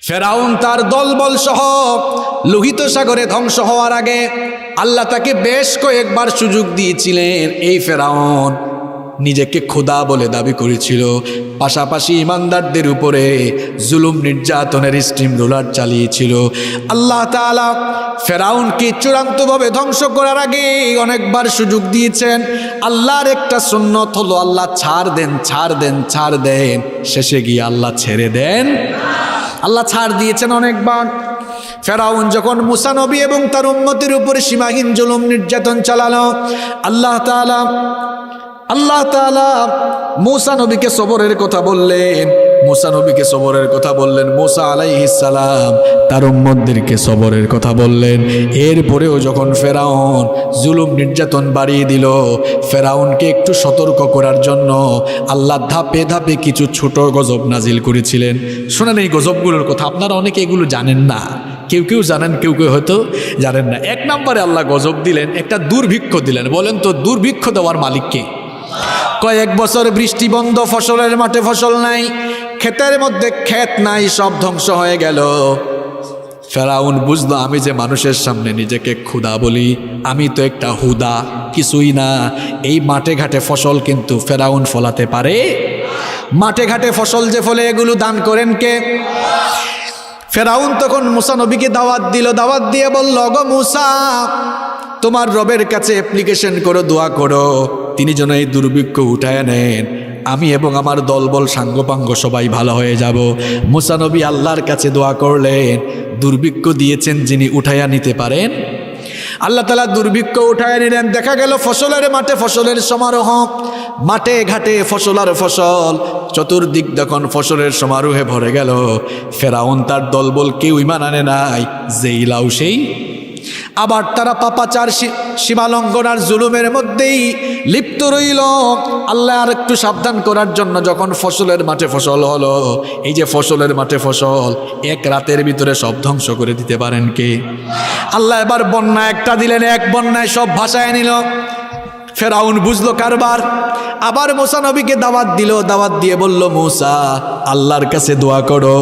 ফেরাউন তার দলবল সহ লোহিত সাগরে ধ্বংস হওয়ার আগে আল্লাহ তাকে বেশ কয়েকবার সুযোগ দিয়েছিলেন। এই ফেরাউন নিজেকে খোদা বলে দাবি করেছিল, পাশাপাশি ইমানদারদের উপরে জুলুম নির্যাতনের স্টিম রোলার চালিয়েছিল। আল্লাহ তাআলা ফেরাউনকে চূড়ান্তভাবে ধ্বংস করার আগে অনেকবার সুযোগ দিয়েছেন। আল্লাহর একটা সুন্নত হলো আল্লাহ ছাড় দেন, ছাড় দেন, ছাড় দেন, শেষে গিয়ে আল্লাহ ছেড়ে দেন। আল্লাহ ছাড় দিয়েছেন অনেকবার। ফেরাউন যখন মুসা নবী এবং তার উম্মতের উপরে সীমাহীন জুলুম নির্যাতন চালালো, আল্লাহ তাআলা মুসা নবীকে সবরের কথা বললেন। মুসা আলাইহিস সালাম তার উম্মতদেরকে সবরের কথা বললেন। এরপরেও যখন ফেরাউন জুলুম নির্যাতন বাড়িয়ে দিল, ফেরাউনকে একটু সতর্ক করার জন্য আল্লাহ ধাপে ধাপে কিছু ছোট গজব নাজিল করেছিলেন। শোনেন এই গজবগুলোর কথা, আপনারা অনেকে এগুলো জানেন না, কেউ কেউ জানেন, কেউ কেউ হয়তো জানেন না। এক নম্বরে আল্লাহ গজব দিলেন, একটা দুর্ভিক্ষ দিলেন। বলেন তো দুর্ভিক্ষ দেওয়ার মালিককে? কয়েক বছর বৃষ্টি বন্ধ, ফসলের মাঠে ফসল নাই, ক্ষেতের মধ্যে ক্ষেত নাই, সব ধ্বংস হয়ে গেল। ফেরাউন বুঝলো আমি যে মানুষের সামনে নিজেকে খোদা বলি, আমি তো একটা হুদা, কিছুই না। এই মাঠে ঘাটে ফসল কিন্তু ফেরাউন ফলাতে পারে? মাঠে ঘাটে ফসল যে ফলে এগুলো দান করেন কে? ফেরাউন তখন মুসা নবীকে দাওয়াত দিল, দাওয়াত দিয়ে বলল, গো মুসা, তোমার রবের কাছে অ্যাপ্লিকেশন করো, দোয়া করো, তিনি যেন এই দুর্ভিক্ষ উঠায় নেন, আমি এবং আমার দলবল সাঙ্গপাঙ্গ সবাই ভালো হয়ে যাব। মুসা নবী আল্লাহর কাছে দোয়া করলেন, দুর্ভিক্ষ দিয়েছেন যিনি উঠাইয়া নিতে পারেন। আল্লাহ তাআলা দুর্ভিক্ষ উঠায় নিলেন। দেখা গেল ফসলের মাঠে ফসলের সমারোহ, মাঠে ঘাটে ফসল আর ফসল, চতুর্দিক যখন ফসলের সমারোহে ভরে গেল, ফেরাউন তার দলবল কেউ ঈমান আনে নাই, যেই লাউ সেই। আবার তারা পাপাচার, সীমালঙ্ঘন আর জুলুমের মধ্যেই লিপ্ত রইল। আল্লাহ আর একটু সাবধান করার জন্য যখন ফসলের মাঠে ফসল হলো, এই যে ফসলের মাঠে ফসল, এক রাতের ভিতরে সব ধ্বংস করে দিতে পারেন কে? আল্লাহ এবার বন্যা একটা দিলেন, এক বন্যায় সব ভাসায় নিল। ফেরাউন বুঝলো কারবার। আবার মুসা নবীকে দাওয়াত দিল, দাওয়াত দিয়ে বলল, মুসা আল্লাহর কাছে দোয়া করো,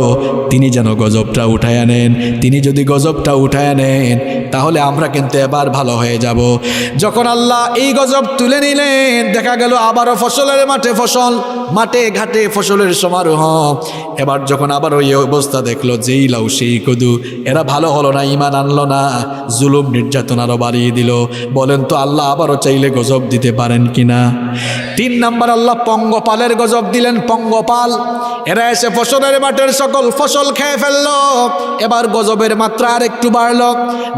তিনি যেন গজবটা উঠায় নেন। তিনি যদি গজবটা উঠায় নেন তাহলে আমরা কিন্তু এবার ভালো হয়ে যাব। যখন আল্লাহ এই গজব তুলে নিলেন, দেখা গেল আবারও ফসলের মাঠে ফসল, মাঠে ঘাটে ফসলের সমারোহ। এবার যখন আবার ওই অবস্থা দেখলো, যেই লাউ সেই কদু, এরা ভালো হলো না, ঈমান আনলো না, জুলুম নির্যাতন আরো বাড়িয়ে দিল। বলেন তো আল্লাহ আবারও চাইলে গজব দিতে পারেন কিনা? 3 নাম্বার আল্লাহ পঙ্গপালের গজব দিলেন। পঙ্গপাল এরা এসে ফসলের মাঠের সকল ফসল খেয়ে ফেললো। এবার গজবের মাত্রা আর একটু বাড়লো।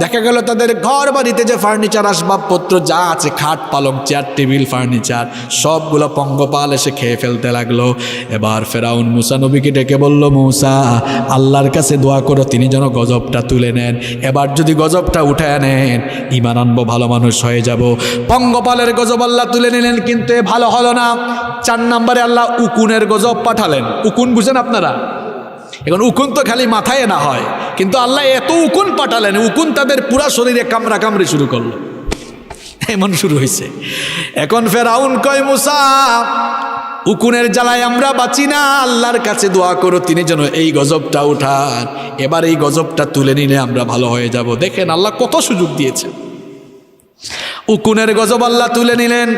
দেখা গেল তাদের ঘর বাড়িতে যে ফার্নিচার আসবাবপত্র যা আছে, খাট পালং চেয়ার টেবিল ফার্নিচার, সবগুলো পঙ্গপাল এসে খেয়ে ফেলতে লাগলো। এবার ফেরাউন মুসা নবীকে ডেকে বলল, মুসা আল্লাহর কাছে দোয়া করো, তিনি যেন গজবটা তুলে নেন। এবার যদি গজবটা উঠায় নেন, ঈমান আনবো, ভালো মানুষ হয়ে যাব। পঙ্গপালের গজব আল্লাহ তুলে নিলেন, কিন্তু এ ভালো হলো না। 4 নম্বরে আল্লাহ উকুনের গজব পাঠালেন। উকুন বুঝেন আপনারা? এখন উকুন তো খালি মাথায় না হয়, কিন্তু আল্লাহ এত উকুন পাঠালেন, উকুন তাদের পুরা শরীরে কামড়া কামড়ি শুরু করলো। এমন শুরু হয়েছে। এখন ফেরাউন কয়, মুসা উকুনের জ্বালায় আমরা বাঁচি না, আল্লাহর কাছে দোয়া করো, তিনি যেন এই গজবটা উঠান। এবার এই গজবটা তুলে নিলে আমরা ভালো হয়ে যাব। দেখেন আল্লাহ কত সুযোগ দিয়েছে। উকুনের গজব আল্লাহ তুলে নিলেন।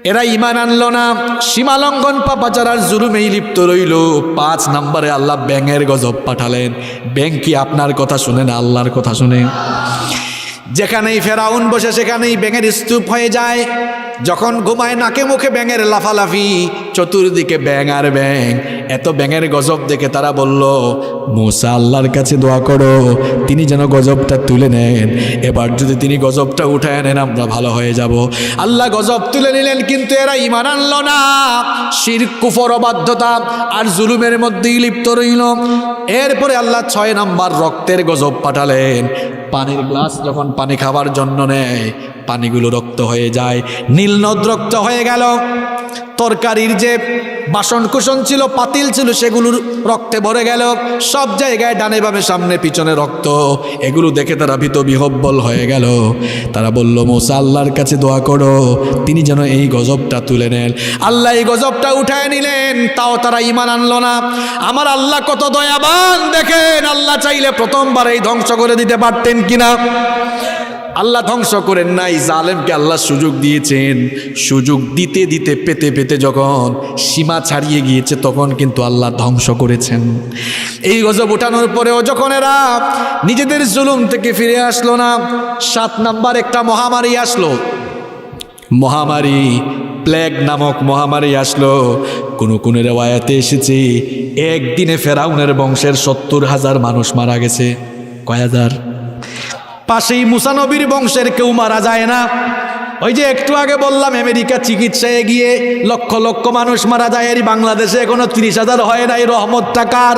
এরা ঈমান আনলো না, সীমালঙ্ঘন পাপাচার আর জুলুমেই লিপ্ত রইল। 5 নম্বরে আল্লাহ ব্যাঙের গজব পাঠালেন। ব্যাঙ কি আপনার কথা শুনে না, আল্লাহর কথা শুনে? যেখানেই ফেরাউন বসে সেখানেই ব্যাঙের স্তূপ হয়ে যায়। যখন ঘুমায় নাকে মুখে ব্যাঙের লাফালাফি, চতুর্দিকে ব্যাঙ আর ব্যাঙ। এত ব্যাঙের গজব দেখে তারা বলল, মুসা আল্লাহর কাছে দোয়া করো, তিনি যেন গজবটা তুলে নেন। এবার যদি তিনি গজবটা উঠায় নেন আমরা ভালো হয়ে যাব। আল্লাহ গজব তুলে নিলেন, কিন্তু এরা ঈমান আনলো না, শিরক কুফর অবাধ্যতা আর জুলুমের মধ্যেই লিপ্ত রইল। এরপরে আল্লাহ 6 নম্বর রক্তের গজব পাঠালেন। পানির গ্লাস যখন পানি খাবার জন্য নেয়, পানিগুলো রক্ত হয়ে যায়, নীল নদ রক্ত হয়ে গেল। তরকারির যে বাসন কুসন ছিল, পাতিল ছিল, সেগুলোর রক্তে ভরে গেল। সব জায়গায় ডানে বামে সামনে পিছনে রক্ত। এগুলো দেখে তারা ভীত বিহব্বল হয়ে গেল। তারা বলল, মুসা আল্লাহর কাছে দোয়া করো তিনি যেন এই গজবটা তুলে নেন। আল্লাহ এই গজবটা উঠায় নিলেন, তাও তারা ঈমান আনলো না। আমার আল্লাহ কত দয়াবান দেখেন, আল্লাহ চাইলে প্রথমবার এই ধ্বংস করে দিতে পারতেন কিনা? আল্লাহ ধ্বংস করেন নাই, জালেমকে আল্লাহ সুযোগ দিয়েছেন। সুযোগ দিতে দিতে পেতে পেতে যখন সীমা ছাড়িয়ে গিয়েছে তখন কিন্তু আল্লাহ ধ্বংস করেছেন। এই গজব ওঠানোর পরেও যখন এরা নিজেদের জুলুম থেকে ফিরে আসলো না, 7 নাম্বার একটা মহামারী আসলো। মহামারী প্লেগ নামক মহামারী আসলো। কোন রেওয়ায়াতে এসেছে একদিনে ফেরাউনের বংশের 70,000 মানুষ মারা গেছে। কয় হাজার? পাশেই মুসা নবীর বংশের কেউ মারা যায় না। ওই যে একটু আগে বললাম আমেরিকা চিকিৎসায় গিয়ে লক্ষ লক্ষ মানুষ মারা যায়, এর বাংলাদেশে এখনো 30,000 হয় নাই। রহমতটা কার?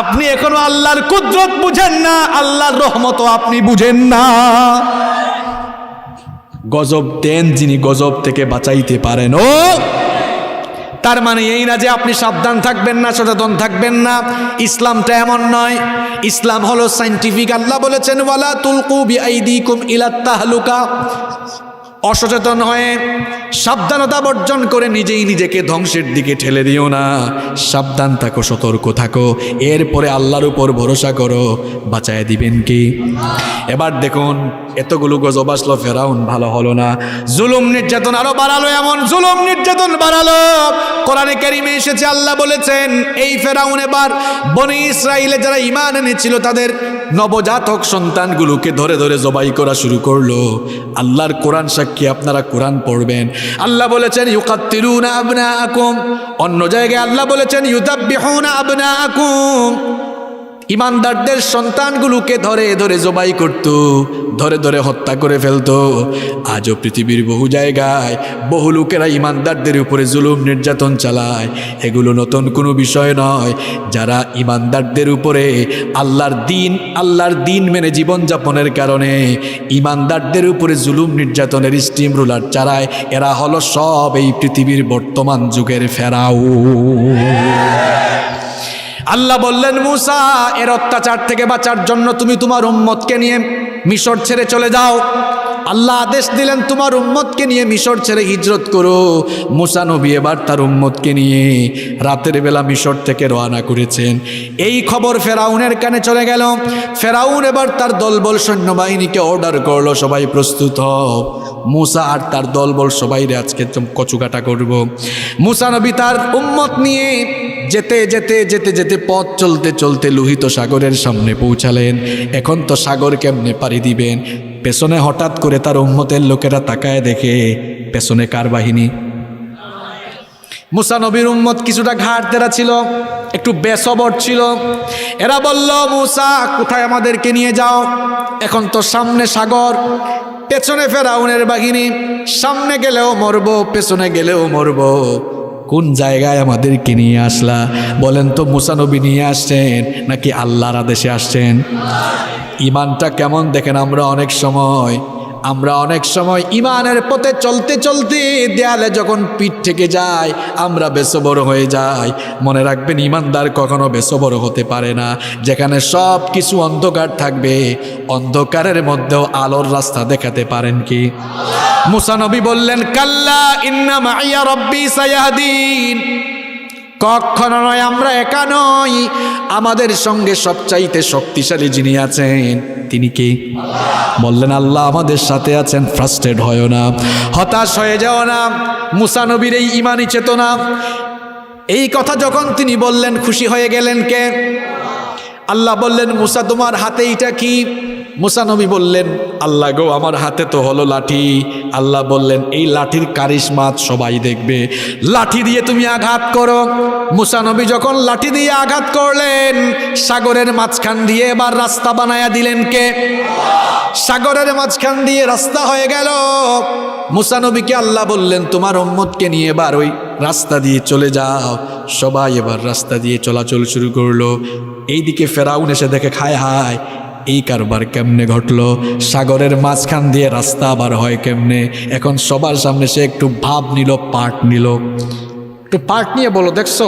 আপনি এখনো আল্লাহর কুদরত বুঝেন না, আল্লাহর রহমতও আপনি বুঝেন না। গজব দেন যিনি গজব থেকে বাঁচাইতে পারেন। ও তার মানে এই না যে আপনি সাবধান থাকবেন না, সচেতন থাকবেন না। ইসলামটা এমন নয়। ইসলাম হলো সাইন্টিফিক। আল্লাহ বলেছেন, ওয়ালা তুলকু বিআইদিকুম ইলাত তাহলুকা। অসচেতন হয়ে সাবধানতা বর্জন করে নিজেই নিজেকে ধ্বংসের দিকে ঠেলে দিও না। সাবধান থাকো, সতর্ক থাকো, এরপরে আল্লাহর উপর ভরসা করো, বাঁচায় দিবেন কি? এবার দেখুন এতগুলো গজব আসলো, ফেরাউন ভালো হলো না, জুলুম নির্যাতন আরো বাড়ালো। এমন জুলুম নির্যাতন বাড়ালো, কোরআনে কারিমে এসেছে, আল্লাহ বলেছেন এই ফেরাউন এবার বনি ইসরাইলে যারা ঈমান এনেছিল তাদের নবজাতক সন্তানগুলোকে ধরে ধরে জবাই করা শুরু করলো। আল্লাহর কোরআন সাক্ষী, আপনারা কোরআন পড়বেন। আল্লাহ বলেছেন ইউকাত্তিলুনা আবনাআকুম, অন্য জায়গায় আল্লাহ বলেছেন ইউযাব্বিহুনা আবনাআকুম। ইমানদারদের সন্তানগুলোকে ধরে ধরে জবাই করত, ধরে ধরে হত্যা করে ফেলতো। আজও পৃথিবীর বহু জায়গায় বহু লোকেরা ইমানদারদের উপরে জুলুম নির্যাতন চালায়। এগুলো নতুন কোনো বিষয় নয়। যারা ইমানদারদের উপরে আল্লাহর দিন মেনে জীবনযাপনের কারণে ইমানদারদের উপরে জুলুম নির্যাতনের স্টিম রুলার চালায়, এরা হলো সব এই পৃথিবীর বর্তমান যুগের ফেরাউন। আল্লাহ বললেন, মুসা এর অত্যাচার থেকে বাঁচার জন্য তুমি তোমার উম্মতকে নিয়ে মিশর ছেড়ে চলে যাও। আল্লাহ আদেশ দিলেন তোমার উম্মতকে নিয়ে মিশর ছেড়ে হিজরত করো। মুসা নবী এবার তার উম্মতকে নিয়ে রাতের বেলা মিশর থেকে রওনা করেছেন। এই খবর ফেরাউনের কানে চলে গেল। ফেরাউন এবার তার দলবল সৈন্যবাহিনীকে অর্ডার করলো, সবাই প্রস্তুত হও, মুসা আর তার দলবল সবাই আজকে কচুকাটা করব। মুসা নবী তার উম্মত নিয়ে যেতে যেতে যেতে যেতে পথ চলতে চলতে লোহিত সাগরের সামনে পৌঁছালেন। এখন তো সাগর কেমনে পাড়ি দিবেন? পেছনে হঠাৎ করে তার উম্মতের লোকেরা তাকায় দেখে পেছনে কার বাহিনী? মুসা নবীর উম্মত কিছুটা ঘাট তেরা ছিল, একটু বেসবর ছিল। এরা বলল, মুসা কোথায় আমাদেরকে নিয়ে যাও? এখন তো সামনে সাগর, পেছনে ফেরাউনের বাহিনী, সামনে গেলেও মরবো, পেছনে গেলেও মরবো, কোন জায়গায় আমাদেরকে নিয়ে আসলা? বলেন তো, মুসা নবী নিয়ে আসছেন নাকি আল্লাহর আদেশে আসছেন? ইমানটা কেমন দেখেন। আমরা অনেক সময় ইমানের পথে চলতে চলতে দেয়ালে যখন পিঠ থেকে যায় আমরা বেসবর হয়ে যাই। মনে রাখবেন, ইমানদার কখনো বেসবর হতে পারে না। যেখানে সব কিছু অন্ধকার থাকবে, অন্ধকারের মধ্যেও আলোর রাস্তা দেখাতে পারেন কি? মুসা নবী বললেন, কাল্লা ইন্না মাইয়া রব্বি সায়াহদিন। কখনো নয়, আমরা একা নই, আমাদের সঙ্গে সবচাইতে শক্তিশালী যিনি আছেন তিনি কে? বললেন, আল্লাহ আমাদের সাথে আছেন। ফ্রাস্ট্রেট হয় না, হতাশ হয়ে যাও না। মুসা নবীর এই ইমানি চেতনা, এই কথা যখন তিনি বললেন খুশি হয়ে গেলেন কে? আল্লাহ বললেন, মুসা তোমার হাতে এটা কি? মুসা নবী বললেন, আল্লাহ গো আমার হাতে তো হলো লাঠি। আল্লাহ বললেন, এই লাঠির কারিশমাত সবাই দেখবে, লাঠি দিয়ে তুমি আঘাত করো। মুসা নবী যখন লাঠি দিয়ে আঘাত করলেন, সাগরের মাঝখান দিয়ে এবার রাস্তা বানায়া দিলেন কে? সাগরের মাঝখান দিয়ে রাস্তা হয়ে গেল। মুসা নবীকে আল্লাহ বললেন, তোমার উম্মতকে নিয়ে এবার ওই রাস্তা দিয়ে চলে যাও। সবাই এবার রাস্তা দিয়ে চলাচল শুরু করলো। এইদিকে ফেরাউন এসে দেখে, খায় হায়, এই কারবার কেমনে ঘটলো, সাগরের মাঝখান দিয়ে রাস্তা আবার হয় কেমনে। এখন সবার সামনে সে একটু ভাব নিল, পাট নিল, একটু পাট নিয়ে বলো, দেখছো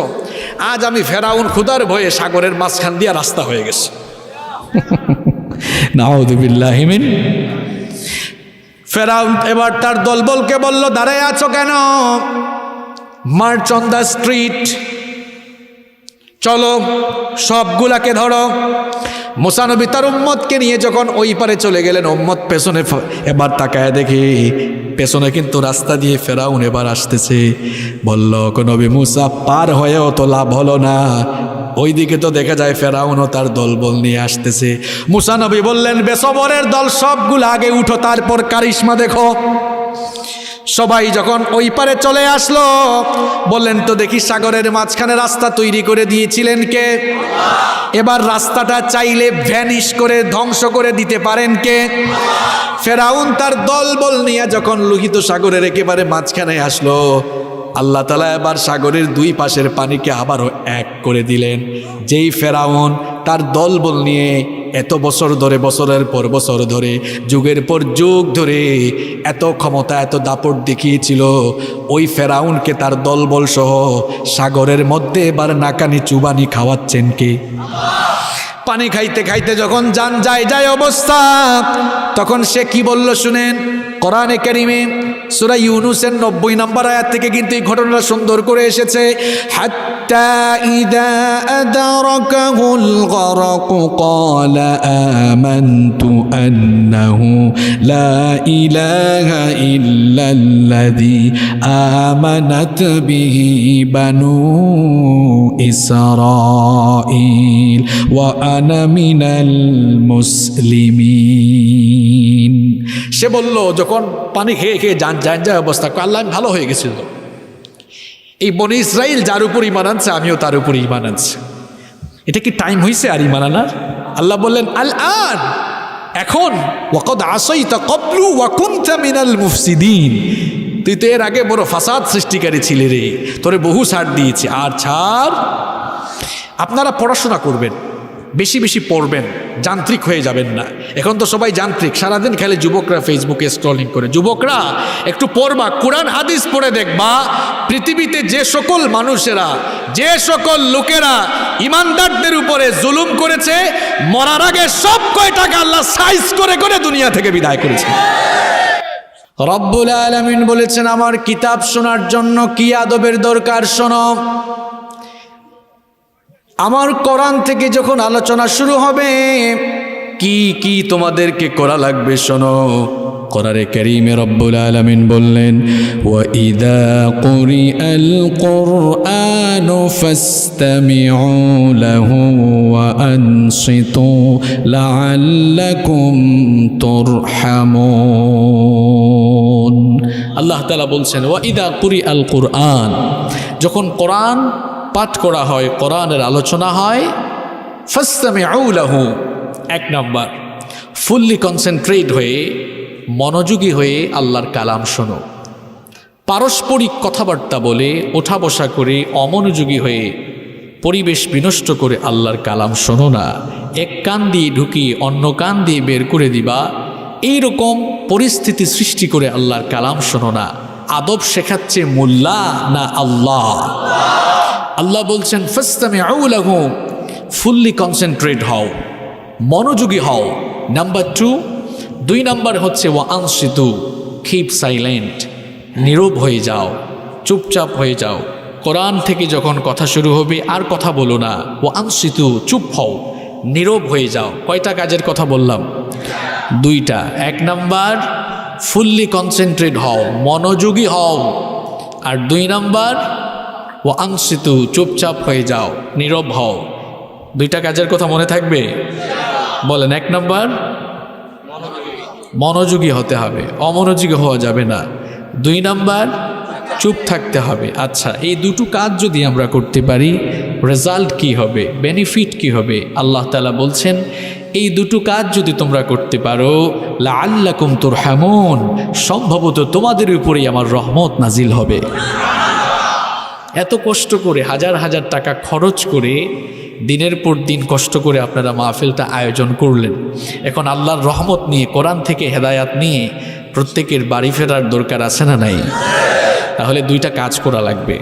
আজ আমি ফেরাউন ক্ষুধার ভয়ে সাগরের মাঝখান দিয়ে রাস্তা হয়ে গেছে। নাউযুবিল্লাহি মিন। ফেরাউন এবার তার দলবলকে বলল, দাঁড়ায় আছো কেন? মার্চ অন দ্য স্ট্রিট, চলো সবগুলাকে ধরো। মুসা নবী তার উম্মতকে নিয়ে যখন ওই পারে চলে গেলেন, উম্মত পেছনে এবার তাকায় দেখি পেছনে কিন্তু রাস্তা দিয়ে ফেরাউন এবার আসতেছে। বলল, নবী মুসা পার হয়েও তো লাভ হলো না, ওইদিকে তো দেখা যায় ফেরাউনও তার দলবল নিয়ে আসতেছে। মুসা নবী বললেন, বেসবরের দল সবগুলো আগে উঠো, তারপর কারিশমা দেখো। সবাই যখন ওই পারে চলে আসলো, বললেন, তো দেখি সাগরের মাঝখানে রাস্তা তৈরি করে দিয়েছিলেন কে? এবার রাস্তাটা চাইলে ভ্যানিশ করে ধ্বংস করে দিতে পারেন কে? ফেরাউন তার দলবল নিয়ে যখন লোহিত সাগরের একেবারে মাঝখানে আসলো, আল্লাহ তাআলা এবার সাগরের দুই পাশের পানিকে আবারও এক করে দিলেন। যেই ফেরাউন তার দলবল নিয়ে এত বছর ধরে, বছরের পর বছর ধরে, যুগের পর যুগ ধরে এত ক্ষমতা, এত দাপট দেখিয়েছিল, ওই ফেরাউনকে তার দলবল সহ সাগরের মধ্যে এবার নাকানি চুবানি খাওয়াচ্ছেন কে? পানি খাইতে খাইতে যখন জান যায় অবস্থা, তখন সে কি বলল শুনেন। কোরআনে কারিমে সূরা ইউনূসের 90 নম্বর আয়াত থেকে কিন্তু এই ঘটনাটা সুন্দর করে এসেছে। হাত্তা ইযা আদরাকাহুল গরক ক্বালা আমানতু আন্নাহু লা ইলাহা ইল্লাল্লাযী আমানাত বিহি বানু ইসরাঈল ওয়া আনা মিনাল মুসলিমিন। সে বলল, যখন পানি খেয়ে খেয়ে যায় অবস্থা, আল্লাহ আমি ভালো হয়ে গেছিল, এই বনি ইসরাইল যার উপর ঈমান আনছে আমিও তার উপর ঈমান আনছি। এটা কি টাইম হয়েছে আর ঈমান আনার? আল্লাহ বললেন, আল আন, এখন, ওয়াকাদ আসাইতা ক্বাবলু ওয়া কুনতা মিনাল মুফসিদিন, তুই তো এর আগে বড় ফাসাদ সৃষ্টিকারী ছিলে রে, তোরে বহু ছাড় দিয়েছি, আর ছাড়। আপনারা পড়াশোনা করবেন, বেশি বেশি পড়বেন, যান্ত্রিক হয়ে যাবেন না। এখন তো সবাই যান্ত্রিক, সারাদিন খেলে যুবকরা ফেসবুকে স্ক্রলিং করে। যুবকরা একটু পড়বা, কোরআন হাদিস পড়ে দেখবা, পৃথিবীতে যে সকল মানুষেরা, যে সকল লোকেরা ইমানদারদের উপরে জুলুম করেছে, মরার আগে সব কয়টাকে আল্লাহ সাইজ করে করে দুনিয়া থেকে বিদায় করেছে। রব্বুল আলামিন বলেছেন, আমার কিতাব শোনার জন্য কি আদবের দরকার শোনো। আমার কোরআন থেকে যখন আলোচনা শুরু হবে, কি কি তোমাদেরকে করা লাগবে শোনো। কোরআনে কারীমে রব্বুল আলামিন বললেন, ওয়া ইযা কুরিআল কুরআনু ফাসতামিউ লাহু ওয়া আনসিতু লাআল্লাকুম তুরহামুন। আল্লাহ তাআলা বলছেন, ওয়া ইযা কুরিআল কুরআন, যখন কোরআন পাঠ করা হয়, কোরআনের আলোচনা হয়, ফাসতামিউ লাহু, এক নম্বর ফুললি কনসেন্ট্রেট হয়ে, মনোযোগী হয়ে আল্লাহর কালাম শোনো। পারস্পরিক কথাবার্তা বলে, ওঠা বসা করে, অমনোযোগী হয়ে, পরিবেশ বিনষ্ট করে আল্লাহর কালাম শোনো না। এক কান দিয়ে ঢুকিয়ে অন্য কান দিয়ে বের করে দিবা, এইরকম পরিস্থিতি সৃষ্টি করে আল্লাহর কালাম শোনো না। আদব শেখাচ্ছে মোল্লা না আল্লাহ? আল্লাহ বলছেন, ফাসতামিউ লাহু, ফুললি কনসেন্ট্রেট হও, মনোযোগী হও। নাম্বার 2, 2 নাম্বার হচ্ছে ওয়া আনসিতু, কিপ সাইলেন্ট, নীরব হয়ে যাও, চুপচাপ হয়ে যাও। কোরআন থেকে যখন কথা শুরু হবে আর কথা বলো না। ওয়া আনসিতু, চুপ হও, নীরব হয়ে যাও। কয়টা কাজের কথা বললাম? 2টা। 1 নাম্বার ফুললি কনসেন্ট্রেট হও, মনোযোগী হও, আর 2 নাম্বার ওয়া আনসিতু, চুপচাপ হয়ে যাও, নীরব হও। 2টা কাজের কথা মনে থাকবে? বলেন। 1 নাম্বার মনোযোগী হতে হবে, অমনোযোগী হওয়া যাবে না। 2 নাম্বার চুপ থাকতে হবে। আচ্ছা, এই দুটো কাজ যদি আমরা করতে পারি, রেজাল্ট কি হবে, বেনিফিট কি হবে? আল্লাহ তাআলা বলছেন, এই দুটো কাজ যদি তোমরা করতে পারো, লাআল্লাকুম তুরহামুন, সম্ভবত তোমাদের উপরেই আমার রহমত নাজিল হবে। এত কষ্ট করে হাজার হাজার টাকা খরচ করে দিনের পর দিন কষ্ট করে আপনারা মাহফিলটা আয়োজন করলেন। এখন আল্লাহর রহমত নিয়ে, কোরআন থেকে হেদায়াত নিয়ে প্রত্যেকের বাড়ি ফেরার দরকার আছে না নাই? তাহলে দুইটা কাজ করা লাগবে।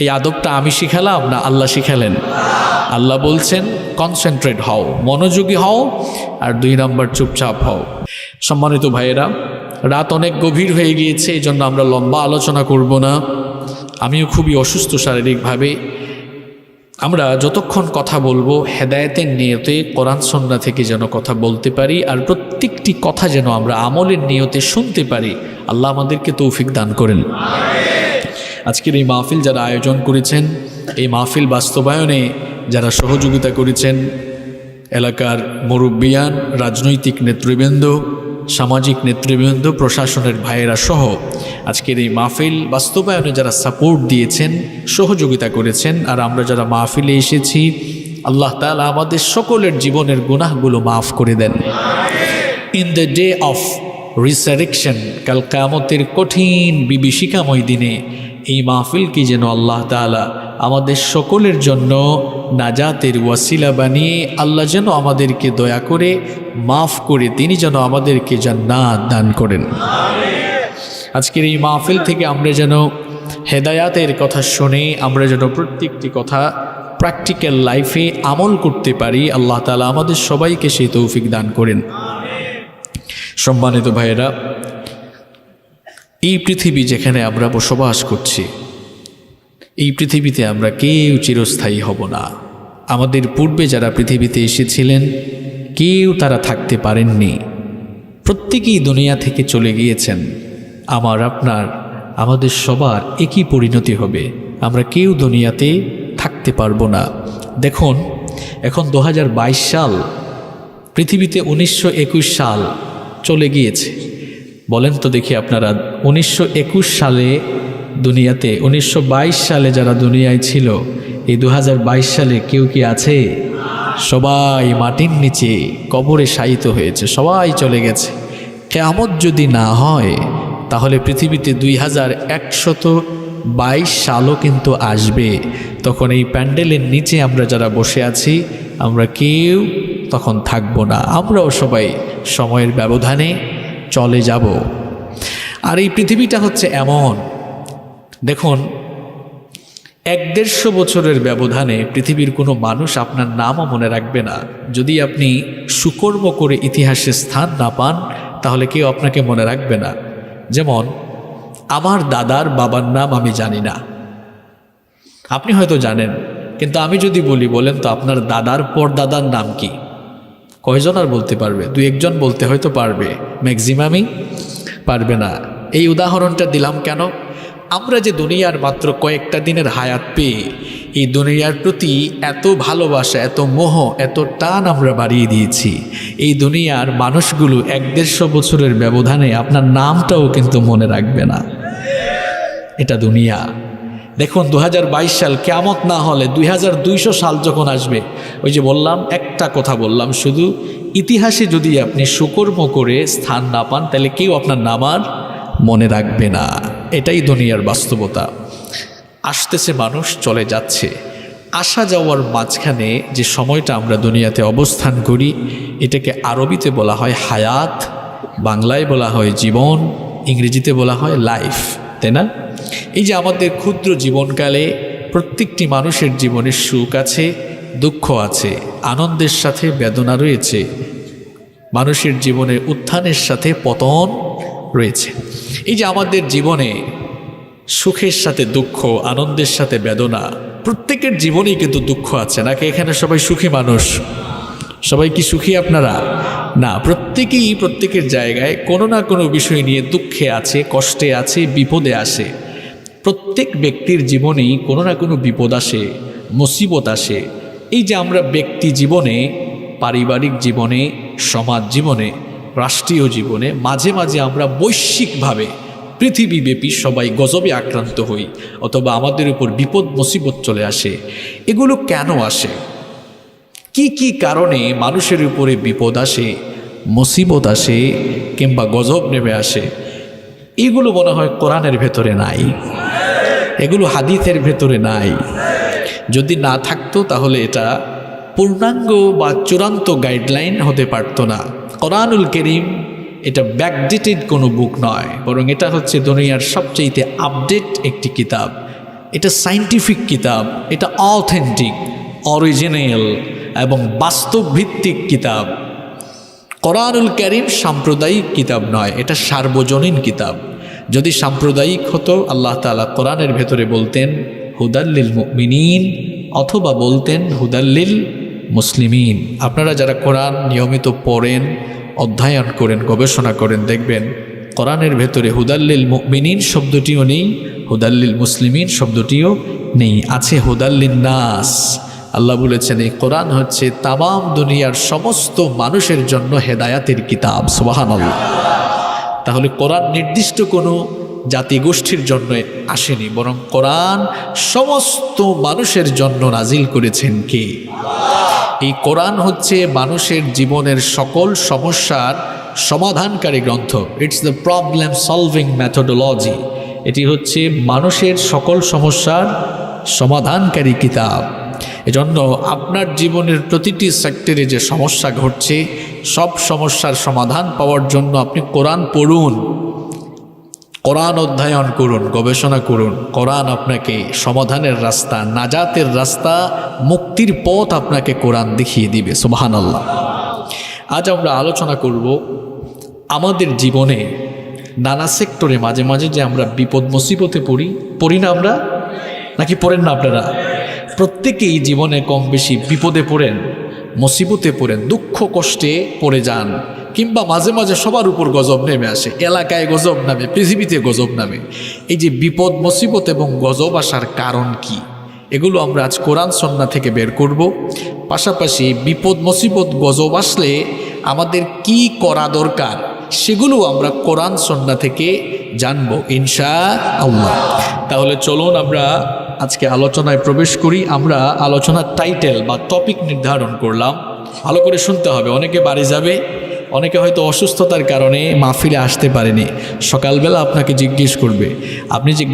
এই আদবটা আমি শিখালাম না আল্লাহ শিখালেন? আল্লাহ বলছেন কনসেন্ট্রেট হও, মনোযোগী হও, আর 2 নম্বর চুপচাপ হও। সম্মানিত ভাইয়েরা, রাত অনেক গভীর হয়ে গিয়েছে, এই জন্য আমরা লম্বা আলোচনা করব না। আমিও খুবই অসুস্থ শারীরিকভাবে। আমরা যতক্ষণ কথা বলবো হেদায়েতের নিয়তে, কোরআন সুন্নাহ থেকে যেন কথা বলতে পারি, আর প্রত্যেকটি কথা যেন আমরা আমলের নিয়তে শুনতে পারি। আল্লাহ আমাদেরকে তৌফিক দান করেন। আজকের এই মাহফিল যারা আয়োজন করেছেন, এই মাহফিল বাস্তবায়নে যারা সহযোগিতা করেছেন, এলাকার মুরব্বিয়ান, রাজনৈতিক নেতৃবৃন্দ, সামাজিক নেতৃবৃন্দ, প্রশাসনের ভাইয়েরা সহ আজকের এই মাহফিল বাস্তবায়নে যারা সাপোর্ট দিয়েছেন, সহযোগিতা করেছেন, আর আমরা যারা মাহফিলে এসেছি, আল্লাহ তাআলা আমাদের সকলের জীবনের গুনাহগুলো মাফ করে দেন। In the day of resurrection, কাল কিয়ামতের কঠিন বিভীষিকাময় দিনে এই মাহফিলকে যেন আল্লাহ তাআলা আমাদের সকলের জন্য নাজাতের ওয়াসিলা বানিয়ে আল্লাহ যেন আমাদেরকে দয়া করে মাফ করে তিনি যেন আমাদেরকে জান্নাত দান করেন। আজকের এই মাহফিল থেকে আমরা যেন হেদায়াতের কথা শুনে আমরা যেন প্রত্যেকটি কথা প্র্যাকটিক্যাল লাইফে আমল করতে পারি। আল্লাহ তাআলা আমাদের সবাইকে সেই তৌফিক দান করেন। সম্মানিত ভাইয়েরা, এই পৃথিবী যেখানে আমরা বসবাস করছি, এই পৃথিবীতে আমরা কেউ চিরস্থায়ী হব না। আমাদের পূর্বে যারা পৃথিবীতে এসেছিলেন কেউ তারা থাকতে পারেননি, প্রত্যেকেই দুনিয়া থেকে চলে গিয়েছেন। আমার, আপনার, আমাদের সবার একই পরিণতি হবে, আমরা কেউ দুনিয়াতে থাকতে পারবো না। দেখুন, এখন 2022 সাল, পৃথিবীতে 1921 সাল চলে গিয়েছে। বলেন তো দেখি আপনারা, 1921 সালে দুনিয়াতে, 1922 সালে যারা দুনিয়ায় ছিল, এই 2022 সালে কেউ কি আছে? সবাই মাটির নিচে কবরে শায়িত হয়েছে, সবাই চলে গেছে। কিয়ামত যদি না হয় তাহলে পৃথিবীতে 2122 সালও কিন্তু আসবে। তখন এই প্যান্ডেলের নিচে আমরা যারা বসে আছি, আমরা কেউ তখন থাকবো না, আমরাও সবাই সময়ের ব্যবধানে চলে যাব। আর এই পৃথিবীটা হচ্ছে এমন, দেখুন, 150 বছরের ব্যবধানে পৃথিবীর কোনো মানুষ আপনার নামও মনে রাখবে না। যদি আপনি সুকর্ম করে ইতিহাসে স্থান না পান তাহলে কেউ আপনাকে মনে রাখবে না। যেমন আমার দাদার বাবার নাম আমি জানি না, আপনি হয়তো জানেন, কিন্তু আমি যদি বলি, বলেন তো আপনার দাদার পরদাদার নাম কি? কয়জন আর বলতে পারবে? 2-1 জন বলতে হয়তো পারবে, ম্যাক্সিমামই পারবে না। এই উদাহরণটা দিলাম কেন? আমরা যে দুনিয়ার মাত্র কয়েকটা দিনের হায়াত পেয়ে এই দুনিয়ার প্রতি এত ভালোবাসা, এত মোহ, এত টান আমরা বাড়িয়ে দিয়েছি। এই দুনিয়ার মানুষগুলো 150 বছরের ব্যবধানে আপনার নামটাও কিন্তু মনে রাখবে না। এটা দুনিয়া। দেখুন 2022 সাল, কিয়ামত না হলে 2200 সাল যখন আসবে, ওই যে বললাম, একটা কথা বললাম শুধু, ইতিহাসে যদি আপনি সুকর্ম করে স্থান না পান তাহলে কেউ আপনার নাম আর মনে রাখবে না। এটাই দুনিয়ার বাস্তবতা। আসতেছে মানুষ, চলে যাচ্ছে। আসা যাওয়ার মাঝখানে যে সময়টা আমরা দুনিয়াতে অবস্থান করি, এটাকে আরবিতে বলা হয় হায়াত, বাংলায় বলা হয় জীবন, ইংরেজিতে বলা হয় লাইফ, তাই না? এই যে আমাদের ক্ষুদ্র জীবনকালে প্রত্যেকটি মানুষের জীবনে সুখ আছে, দুঃখ আছে, আনন্দের সাথে বেদনা রয়েছে, মানুষের জীবনে উত্থানের সাথে পতন রয়েছে। এই যে আমাদের জীবনে সুখের সাথে দুঃখ, আনন্দের সাথে বেদনা, প্রত্যেকের জীবনেই কিন্তু দুঃখ আছে নাকি? এখানে সবাই সুখী মানুষ? সবাই কি সুখী আপনারা? না, প্রত্যেকেই প্রত্যেকের জায়গায় কোনো না কোনো বিষয় নিয়ে দুঃখে আছে, কষ্টে আছে, বিপদে আসে। প্রত্যেক ব্যক্তির জীবনেই কোনো না কোনো বিপদ আসে, মুসিবত আসে। এই যে আমরা ব্যক্তি জীবনে, পারিবারিক জীবনে, সমাজ জীবনে, রাষ্ট্রীয় জীবনে মাঝে মাঝে আমরা বৈশ্বিকভাবে পৃথিবীব্যাপী সবাই গজবে আক্রান্ত হই, অথবা আমাদের উপর বিপদ মুসিবত চলে আসে। এগুলো কেন আসে? কি কি কারণে মানুষের উপরে বিপদ আসে, মুসিবত আসে, কিংবা গজব নেমে আসে? এগুলো মনে হয় কোরআনের ভেতরে নাই। এগুলো হাদিসের ভেতরে নাই। যদি না থাকতো তাহলে এটা পূর্ণাঙ্গ বা চূড়ান্ত গাইডলাইন হতে পারত না। কোরআনুল কারীম এটা ব্যাকডেটেড কোনো বুক নয়, বরং এটা হচ্ছে দুনিয়ার সবচেয়ে আপডেট একটি কিতাব। এটা সায়েন্টিফিক কিতাব, এটা অথেন্টিক, অরিজিনাল এবং বাস্তব ভিত্তিক কিতাব। কোরআনুল কারীম সাম্প্রদায়িক কিতাব নয়, এটা সার্বজনীন কিতাব। যদি সাম্প্রদায়িক হতো আল্লাহ তাআলা কোরআনের ভেতরে বলতেন হুদাল্লিল মুমিনিন, অথবা বলতেন হুদাল্লিল মুসলিমিন। আপনারা যারা কোরআন নিয়মিত পড়েন, অধ্যয়ন করেন, গবেষণা করেন, দেখবেন কোরআনের ভেতরে হুদাল্লিল মুমিনিন শব্দটিও নেই, হুদাল্লিল মুসলিমিন শব্দটিও নেই, আছে হুদাল্লিন নাস। আল্লাহ বলেছেন এই কোরআন হচ্ছে তামাম দুনিয়ার সমস্ত মানুষের জন্য হেদায়াতের কিতাব। সুবহানাল্লাহ। তাহলে কোরআন নির্দিষ্ট কোনো জাতিগোষ্ঠীর জন্য আসেনি, বরং কোরআন সমস্ত মানুষের জন্য নাজিল করেছেন কে? এই কোরআন হচ্ছে মানুষের জীবনের সকল সমস্যার সমাধানকারী গ্রন্থ। It's the problem solving methodology. এটি হচ্ছে মানুষের সকল সমস্যার সমাধানকারী কিতাব। এজন্য আপনার জীবনের প্রতিটি সেক্টরে যে সমস্যা ঘটছে, সব সমস্যার সমাধান পাওয়ার জন্য আপনি কোরআন পড়ুন, কোরআন অধ্যয়ন করুন, গবেষণা করুন। কোরআন আপনাকে সমাধানের রাস্তা, নাজাতের রাস্তা, মুক্তির পথ আপনাকে কোরআন দেখিয়ে দিবে। সুবহানাল্লাহ। আজ আমরা আলোচনা করব আমাদের জীবনে নানা সেক্টরে মাঝে মাঝে যে আমরা বিপদ মুসিবতে পড়ি না আমরা, নাকি পড়েন না আপনারা? প্রত্যেকেই জীবনে কম বেশি বিপদে পড়েন, মুসিবতে পড়েন, দুঃখ কষ্টে পড়ে যান, কিংবা মাঝে মাঝে সবার উপর গজব নেমে আসে, এলাকায় গজব নামে, পৃথিবীতে গজব নামে। এই যে বিপদ মুসিবত এবং গজব আসার কারণ কি, এগুলো আমরা আজ কোরআন সুন্নাহ থেকে বের করব। পাশাপাশি বিপদ মুসিবত গজব আসলে আমাদের কি করা দরকার, সেগুলো আমরা কোরআন সুন্নাহ থেকে জানবো ইনশাআল্লাহ। তাহলে চলুন আমরা আজকে আলোচনায় প্রবেশ করি। আমরা আলোচনার টাইটেল বা টপিক নির্ধারণ করলাম, ভালো করে শুনতে হবে। অনেকে বাড়ি যাবে, অনেকে হয়তো অসুস্থতার কারণে মাহফিলে আসতে পারেনি। সকালবেলা আপনাকে জিজ্ঞেস করবে আপনি যে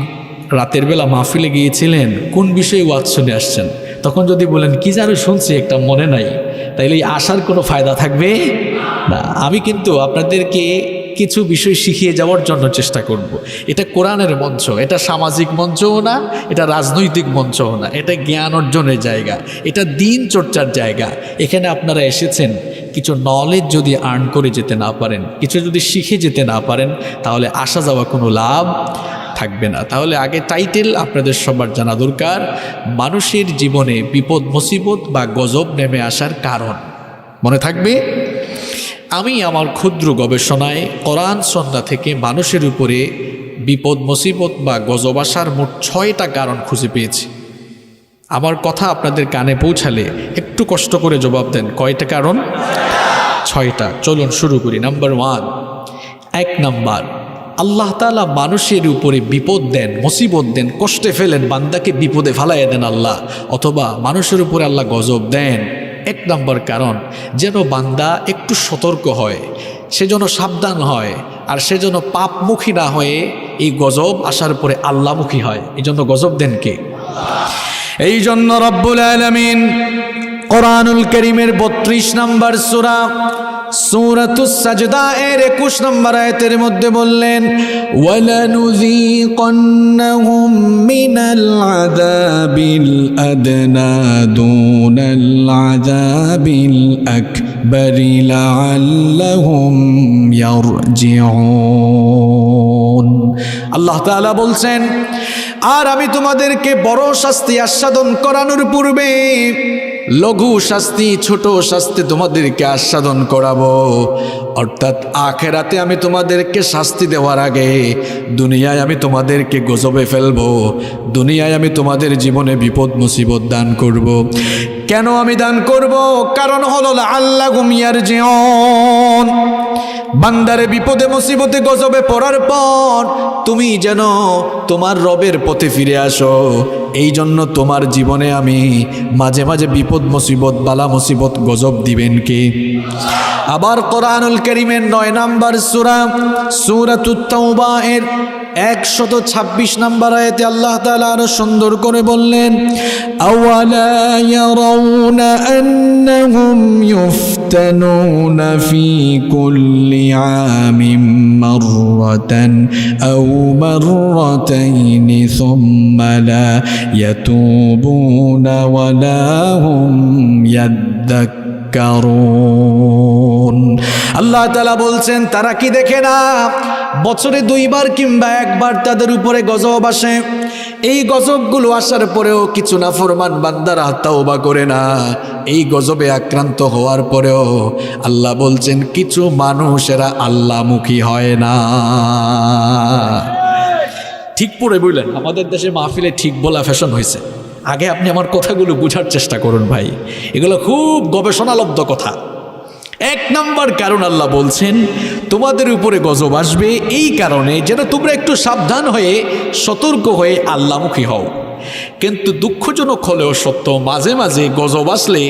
রাতের বেলা মাহফিলে গিয়েছিলেন কোন বিষয়ে ওয়াজ শুনে আসছেন, তখন যদি বলেন কি জানো শুনছি একটা মনে নাই, তাইলে আসার কোনো ফায়দা থাকবে না। আমি কিন্তু আপনাদেরকে কিছু বিষয় শিখিয়ে যাওয়ার জন্য চেষ্টা করব। এটা কোরআনের মঞ্চ, এটা সামাজিক মঞ্চও না, এটা রাজনৈতিক মঞ্চও না, এটা জ্ঞান অর্জনের জায়গা, এটা দিন চর্চার জায়গা। এখানে আপনারা এসেছেন কিছু নলেজ যদি আর্ন করে যেতে না পারেন, কিছু যদি শিখে যেতে না পারেন, তাহলে আসা যাওয়া কোনো লাভ থাকবে না। তাহলে আগে টাইটেল আপনাদের সবার জানা দরকার, মানুষের জীবনে বিপদ মুসিবত বা গজব নেমে আসার কারণ। মনে থাকবে? আমি আমার ক্ষুদ্র গবেষণায় কোরআন সুন্নাহ থেকে মানুষের উপরে বিপদ মুসিবত বা গজব আসার মোট 6টা কারণ খুঁজে পেয়েছি। আমার কথা আপনাদের কানে পৌঁছালে একটু কষ্ট করে জবাব দেন, কয়টা কারণ? 6টা। চলুন শুরু করি। নাম্বার 1, 1 নাম্বার, আল্লাহ তাআলা মানুষের উপরে বিপদ দেন, মুসিবত দেন, কষ্টে ফেলেন, বান্দাকে বিপদে ফালাইয়া দেন আল্লাহ, অথবা মানুষের উপরে আল্লাহ গজব দেন। 1 নম্বর কারণ, যেন বান্দা একটু সতর্ক হয়, সে যেন সাবধান হয়, আর সে যেন পাপমুখী না হয়ে এই গজব আসার পরে আল্লাহমুখী হয়। এই জন্য গজব দেন কে? এই জন্য রব্বুল আলামিন কোরআনুল কারীমের 32 নম্বর সূরা সূরাতুস সাজদা এর 21 নম্বর আয়াতের মধ্যে বললেন, ওয়ালানুযীকান্নাহুম মিনাল আযাবিল আদনা দুনাল আযাবিল আকবারি লাআল্লাহুম ইয়ারজিউন। আল্লাহ তাআলা বলছেন, আর আমি তোমাদেরকে বড় শাস্তি আস্বাদন করানোর পূর্বে লঘু শাস্তি, ছোট শাস্তি তোমাদেরকে আস্বাদন করাবো। অর্থাৎ আখেরাতে আমি তোমাদেরকে শাস্তি দেওয়ার আগে দুনিয়ায় আমি তোমাদেরকে গজবে ফেলবো, দুনিয়ায় আমি তোমাদের জীবনে বিপদ মুসিবত দান করব। কেন আমি দান করব? কারণ হলো লাআল্লাহুম ইয়ারজিউন। বান্দারে বিপদে মুসিবতে গজবে পড়ার পর তুমি যেন তোমার রবের পথে ফিরে আসো, এই জন্য তোমার জীবনে আমি মাঝে মাঝে বিপদ মুসিবত, বালা মুসিবত, গজব দিবেন কে? আবার কোরআনুল কারীমের 9 নম্বর সূরা সূরাতুত তাওবা এর 126 নম্বর আয়াতে আল্লাহ তাআলা আরো সুন্দর করে বললেন, আওয়ালা ইয়ারাউনা আন্নাহুম ইফতানুনা ফি কুল্লি আমিন মাররাতান আও মাররাতাইনি সুম্মা লা ইয়াতুবুনা ওয়ালা হুম ইয়াযাক্কারুন। আল্লাহ তাআলা বলছেন, তারা কি দেখে না বছরে 2 বার কিংবা 1 বার তাদের উপরে গজব আসে। এই গজবগুলো আসার পরেও কিছু নাফরমান বান্দারা তাওবা করে না। এই গজবে আক্রান্ত হওয়ার পরেও আল্লাহ বলছেন কিছু মানুষেরা আল্লাহমুখী হয় না। ঠিক পড়ে বললেন, আমাদের দেশে মাহফিলে ঠিক বলা ফ্যাশন হয়েছে। আগে আপনি আমার কথাগুলো বুঝার চেষ্টা করুন ভাই, এগুলো খুব গবেষণালব্ধ কথা। 1 নম্বর কারণ আল্লাহ বলছেন তোমাদের উপরে গজব আসবে এই কারণে যেন তোমরা একটু সাবধান হয়ে সতর্ক হয়ে আল্লাহমুখী হও। কিন্তু দুঃখজনক হলেও সত্য, মাঝে মাঝে গজব আসলে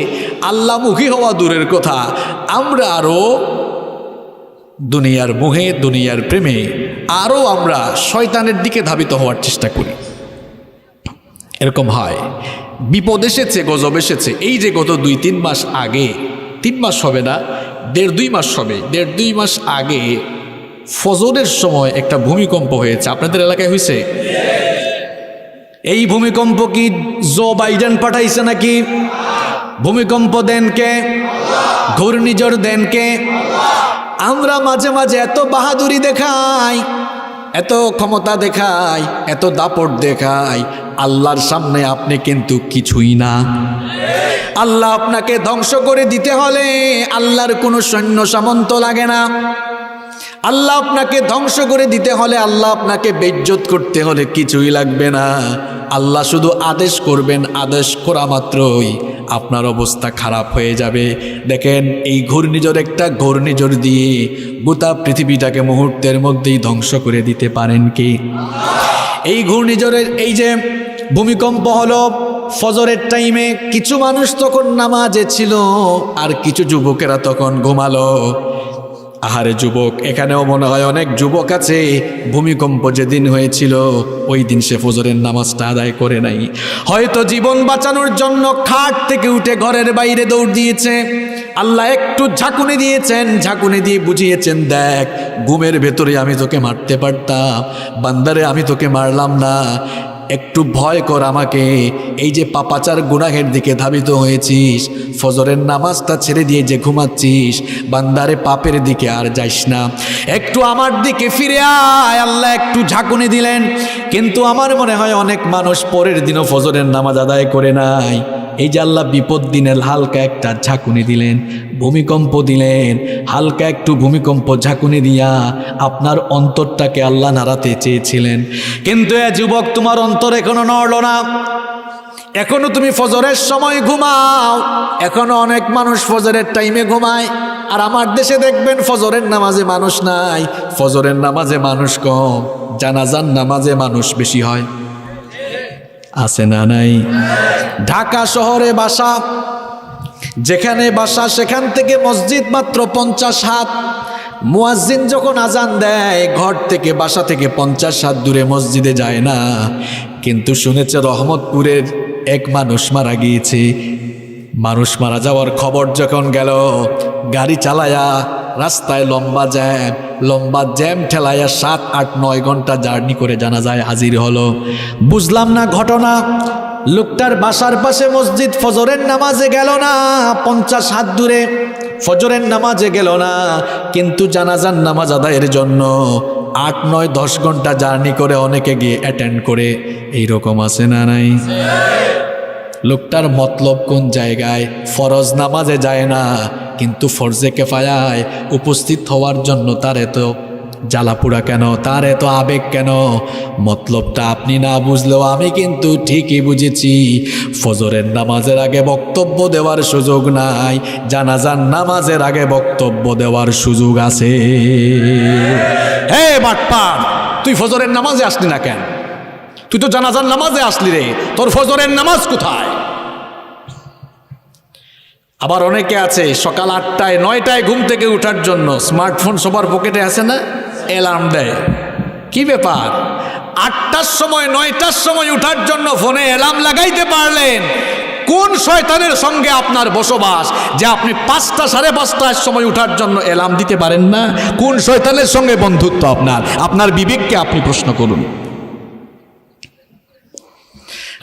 আল্লাহমুখী হওয়া দূরের কথা, আমরা আরও দুনিয়ার মোহে দুনিয়ার প্রেমে আরও আমরা শয়তানের দিকে ধাবিত হওয়ার চেষ্টা করি। এরকম হয়, বিপদ এসেছে, গজব এসেছে। এই যে গত 2-3 মাস আগে, 3 মাস হবে না, 1.5-2 মাস হবে, 1.5-2 মাস আগে ফজরের সময় একটা ভূমিকম্প হয়েছে। আপনাদের এলাকায় হয়েছে? এই ভূমিকম্প কি জো বাইডেন পাঠাইছে নাকি? ভূমিকম্প দেন কে? ঘূর্ণিঝড় দেন কে? আমরা মাঝে মাঝে এত বাহাদুরি দেখাই, এত ক্ষমতা দেখাই, এত দাপট দেখাই, আল্লাহর সামনে আপনি কিন্তু কিছুই না। আল্লাহ আপনাকে ধ্বংস করে দিতে হলে আল্লাহর কোনো সৈন্য সামন্ত লাগে না। আল্লাহ আপনাকে ধ্বংস করে দিতে হলে, আল্লাহ আপনাকে বেইজ্জত করতে হলে কিছুই লাগবে না। আল্লাহ শুধু আদেশ করবেন, আদেশ করা মাত্রই আপনার অবস্থা খারাপ হয়ে যাবে। দেখেন, এই ঘূর্ণিঝড়, একটা ঘূর্ণিঝড় দিয়ে গোটা পৃথিবীটাকে মুহূর্তের মধ্যেই ধ্বংস করে দিতে পারেন কি? এই ঘূর্ণিঝড়ের এই যে ভূমিকম্প হলো ফজরের টাইমে, কিছু মানুষ তখন নামাজে ছিল আর কিছু যুবকেরা তখন ঘুমালো। আহারে যুবক, এখানেও মনে হয় অনেক যুবক আছে, ভূমিকম্প যেদিন হয়েছিল ওই দিন সে ফজরের নামাজটা আদায় করে নাই। হয়তো জীবন বাঁচানোর জন্য খাট থেকে উঠে ঘরের বাইরে দৌড় দিয়েছে। আল্লাহ একটু ঝাঁকুনি দিয়েছেন, ঝাঁকুনি দিয়ে বুঝিয়েছেন, দেখ ঘুমের ভেতরে আমি তোকে মারতে পারতাম, বান্দারে আমি তোকে মারলাম না, একটু ভয় কর আমাকে। এই যে পাপাচার গুনাহের দিকে ধাবিত হয়েছিস, ফজরের নামাজটা ছেড়ে দিয়ে যে ঘুমাচ্ছিস, বান্দারে পাপের দিকে আর যাইস না, একটু আমার দিকে ফিরে আয়। আল্লাহ একটু ঝাঁকুনি দিলেন। কিন্তু আমার মনে হয় অনেক মানুষ পরের দিনও ফজরের নামাজ আদায় করে নাই। এই যে আল্লাহ বিপদ দিনে হালকা একটা ঝাঁকুনি দিলেন, ভূমিকম্প দিলেন, হালকা একটু ভূমিকম্প ঝাঁকুনি দিয়া আপনার অন্তরটাকে আল্লাহ নাড়াতে চেয়েছিলেন। কিন্তু এ যুবক, তোমার অন্তর এখনো নড়ল না, এখনো তুমি ফজরের সময় ঘুমাও। এখনো অনেক মানুষ ফজরের টাইমে ঘুমায়। আর আমার দেশে দেখবেন ফজরের নামাজে মানুষ নাই, ফজরের নামাজে মানুষ কম, জানাজার নামাজে মানুষ বেশি হয়। আছে না নাই? ঢাকা শহরে বাসা, যেখানে বাসা সেখান থেকে মসজিদ মাত্র 50 হাত। মুয়াজ্জিন যখন আজান দেয়, ঘর থেকে বাসা থেকে 50 হাত দূরে মসজিদে যায় না। কিন্তু শুনেছে রহমতপুরের এক মানুষ মারা গিয়েছে। মানুষ মারা যাওয়ার খবর যখন গেল, গাড়ি চালায়া রাস্তায় লম্বা জ্যাম ঠেলাইয়া 7, 8, 9 ঘন্টা জার্নি করে জানাজায় হাজির হলো। বুঝলাম না ঘটনা, লোকটার বাসার পাশে মসজিদ, ফজরের নামাজে গেল না, 50 হাত দূরে ফজরের নামাজে গেল না, কিন্তু জানাজার নামাজ আদায়ের জন্য 8, 9, 10 ঘন্টা জার্নি করে অনেকে গিয়ে অ্যাটেন্ড করে। এইরকম আছে না নাই? লোকটার মতলব কোন জায়গায়? ফরজ নামাজে যায় না, কিন্তু ফরজে কেফায়ায় উপস্থিত হওয়ার জন্য তার এত জ্বালাপুড়া কেন, তার এত আবেগ কেন? মতলবটা আপনি না বুঝলেও আমি কিন্তু ঠিকই বুঝেছি। ফজরের নামাজের আগে বক্তব্য দেওয়ার সুযোগ নাই, জানাজার নামাজের আগে বক্তব্য দেওয়ার সুযোগ আছে। হে বাটপার, তুই ফজরের নামাজে আসলি না কেন? তুই তো জানাজার নামাজে আসলি রে, তোর ফজরের নামাজ কোথায়? আবার অনেকে আছে সকাল 8টায় 9টায় ঘুম থেকে উঠার জন্য স্মার্টফোন সবার পকেটে আছে না, অ্যালার্ম দেয়, কি ব্যাপার? 8টার সময় 9টার সময় উঠার জন্য ফোনে অ্যালার্ম লাগাইতে পারলেন? কোন শয়তানের সঙ্গে আপনার বসবাস যে আপনি 5টা 5:30টার সময় উঠার জন্য অ্যালার্ম দিতে পারেন না? কোন শয়তানের সঙ্গে বন্ধুত্ব আপনার? আপনার বিবেককে আপনি প্রশ্ন করুন।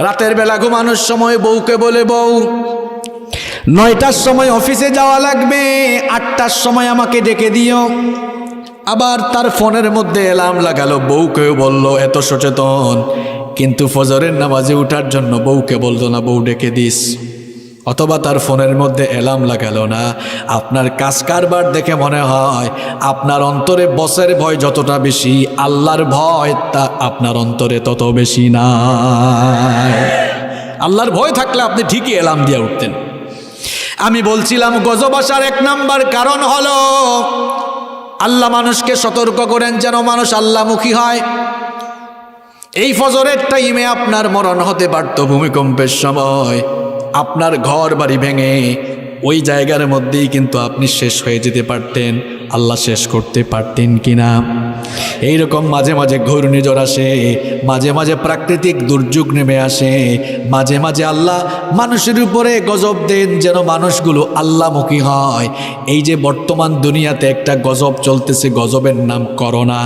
রাতের বেলা ঘুমানোর সময় বউকে বলে, বউ 9টার সময় অফিসে যাওয়া লাগবে, 8টার সময় আমাকে ডেকে দিও। আবার তার ফোনের মধ্যে অ্যালার্ম লাগালো, বউকেও বলল, এত সচেতন, কিন্তু ফজরের নামাজে উঠার জন্য বউকে বলতো না, বউ ডেকে দিস। অথবা তার ফোনের মধ্যে অ্যালার্ম লাগালো না। আপনার কাজ কারবার দেখে মনে হয় আপনার অন্তরে বসের ভয় যতটা বেশি, আল্লাহর ভয় তা আপনার অন্তরে তত বেশি না। আল্লাহর ভয় থাকলে আপনি ঠিকই অ্যালার্ম দিয়ে উঠতেন। আমি বলছিলাম গজব আসার 1 নাম্বার কারণ হলো আল্লাহ মানুষকে সতর্ক করেন যেন মানুষ আল্লাহমুখী হয়। এই ফজরের টাইমে আপনার মরণ হতে পারত ভূমিকম্পের সময়, আপনার ঘর বাড়ি ভেঙে ওই জায়গার মধ্যেই কিন্তু আপনি শেষ হয়ে যেতে পারতেন। আল্লাহ শেষ করতে পারতেন কিনা? এইরকম মাঝে মাঝে ঘূর্ণিঝড় আসে, মাঝে মাঝে প্রাকৃতিক দুর্যোগ নেমে আসে, মাঝে মাঝে আল্লাহ মানুষের উপরে গজব দেন যেন মানুষগুলো আল্লাহমুখী হয়। এই যে বর্তমান দুনিয়াতে একটা গজব চলতেছে, গজবের নাম করোনা,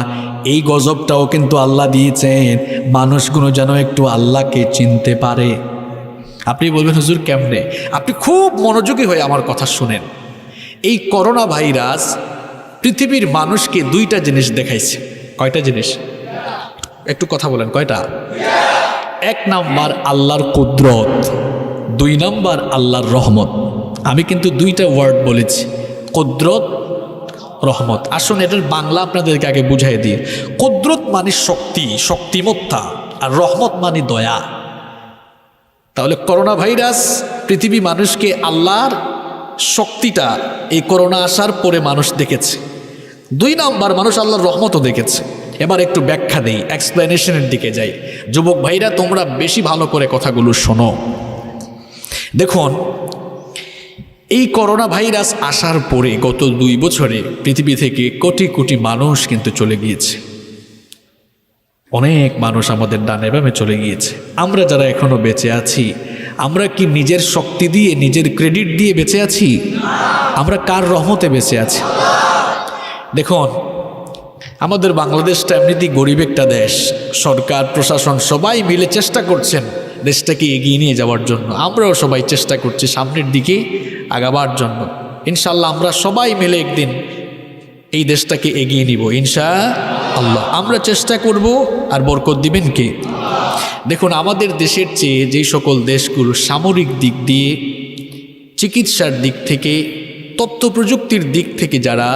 এই গজবটাও কিন্তু আল্লাহ দিয়েছেন মানুষগুলো যেন একটু আল্লাহকে চিনতে পারে। আপনি বলবেন হুজুর কেমনে? আপনি খুব মনোযোগী হয়ে আমার কথা শুনেন। এই করোনা ভাইরাস পৃথিবীর মানুষকে 2টা জিনিস দেখাইছে। কয়টা জিনিস? একটু কথা বলেন, কয়টা? 1 নাম্বার আল্লাহর কুদরত, 2 নাম্বার আল্লাহর রহমত। আমি কিন্তু 2টা ওয়ার্ড বলেছি, কুদরত, রহমত। আসুন এটার বাংলা আপনাদেরকে আগে বুঝাই দিই। কুদরত মানে শক্তি, শক্তিমত্তা, আর রহমত মানে দয়া। তাহলে করোনা ভাইরাস পৃথিবী মানুষকে আল্লাহর শক্তিটা এই করোনা আসার পরে মানুষ দেখেছে। 2 নাম্বার মানুষ আল্লাহর রহমতও দেখেছে। এবার একটু ব্যাখ্যা দেই, এক্সপ্লেনেশনের দিকে যাই। যুবক ভাইরা তোমরা বেশি ভালো করে কথাগুলো শোনো। দেখুন, এই করোনা ভাইরাস আসার পরে গত 2 বছরে পৃথিবী থেকে কোটি কোটি মানুষ কিন্তু চলে গিয়েছে। অনেক মানুষ আমাদের ডানে বামে চলে গিয়েছে। আমরা যারা এখনো বেঁচে আছি, আমরা কি নিজের শক্তি দিয়ে, নিজের ক্রেডিট দিয়ে বেঁচে আছি? আমরা কার রহমতে বেঁচে আছি? দেখুন, আমাদের বাংলাদেশটা এমনিতেই গরিব একটা দেশ। সরকার প্রশাসন সবাই মিলে চেষ্টা করছেন দেশটাকে এগিয়ে নিয়ে যাওয়ার জন্য। আমরাও সবাই চেষ্টা করছি সামনের দিকে আগাবার জন্য। ইনশাল্লাহ আমরা সবাই মিলে একদিন এই দেশটাকে এগিয়ে নিব ইনশাআল্লাহ। আমরা চেষ্টা করব, আর বরকত দিবেন কে? দেখুন, আমাদের দেশের চেয়ে যেই সকল দেশগুলো সামরিক দিক দিয়ে, চিকিৎসার দিক থেকে, তথ্য প্রযুক্তির দিক থেকে যারা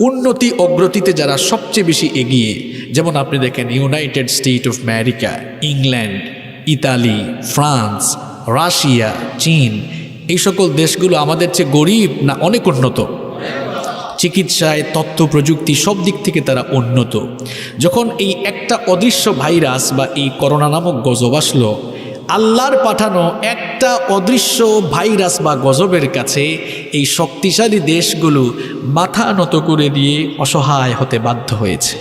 উন্নতি অগ্রতিতে যারা সবচেয়ে বেশি এগিয়ে, যেমন আপনি দেখেন United state of America, England, Italy, France, Russia, চীন, এই সকল দেশগুলো আমাদের চেয়ে গরিব না অনেক উন্নত? চিকিৎসায়, তথ্য প্রযুক্তি সব দিক থেকে তারা উন্নত। যখন এই একটা অদৃশ্য ভাইরাস বা এই করোনা নামক গজব আসলো, আল্লাহর পাঠানো একটা অদৃশ্য ভাইরাস বা গজবের কাছে এই শক্তিশালী দেশগুলো মাথা নত করে দিয়ে অসহায় হতে বাধ্য হয়েছে।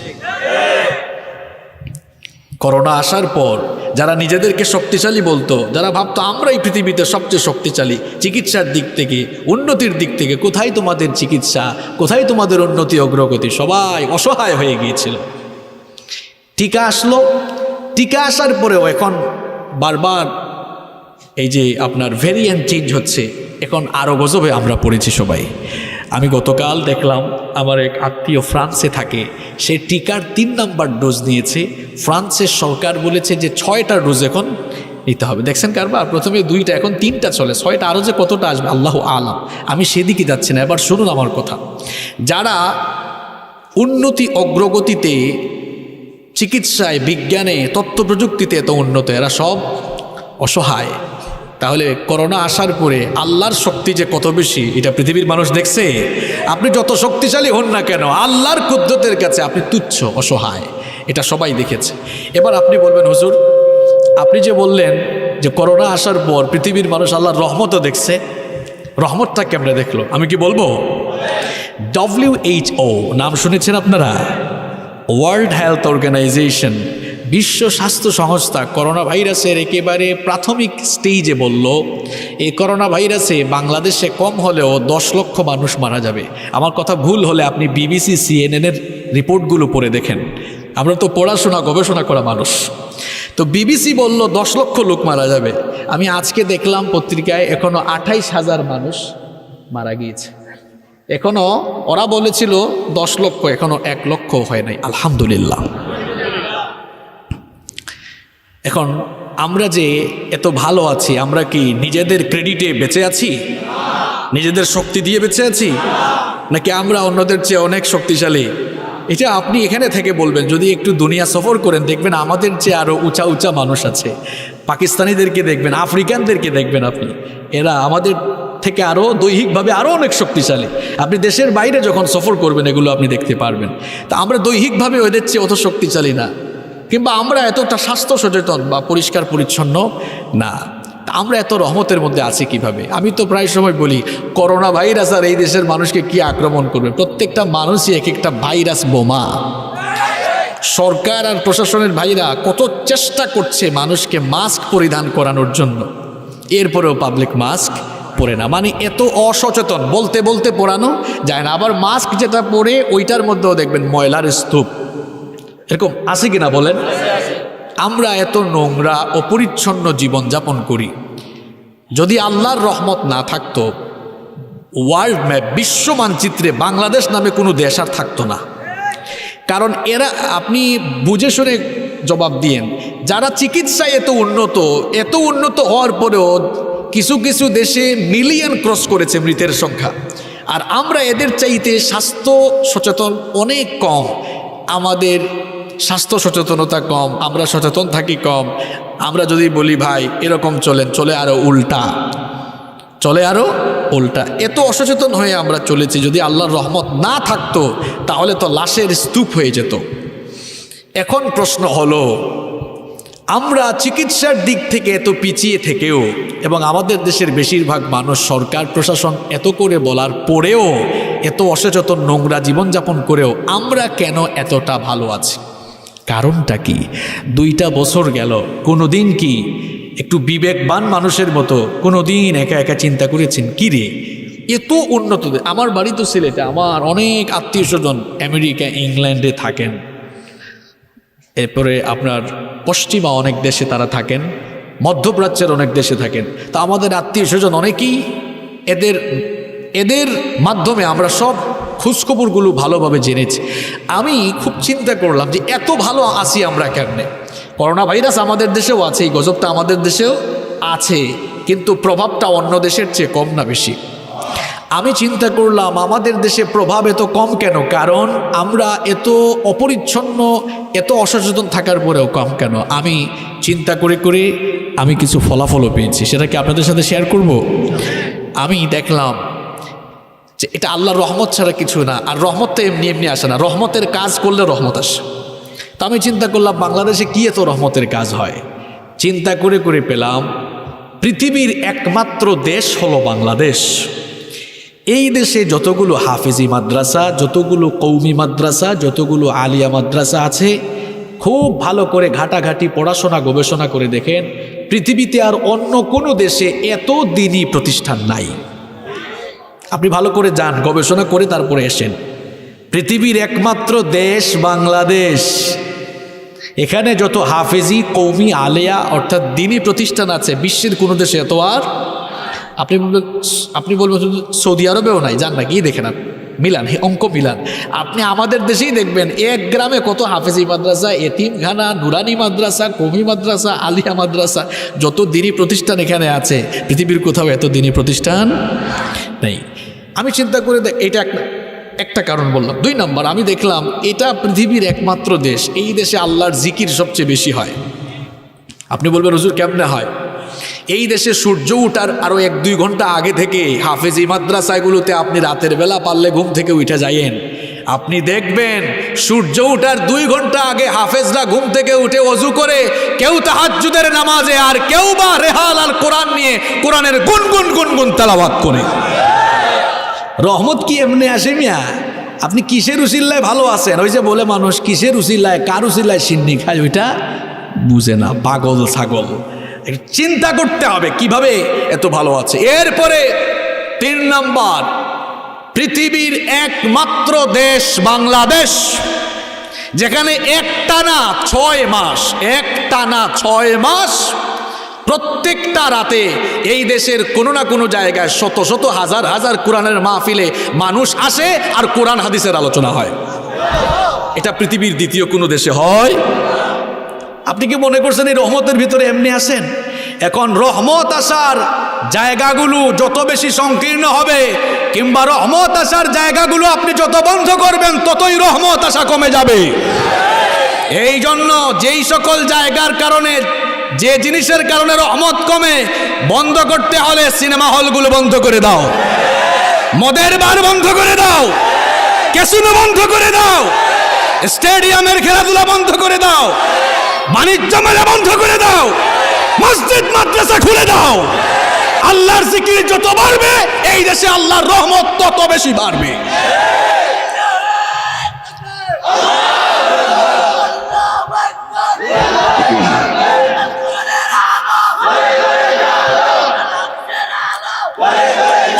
করোনা আসার পর যারা নিজেদেরকে শক্তিশালী বলতো, যারা ভাবতো আমরাই পৃথিবীতে সবচেয়ে শক্তিশালী চিকিৎসার দিক থেকে, উন্নতির দিক থেকে, কোথায় তোমাদের চিকিৎসা, কোথায় তোমাদের উন্নতি অগ্রগতি, সবাই অসহায় হয়ে গিয়েছিল। টিকা আসলো, টিকা আসার পরেও এখন বারবার এই যে আপনার ভেরিয়েন্ট চেঞ্জ হচ্ছে, এখন আরও গজবে আমরা পড়েছি সবাই। আমি গতকাল দেখলাম আমার এক আত্মীয় ফ্রান্সে থাকে, সে টিকার 3 নাম্বার ডোজ নিয়েছে। ফ্রান্সের সরকার বলেছে যে 6টা ডোজ এখন নিতে হবে। দেখছেন কারবার, প্রথমে 2টা, এখন 3টা চলে, 6টা আরও যে কতটা আসবে আল্লাহ আলাম। আমি সেদিকে যাচ্ছি না, এবার শুনুন আমার কথা। যারা উন্নতি অগ্রগতিতে, চিকিৎসায়, বিজ্ঞানে, তথ্য প্রযুক্তিতে এত উন্নত, এরা সব অসহায়। তাহলে করোনা আসার পরে আল্লাহর শক্তি যে কত বেশি এটা পৃথিবীর মানুষ দেখছে। আপনি যত শক্তিশালী হন না কেন, আল্লাহর কুদরতের কাছে আপনি তুচ্ছ, অসহায়, এটা সবাই দেখেছে। এবার আপনি বলবেন হুজুর, আপনি যে বললেন যে করোনা আসার পর পৃথিবীর মানুষ আল্লাহর রহমতও দেখছে, রহমতটা কেমনে দেখলো? আমি কি বলবো? WHO নাম শুনেছেন আপনারা? ওয়ার্ল্ড হেলথ অর্গানাইজেশন, বিশ্ব স্বাস্থ্য সংস্থা করোনা ভাইরাসের একেবারে প্রাথমিক স্টেজে বলল এই করোনা ভাইরাসে বাংলাদেশে কম হলেও 10 লক্ষ মানুষ মারা যাবে। আমার কথা ভুল হলে আপনি BBC CNN-এর রিপোর্টগুলো পড়ে দেখেন, আমরা তো পড়াশোনা গবেষণা করা মানুষ। তো BBC বলল 10 লক্ষ লোক মারা যাবে। আমি আজকে দেখলাম পত্রিকায় এখনো 28,000 মানুষ মারা গিয়েছে। এখনো ওরা বলেছিল 10 লক্ষ, এখনো 1 লক্ষ হয় নাই। আলহামদুলিল্লাহ। এখন আমরা যে এত ভালো আছি, আমরা কি নিজেদের ক্রেডিটে বেঁচে আছি, নিজেদের শক্তি দিয়ে বেঁচে আছি, নাকি আমরা অন্যদের চেয়ে অনেক শক্তিশালী? এটা আপনি এখানে থেকে বলবেন। যদি একটু দুনিয়া সফর করেন দেখবেন আমাদের চেয়ে আরো উঁচা উঁচা মানুষ আছে। পাকিস্তানিদেরকে দেখবেন, আফ্রিকানদেরকে দেখবেন, আপনি এরা আমাদের থেকে আরো দৈহিকভাবে আরো অনেক শক্তিশালী। আপনি দেশের বাইরে যখন সফর করবেন এগুলো আপনি দেখতে পারবেন। তা আমরা দৈহিকভাবে ওদের চেয়ে অত শক্তিশালী না, কিংবা আমরা এতটা স্বাস্থ্য সচেতন বা পরিষ্কার পরিচ্ছন্ন না। আমরা এত রহমতের মধ্যে আছি কিভাবে? আমি তো প্রায় সময় বলি করোনা ভাইরাস আর এই দেশের মানুষকে কি আক্রমণ করবে? প্রত্যেকটা মানুষই এক একটা ভাইরাস বোমা। সরকার আর প্রশাসনের ভাইরা কত চেষ্টা করছে মানুষকে মাস্ক পরিধান করানোর জন্য, এরপরেও পাবলিক মাস্ক পরে না। মানে এত অসচেতন, বলতে বলতে পরানো যায় না। আবার মাস্ক যেটা পরে ওইটার মধ্যেও দেখবেন ময়লার স্তূপ, এরকম আছে কিনা বলেন? আমরা এত নোংরা অপরিচ্ছন্ন জীবনযাপন করি। যদি আল্লাহর রহমত না থাকতো, ওয়ার্ল্ড ম্যাপ, বিশ্ব মানচিত্রে বাংলাদেশ নামে কোনো দেশ আর থাকতো না। কারণ এরা, আপনি বুঝে শুনে জবাব দিয়েন, যারা চিকিৎসায় এত উন্নত হওয়ার পরেও কিছু কিছু দেশে মিলিয়ন ক্রস করেছে মৃতের সংখ্যা, আর আমরা এদের চাইতে স্বাস্থ্য সচেতন অনেক কম। আমাদের স্বাস্থ্য সচেতনতা কম, আমরা সচেতন থাকি কম। আমরা যদি বলি ভাই এরকম চলেন, চলে আরো উল্টা, চলে আরো উল্টা। এত অসচেতন হয়ে আমরা চলেছি। যদি আল্লাহর রহমত না থাকতো তাহলে তো লাশের স্তূপ হয়ে যেত। এখন প্রশ্ন হলো, আমরা চিকিৎসার দিক থেকে এত পিছিয়ে থেকেও, এবং আমাদের দেশের বেশিরভাগ মানুষ সরকার প্রশাসন এত করে বলার পরেও, এত অসচেতন নোংরা জীবনযাপন করেও আমরা কেন এতটা ভালো আছি? কারণটা কি? 2টা বছর গেল, কোনোদিন কি একটু বিবেকবান মানুষের মতো কোনোদিন একা একা চিন্তা করেছেন কি রে এত উন্নত? আমার বাড়ি তো সিলেটে, আমার অনেক আত্মীয় স্বজন আমেরিকা ইংল্যান্ডে থাকেন, এরপরে আপনার পশ্চিমা অনেক দেশে তারা থাকেন, মধ্যপ্রাচ্যের অনেক দেশে থাকেন। তা আমাদের আত্মীয় স্বজন অনেকেই এদের মাধ্যমে আমরা সব খোঁজখবরগুলো ভালোভাবে জেনেছি। আমি খুব চিন্তা করলাম যে এত ভালো আছি আমরা কেমনে? করোনা ভাইরাস আমাদের দেশেও আছে, এই গজবটা আমাদের দেশেও আছে, কিন্তু প্রভাবটা অন্য দেশের চেয়ে কম না বেশি? আমি চিন্তা করলাম আমাদের দেশে প্রভাব এত কম কেন? কারণ আমরা এত অপরিচ্ছন্ন, এত অসচেতন থাকার পরেও কম কেন? আমি চিন্তা করে করে আমি কিছু ফলাফলও পেয়েছি, সেটা কি আপনাদের সাথে শেয়ার করব? আমি দেখলাম যে এটা আল্লাহর রহমত ছাড়া কিছু না। আর রহমত তো এমনি এমনি আসে না, রহমতের কাজ করলে রহমত আসে। তো আমি চিন্তা করলাম বাংলাদেশে কি এত রহমতের কাজ হয়। চিন্তা করে করে পেলাম পৃথিবীর একমাত্র দেশ হলো বাংলাদেশ। এই দেশে যতগুলো হাফেজি মাদ্রাসা, যতগুলো কৌমি মাদ্রাসা, যতগুলো আলিয়া মাদ্রাসা আছে, খুব ভালো করে ঘাটাঘাটি পড়াশোনা গবেষণা করে দেখেন পৃথিবীতে আর অন্য কোনো দেশে এত দিনী প্রতিষ্ঠান নাই। আপনি ভালো করে যান, গবেষণা করে তারপরে এসেন। পৃথিবীর একমাত্র দেশ বাংলাদেশ। এখানে যত হাফেজি, কৌমি, আলিয়া অর্থাৎ দিনী প্রতিষ্ঠান আছে বিশ্বের কোনো দেশে এত আর আপনি বলবেন শুধু সৌদি আরবেও নাই, যান না গিয়ে দেখেন, মিলান, অঙ্ক মিলান। আপনি আমাদের দেশেই দেখবেন এক গ্রামে কত হাফেজি মাদ্রাসা, এতিমখানা, নুরানি মাদ্রাসা, কওমি মাদ্রাসা, আলিয়া মাদ্রাসা, যত দিনী প্রতিষ্ঠান এখানে আছে পৃথিবীর কোথাও এত দিনী প্রতিষ্ঠান নেই। আমি চিন্তা করে এটা একটা কারণ বললাম। 2 নম্বর, আমি দেখলাম এটা পৃথিবীর একমাত্র দেশ, এই দেশে আল্লাহর জিকির সবচেয়ে বেশি হয়। আপনি বলবেন হুজুর কেমনে হয়? এই দেশে সূর্য উঠার আরো 1-2 ঘন্টা আগে থেকে হাফেজি মাদ্রাসাগুলোতে আপনি রাতের বেলা পারলে ঘুম থেকে উঠে যাইয়েন, আপনি দেখবেন সূর্য উঠার 2 ঘন্টা আগে হাফেজরা ঘুম থেকে উঠে ওযু করে, কেউ তাহাজ্জুদের নামাজে আর কেউ বা রেহাল আর কোরআন নিয়ে কোরআনের গুনগুন গুনগুন তেলাওয়াত করে। রহমত কি এমনি আসে মিয়া? আপনি কিসের উসিল্লায় ভালো আছেন? ওই যে বলে মানুষ কিসের উসিল্লায় কার উসিল্লায় সিন্নি খায়, ওইটা বুঝে না, পাগল ছাগল। চিন্তা করতে হবে কিভাবে এত ভালো আছে। এরপরে 3 নাম্বার, পৃথিবীর একমাত্র দেশ বাংলাদেশ, যেখানে একটানা 6 মাস প্রত্যেকটা রাতে এই দেশের কোনো না কোনো জায়গায় শত শত হাজার হাজার কোরআনের মাহফিলে মানুষ আসে আর কোরআন হাদিসের আলোচনা হয়। এটা পৃথিবীর দ্বিতীয় কোনো দেশে হয়। আপনি কি মনে করছেন এই রহমতের ভিতরে এমনি আসেন? এখন রহমত আসার জায়গাগুলো যত বেশি সংকীর্ণ হবে কিংবা রহমত আসার জায়গাগুলো আপনি যত বন্ধ করবেন ততই রহমত আসা কমে যাবে। এই জন্য যেই সকল জায়গার কারণে, যে জিনিসের কারণে রহমত কমে, বন্ধ করতে হলে সিনেমা হলগুলো বন্ধ করে দাও, মদের বার বন্ধ করে দাও, ক্যাসিনো বন্ধ করে দাও, স্টেডিয়ামের খেলাধুলা বন্ধ করে দাও, বাণিজ্য মেলা বন্ধ করে দাও, মসজিদ মাদ্রাসা খুলে দাও। আল্লাহর জিকির যত বাড়বে এই দেশে আল্লাহর রহমত তত বেশি বাড়বে।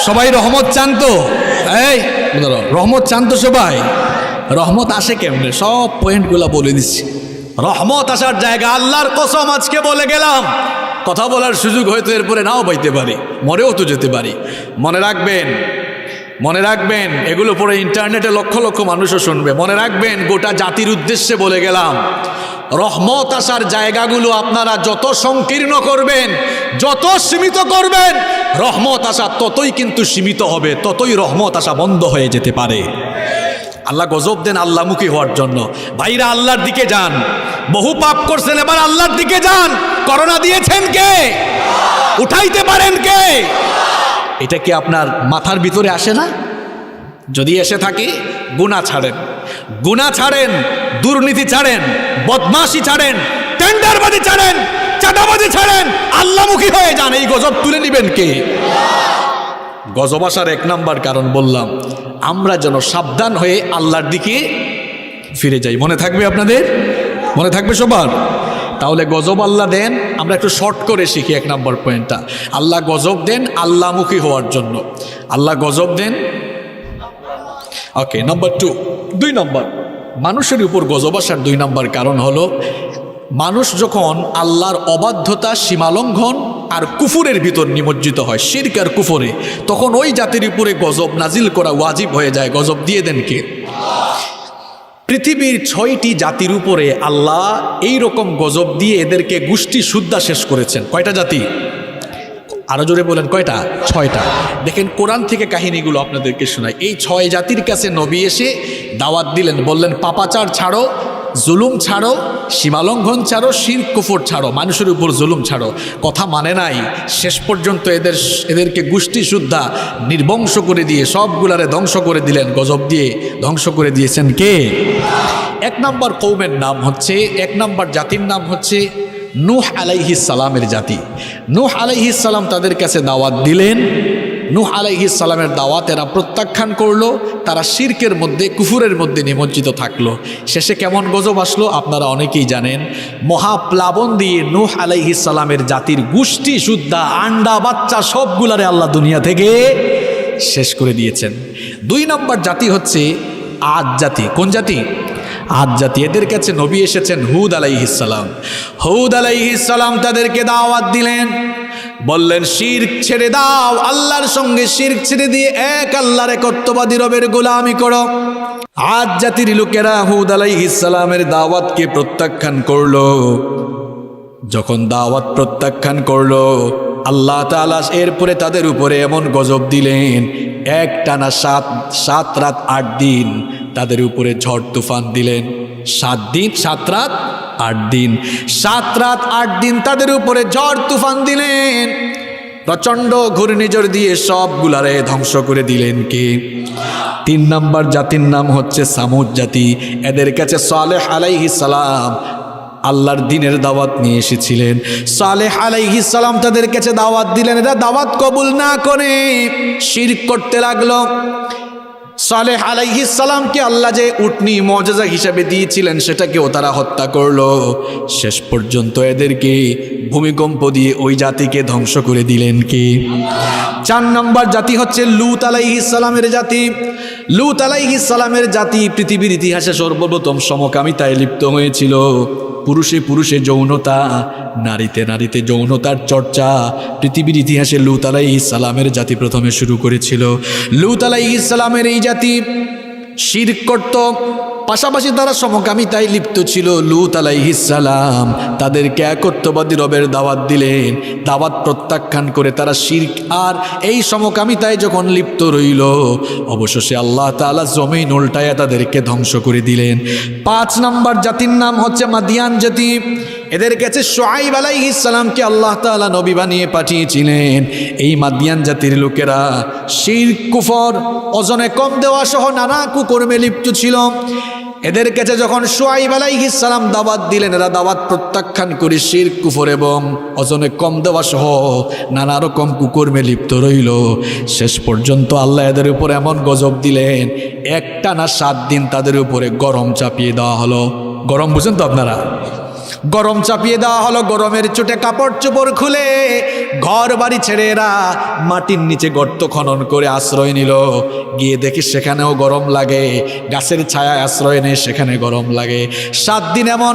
সবাই রহমত চান তো? এই রহমত চান তো সবাই? রহমত আসে কেমনে? সব পয়েন্টগুলো বলে দিচ্ছি। রহমত আসার জায়গা, আল্লাহর কসম আজকে বলে গেলাম, কথা বলার সুযোগ হয়তো এরপরে নাও পাইতে পারি, মরেও তো যেতে পারি। মনে রাখবেন এগুলো পরে ইন্টারনেটে লক্ষ লক্ষ মানুষও শুনবে। মনে রাখবেন গোটা জাতির উদ্দেশ্যে বলে গেলাম, রহমত আসার জায়গাগুলো আপনারা যত সংকীর্ণ করবেন, যত সীমিত করবেন, রহমত আসা ততই কিন্তু সীমিত হবে, ততই রহমত আসা বন্ধ হয়ে যেতে পারে। আল্লাহ গজব দেন আল্লাহমুখী হওয়ার জন্য। ভাইরা আল্লাহর দিকে যান, বহু পাপ করছেন, এবার আল্লাহর দিকে যান। করোনা দিয়েছেন কে? উঠাইতে পারেন কে? এটা কি আপনার মাথার ভিতরে আসে না? যদি এসে থাকে, গুনাহ ছাড়েন, দুর্নীতি ছাড়েন, বদমাশি ছাড়েন, টেন্ডারবাজি ছাড়েন, চাঁদাবাজি ছাড়েন, আল্লাহমুখী হয়ে যান। এই গজব তুলে নেবেন কে? গজব আসার 1 নাম্বার কারণ বললাম, আমরা যেন সাবধান হয়ে আল্লাহর দিকে ফিরে যাই। মনে থাকবে আপনাদের? মনে থাকবে সবার? তাহলে গজব আল্লাহ দেন, আমরা একটু শর্ট করে শিখি 1 নাম্বার পয়েন্টটা। আল্লাহ গজব দেন আল্লাহমুখী হওয়ার জন্য। আল্লাহ গজব দেন, ওকে। নাম্বার 2 নাম্বার, মানুষের উপর গজব আসার 2 নাম্বার কারণ হলো, মানুষ যখন আল্লাহর অবাধ্যতা, সীমালঙ্ঘন আর কুফুরের ভিতর নিমজ্জিত হয়, শিরক আর কুফরে, তখন ওই জাতির উপরে গজব নাজিল করা ওয়াজিব হয়ে যায়। গজব দিয়ে দেন কে? পৃথিবীর 6টি জাতির উপরে আল্লাহ এই রকম গজব দিয়ে এদেরকে গোষ্ঠী সুদ্ধা শেষ করেছেন। কয়টা জাতি? আরো জোরে বলেন, কয়টা? 6টা। দেখেন কোরআন থেকে কাহিনীগুলো আপনাদেরকে শোনাই। এই 6 জাতির কাছে নবী এসে দাওয়াত দিলেন, বললেন পাপাচার ছাড়ো, জুলুম ছাড়ো, সীমালঙ্ঘন ছাড়ো, শিরক কুফর ছাড়ো, মানুষের উপর জুলুম ছাড়ো। কথা মানে নাই, শেষ পর্যন্ত এদেরকে গোষ্ঠী সুদ্ধা নির্বংশ করে দিয়ে সবগুলারে ধ্বংস করে দিলেন। গজব দিয়ে ধ্বংস করে দিয়েছেন কে? 1 নাম্বার কওমের নাম হচ্ছে, 1 নাম্বার জাতির নাম হচ্ছে নূহ আলাইহিস সালামের জাতি। নূহ আলাইহিস সালাম তাদের কাছে দাওয়াত দিলেন। নূহ আলাইহিস সালামের দাওয়াত এরা প্রত্যাখ্যান করলো, তারা শিরকের মধ্যে, কুফুরের মধ্যে নিমজ্জিত থাকলো। শেষে কেমন গজব আসলো আপনারা অনেকেই জানেন। মহাপ্লাবন দিয়ে নূহ আলাইহিস সালামের জাতির গোষ্ঠী সুদ্ধা, আন্ডা বাচ্চা সবগুলারে আল্লাহ দুনিয়া থেকে শেষ করে দিয়েছেন। 2 নাম্বার জাতি হচ্ছে আদ জাতি। কোন জাতি? আদ জাতি। এদের কাছে নবী এসেছেন হুদ আলাইহিস সালাম। হুদ আলাইহিস সালাম তাদেরকে দাওয়াত দিলেন, বললেন শিরক ছেড়ে দাও, আল্লাহর সঙ্গে শিরক ছেড়ে দিয়ে এক আল্লাহর একত্ববাদী রবের গোলামি করো। আদ জাতির লোকেরা হুদ আলাইহিস সালামের দাওয়াতকে প্রত্যাখ্যান করলো। যখন দাওয়াত প্রত্যাখ্যান করলো, আল্লাহ তাআলা এরপরে তাদের উপরে এমন গজব দিলেন, একটানা 7 রাত 8 দিন তাদের উপরে ঝড় তুফান দিলেন। 7 দিন 7 রাত 8 দিন, 7 রাত 8 দিন তাদের উপরে ঝড় তুফান দিলেন। প্রচণ্ড ঘূর্ণিঝড় দিয়ে সবগুলারে ধ্বংস করে দিলেন কে? 3 নাম্বার জাতির নাম হচ্ছে সামুদ জাতি। এদের কাছে সালেহ আলাইহিস সালাম আল্লাহর দ্বীনের দাওয়াত নিয়ে এসেছিলেন। সালেহ আলাইহিস সালাম তাদের কাছে দাওয়াত দিলেন, এরা দাওয়াত কবুল না করে শিরক করতে লাগলো। সালেহ আলাইহিস সালামকে আল্লাহ যে উটনি মুআজিজা হিসেবে দিয়েছিলেন সেটাকেও তারা হত্যা করলো। শেষ পর্যন্ত এদেরকে ভূমিকম্প দিয়ে ওই জাতিকে ধ্বংস করে দিলেন কি? 4 নম্বর জাতি হচ্ছে লূত আলাইহিস সালামের জাতি। লূত আলাইহিস সালামের জাতি পৃথিবীর ইতিহাসে সর্বপ্রথম সমকামিতায় লিপ্ত হয়েছিল। পুরুষে পুরুষে যৌনতা, নারীতে নারীতে যৌনতার চর্চা পৃথিবীর ইতিহাসে লূত আলাইহিস সালামের জাতি প্রথমে শুরু করেছিল। লূত আলাইহিস সালামের এই জাতি শিরক করত, পাশাপাশি তারা সমকামিতায় লিপ্ত ছিল। লূত আলাইহিস সালাম তাদেরকে একত্ববাদী রবের দাওয়াত দিলেন। দাওয়াত প্রত্যাখ্যান করে তারা শিরক আর এই সমকামিতায় যখন লিপ্ত রইল, অবশেষে আল্লাহ তাআলা জমিন উল্টায়া তাদেরকে ধ্বংস করে দিলেন। 5 নম্বর জাতির নাম হচ্ছে মাদিয়ান জাতি। এদের কাছে শুআইব আলাইহিস সালামকে আল্লাহ তাআলা নবী বানিয়ে পাঠিয়েছিলেন। এই মাদিয়ান জাতির লোকেরা শিরক, কুফর, ওজনে কম দেওয়া সহ নানা কুকর্মে লিপ্ত ছিল। এদের কাছে যখন শুআইব আলাইহিস সালাম দাওয়াত দিলেন, এরা দাওয়াত প্রত্যাখ্যান করে শিরক, কুফর এবং ওজনে কম দেওয়া সহ নানা রকম কুকর্মে লিপ্ত রইল। শেষ পর্যন্ত আল্লাহ এদের উপর এমন গজব দিলেন, একটানা 7 দিন তাদের উপরে গরম চাপিয়ে দেওয়া হলো। গরম বুঝেন তো আপনারা? গরম চাপিয়ে দেওয়া হলো। গরমের চোটে কাপড় চোপড় খুলে ঘর বাড়ি ছেড়ে এরা মাটির নিচে গর্ত খনন করে আশ্রয় নিল। গিয়ে দেখি সেখানেও গরম লাগে, গাছের ছায়ায় আশ্রয় নেয়, সেখানে গরম লাগে। 7 দিন এমন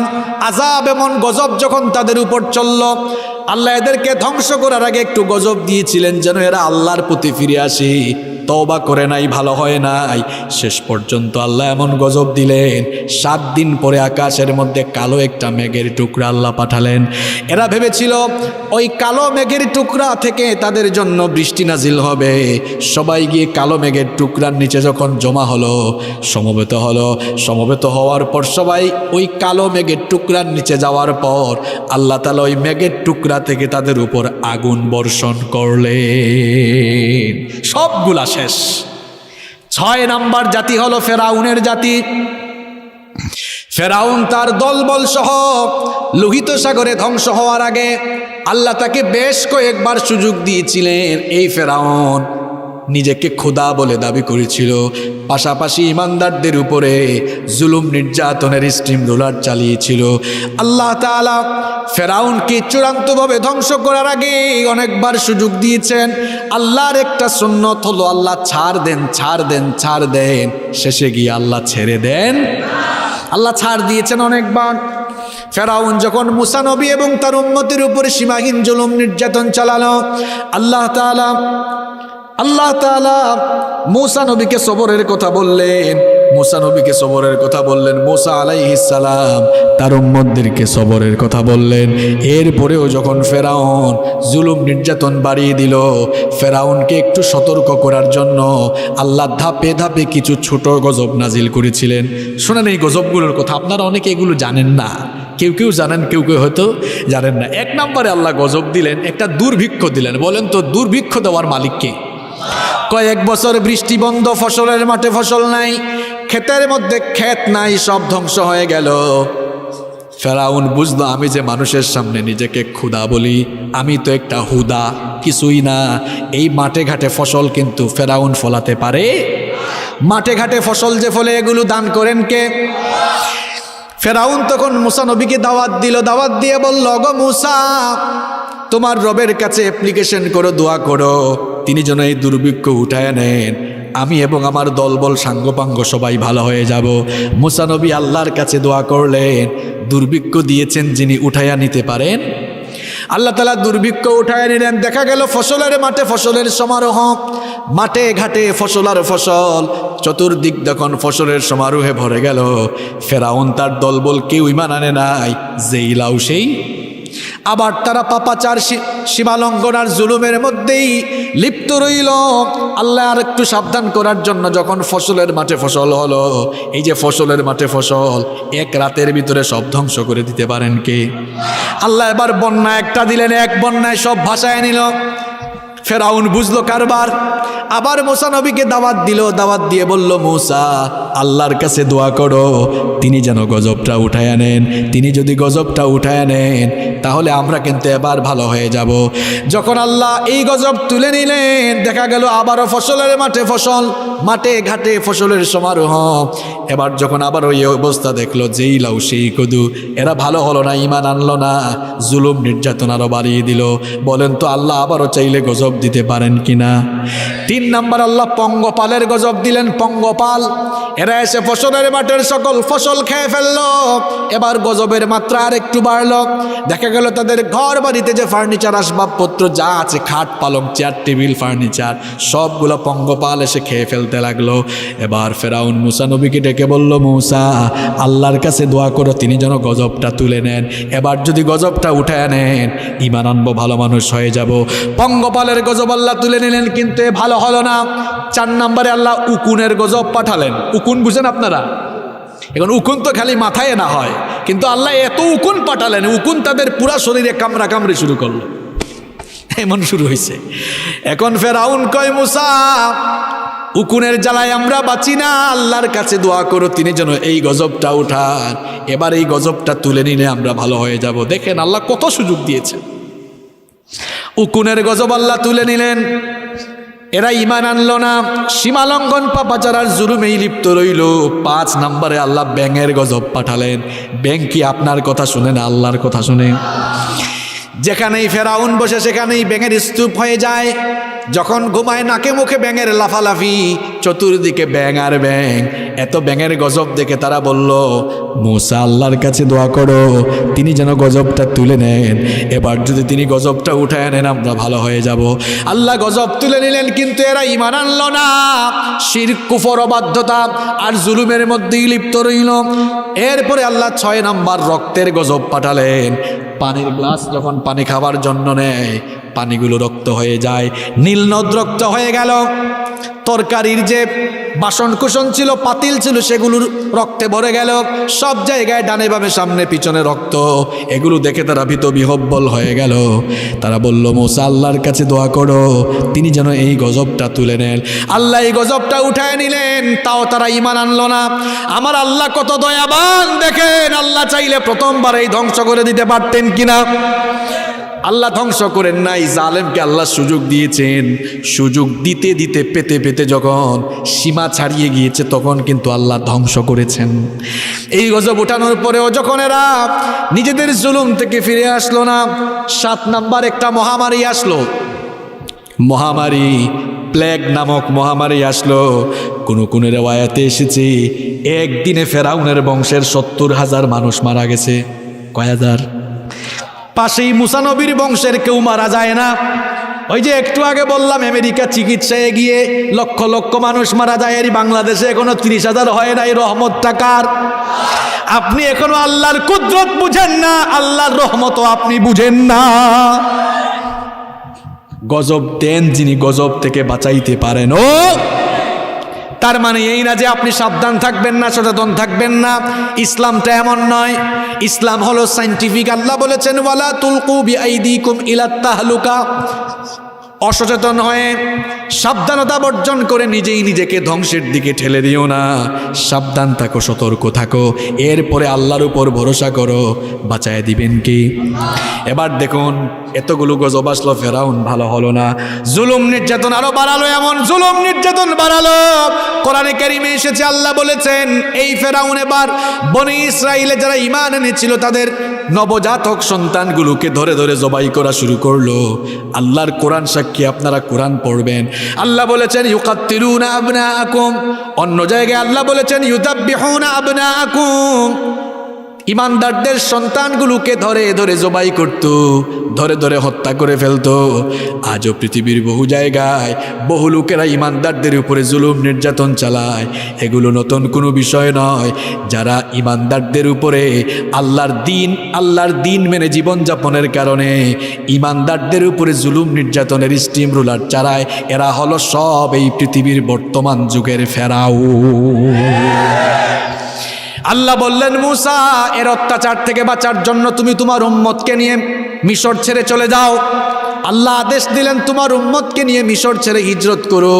আযাব, এমন গজব যখন তাদের উপর চলল, আল্লাহ এদেরকে ধ্বংস করার আগে একটু গজব দিয়েছিলেন যেন এরা আল্লাহর প্রতি ফিরে আসে। তওবা করে নাই, ভালো হয় নাই। শেষ পর্যন্ত আল্লাহ এমন গজব দিলেন, 7 দিন পরে আকাশের মধ্যে কালো একটা মেঘের টুকরা আল্লাহ পাঠালেন। এরা ভেবেছিল ওই কালো মেঘের টুকরা থেকে তাদের জন্য বৃষ্টি নাজিল হবে। সবাই গিয়ে কালো মেঘের টুকরার নিচে যখন জমা হলো, সমবেত হওয়ার পর সবাই ওই কালো মেঘের টুকরার নিচে যাওয়ার পর আল্লাহ তাআলা ওই মেঘের টুকরা থেকে তাদের উপর আগুন বর্ষণ করলেন। সবগুলা শেষ। 6 নম্বর জাতি হলো ফেরাউনের জাতি। ফেরাউন তার দলবল সহ লোহিত সাগরে ধ্বংস হওয়ার আগে আল্লাহ তাকে বেশ কয়েকবার সুযোগ দিয়েছিলেন। এই ফেরাউন নিজেকে খোদা বলে দাবি করেছিল, পাশাপাশি ইমানদারদের উপরে জুলুম নির্যাতনের স্টিম রোলার চালিয়েছিল। আল্লাহ তাআলা ফেরাউনকে চূড়ান্তভাবে ধ্বংস করার আগে অনেকবার সুযোগ দিয়েছেন। আল্লাহর একটা সুন্নত হলো আল্লাহ ছাড় দেন, শেষে গিয়ে আল্লাহ ছেড়ে দেন। আল্লাহ ছাড় দিয়েছেন অনেকবার। ফেরাউন যখন মুসা নবী এবং তার উম্মতের উপরে সীমাহীন জুলুম নির্যাতন চালালো, আল্লাহ তাআলা মুসা নবীকে সবরের কথা বললেন। মুসা আলাইহিস সালাম তার উম্মতদেরকে সবরের কথা বললেন। এরপরেও যখন ফেরাউন জুলুম নির্যাতন বাড়িয়ে দিল, ফেরাউনকে একটু সতর্ক করার জন্য আল্লাহ ধাপে ধাপে কিছু ছোট গজব নাজিল করেছিলেন। শোনেন এই গজবগুলোর কথা, আপনারা অনেকে এগুলো জানেন না, কেউ জানেন, কেউ হয়তো জানেন না। 1 নম্বরে আল্লাহ গজব দিলেন, একটা দুর্ভিক্ষ দিলেন। বলেন তো দুর্ভিক্ষ দেওয়ার মালিক কে? কয়েক বছর বৃষ্টি বন্ধ, ফসলের মাঠে ফসল নাই, ক্ষেতের মধ্যে ক্ষেত নাই, সব ধ্বংস হয়ে গেল। ফেরাউন বুঝলো আমি যে মানুষের সামনে নিজেকে খোদা বলি, আমি তো একটা হুদা, কিছুই না। এই মাঠে ঘাটে ফসল কিন্তু ফেরাউন ফলাতে পারে? মাঠে ঘাটে ফসল যে ফলে এগুলো দান করেন কে? ফেরাউন তখন মুসা নবীকে দাওয়াত দিয়ে বলল, গো মুসা, তোমার রবের কাছে অ্যাপ্লিকেশন করো, দোয়া করো, তিনি যেন এই দুর্ভিক্ষ উঠায় নেন, আমি এবং আমার দলবল সাঙ্গপাঙ্গ সবাই ভালো হয়ে যাব। মুসা নবী আল্লাহর কাছে দোয়া করলেন, দুর্ভিক্ষ দিয়েছেন যিনি উঠাইয়া নিতে পারেন। আল্লাহ তাআলা দুর্ভিক্ষ উঠায় নিলেন। দেখা গেল ফসলের মাঠে ফসলের সমারোহ, মাঠে ঘাটে ফসল আর ফসল, চতুর্দিক যখন ফসলের সমারোহে ভরে গেল, ফেরাউন তার দলবল কেউ ঈমান আনে নাই, যেই লাউ সেই। আবার তারা পাপাচার, সীমালঙ্ঘন আর জুলুমের মধ্যেই লিপ্ত রইল। আল্লাহ আর একটু সাবধান করার জন্য যখন ফসলের মাঠে ফসল হলো, এই যে ফসলের মাঠে ফসল, 1 রাতের ভিতরে সব ধ্বংস করে দিতে পারেন কে? আল্লাহ এবার বন্যা একটা দিলেন, 1 বন্যায় সব ভাসায় নিল। ফেরাউন বুঝলো কারবার, আবার মুসা নবীকে দাওয়াত দিল, দাওয়াত দিয়ে বলল, মুসা আল্লাহর কাছে দোয়া করো তিনি যেন গজবটা উঠায় আনেন। তিনি যদি গজবটা উঠায় আনেন তাহলে আমরা কিন্তু এবার ভালো হয়ে যাব। যখন আল্লাহ এই গজব তুলে নিলেন, দেখা গেল আবারও ফসলের মাঠে ফসল, মাঠে ঘাটে ফসলের সমারোহ। এবার যখন আবার ওই অবস্থা দেখলো, যেই লাউ সেই কদু, এরা ভালো হলো না, ঈমান আনলো না, জুলুম নির্যাতন আরো বাড়িয়ে দিল। বলেন তো আল্লাহ আবারও চাইলে গজব দিতে পারেন কিনা? 3 নাম্বার আল্লাহ পঙ্গপালের গজব দিলেন। পঙ্গপাল এরা এসে ফসলের মাঠের সকল ফসল খেয়ে ফেললো। এবার গজবের মাত্রা আর একটু বাড়লো। দেখা গেল তাদের ঘর বাড়িতে যে ফার্নিচার আসবাবপত্র যা আছে, খাট পালং চেয়ার টেবিল ফার্নিচার, সবগুলো পঙ্গপাল এসে খেয়ে ফেলতে লাগলো। এবার ফেরাউন মুসা নবীকে ডেকে বলল, মুসা আল্লাহর কাছে দোয়া করো তিনি যেন গজবটা তুলে নেন। এবার যদি গজবটা উঠায় নেন ঈমান আনবো, ভালো মানুষ হয়ে যাব। পঙ্গপালের গজব আল্লাহ তুলে নিলেন, কিন্তু এ ভালো হলো না। 4 নম্বরে আল্লাহ উকুনের গজব পাঠালেন। উকুন বুঝেন আপনারা? এখন উকুন তো খালি মাথায় না হয়, কিন্তু আল্লাহ এত উকুন পাঠালেন, উকুন তাদের পুরা শরীরে কামড়া কামড়ি শুরু করলো। এমন শুরু হয়েছে। এখন ফেরাউন কয়, মুসা উকুনের জ্বালায় আমরা বাঁচি না, আল্লাহর কাছে দোয়া করো তিনি যেন এই গজবটা উঠান। এবার এই গজবটা তুলে নিলে আমরা ভালো হয়ে যাব। দেখেন আল্লাহ কত সুযোগ দিয়েছে। উকুনের গজব আল্লাহ তুলে নিলেন, এরা ঈমান আনলো না, সীমালঙ্ঘন পাপাচারার জুলুমেই লিপ্ত রইল। 5 নম্বরে আল্লাহ ব্যাঙের গজব পাঠালেন। ব্যাঙ কি আপনার কথা শুনে না, আল্লাহর কথা শুনে? যেখানেই ফেরাউন বসে সেখানেই ব্যাঙের স্তূপ হয়ে যায়। যখন ঘুমায় নাকে মুখে ব্যাঙের লাফালাফি, চতুর্দিকে ব্যাঙ আর ব্যাঙ। এত ব্যাঙের গজব দেখে তারা বলল, মুসা আল্লাহর কাছে দোয়া করো তিনি যেন গজবটা তুলে নেন। এবার যদি তিনি গজবটা উঠায় নেন আমরা ভালো হয়ে যাব। আল্লাহ গজব তুলে নিলেন, কিন্তু এরা ঈমান আনলো না, শিরক কুফর অবাধ্যতা আর জুলুমের মধ্যেই লিপ্ত রইল। এরপরে আল্লাহ 6 নম্বর রক্তের গজব পাঠালেন। পানির গ্লাস যখন পানি খাবার জন্য নেয়, পানিগুলো রক্ত হয়ে যায়, নীলনদ রক্ত হয়ে গেল। তরকারির যে বাসন কুসন ছিল, পাতিল ছিল, সেগুলোর রক্তে ভরে গেল। সব জায়গায় ডানে বামে সামনে পিছনে রক্ত। এগুলো দেখে তারা ভীত বিহব্বল হয়ে গেল। তারা বলল, মুসা আল্লাহর কাছে দোয়া করো তিনি যেন এই গজবটা তুলে নেন। আল্লাহ এই গজবটা উঠায় নিলেন, তাও তারা ঈমান আনলো না। আমার আল্লাহ কত দয়াবান দেখেন, আল্লাহ চাইলে প্রথমবারেই ধ্বংস করে দিতে পারতেন কিনা? আল্লাহ ধ্বংস করেন নাই, জালেমকে আল্লাহ সুযোগ দিয়েছেন। সুযোগ দিতে দিতে পেতে পেতে যখন সীমা ছাড়িয়ে গিয়েছে তখন কিন্তু আল্লাহ ধ্বংস করেছেন। এই গজব উঠানোর পরেও যখন এরা নিজেদের জুলুম থেকে ফিরে আসলো না, 7 নাম্বার একটা মহামারী আসলো। মহামারী প্লেগ নামক মহামারী আসলো। কোন রেওয়ায়াতে এসেছে একদিনে ফেরাউনের বংশের 70,000 মানুষ মারা গেছে। কয় হাজার? পাশেই মুসা নবীর বংশের কেউ মারা যায় না। ওই যে একটু আগে বললাম আমেরিকা চিকিৎসায় গিয়ে লক্ষ লক্ষ মানুষ মারা যায়, এর বাংলাদেশে এখনো 30,000 হয় নাই। রহমত টাকার আপনি এখনো আল্লাহর কুদরত বুঝেন না, আল্লাহর রহমতও আপনি বুঝেন না। গজব দেন যিনি গজব থেকে বাঁচাইতে পারেন। ও তার মানে এই না যে আপনি সাবধান থাকবেন না, সচেতন থাকবেন না। ইসলামটা এমন নয়। ইসলাম হলো সাইন্টিফিক। আল্লাহ বলেছেন, ওয়ালা তুলকু বিআইদিকুম ইলাত তাহলুকা। অসচেতন হয়ে সাবধানতা বর্জন করে নিজেই নিজেকে ধ্বংসের দিকে ঠেলে দিও না। সাবধান থাকো, সতর্ক থাকো, এরপরে আল্লাহর উপর ভরসা করো, বাঁচায় দিবেন কি? এবার দেখুন এতগুলো গজব আসলো, ফেরাউন ভালো হলো না, জুলুম নির্যাতন আরো বাড়ালো। এমন জুলুম নির্যাতন বাড়ালো, কোরআনে কারিমে এসেছে আল্লাহ বলেছেন এই ফেরাউন এবার বনি ইসরাইলে যারা ঈমান এনেছিল তাদের নবজাতক সন্তানগুলোকে ধরে ধরে জবাই করা শুরু করলো। আল্লাহর কোরআন সাক্ষী, আপনারা কোরআন পড়বেন। আল্লাহ বলেছেন ইউকাত্তিলুনা আবনাআকুম, অন্য জায়গায় আল্লাহ বলেছেন ইউযাব্বিহুনা আবনাআকুম। ইমানদারদের সন্তানগুলোকে ধরে ধরে জবাই করত, ধরে ধরে হত্যা করে ফেলতো। আজও পৃথিবীর বহু জায়গায় বহু লোকেরা ইমানদারদের উপরে জুলুম নির্যাতন চালায়। এগুলো নতুন কোনো বিষয় নয়। যারা ইমানদারদের উপরে আল্লাহর দিন মেনে জীবনযাপনের কারণে ইমানদারদের উপরে জুলুম নির্যাতনের স্টিম রুলার চালায়, এরা হলো সব এই পৃথিবীর বর্তমান যুগের ফেরাউন। আল্লাহ বললেন, মুসা এর অত্যাচার থেকে বাঁচার জন্য তুমি তোমার উম্মতকে নিয়ে মিশর ছেড়ে চলে যাও। আল্লাহ আদেশ দিলেন তোমার উম্মতকে নিয়ে মিশর ছেড়ে হিজরত করো।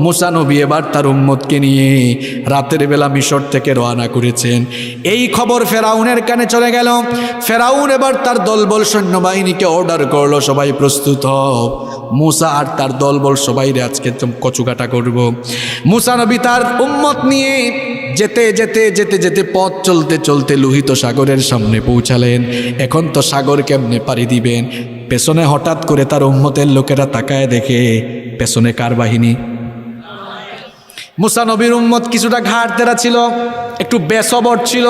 মুসা নবী এবার তার উম্মতকে নিয়ে রাতের বেলা মিশর থেকে রওনা করেছেন। এই খবর ফেরাউনের কানে চলে গেল। ফেরাউন এবার তার দলবল সৈন্যবাহিনীকে অর্ডার করলো, সবাই প্রস্তুত হও, মুসা আর তার দলবল সবাই আজকে কচুকাটা করব। মুসা নবী তার উম্মত নিয়ে যেতে যেতে যেতে যেতে পথ চলতে চলতে লোহিত সাগরের সামনে পৌঁছালেন। এখন তো সাগর কেমনে পাড়ি দিবেন? পেছনে হঠাৎ করে তার উম্মতের লোকেরা তাকায় দেখে পেছনে কার বাহিনী? মুসা নবীর উম্মত কিছুটা ঘাট তেরা ছিল, একটু বেসবর ছিল।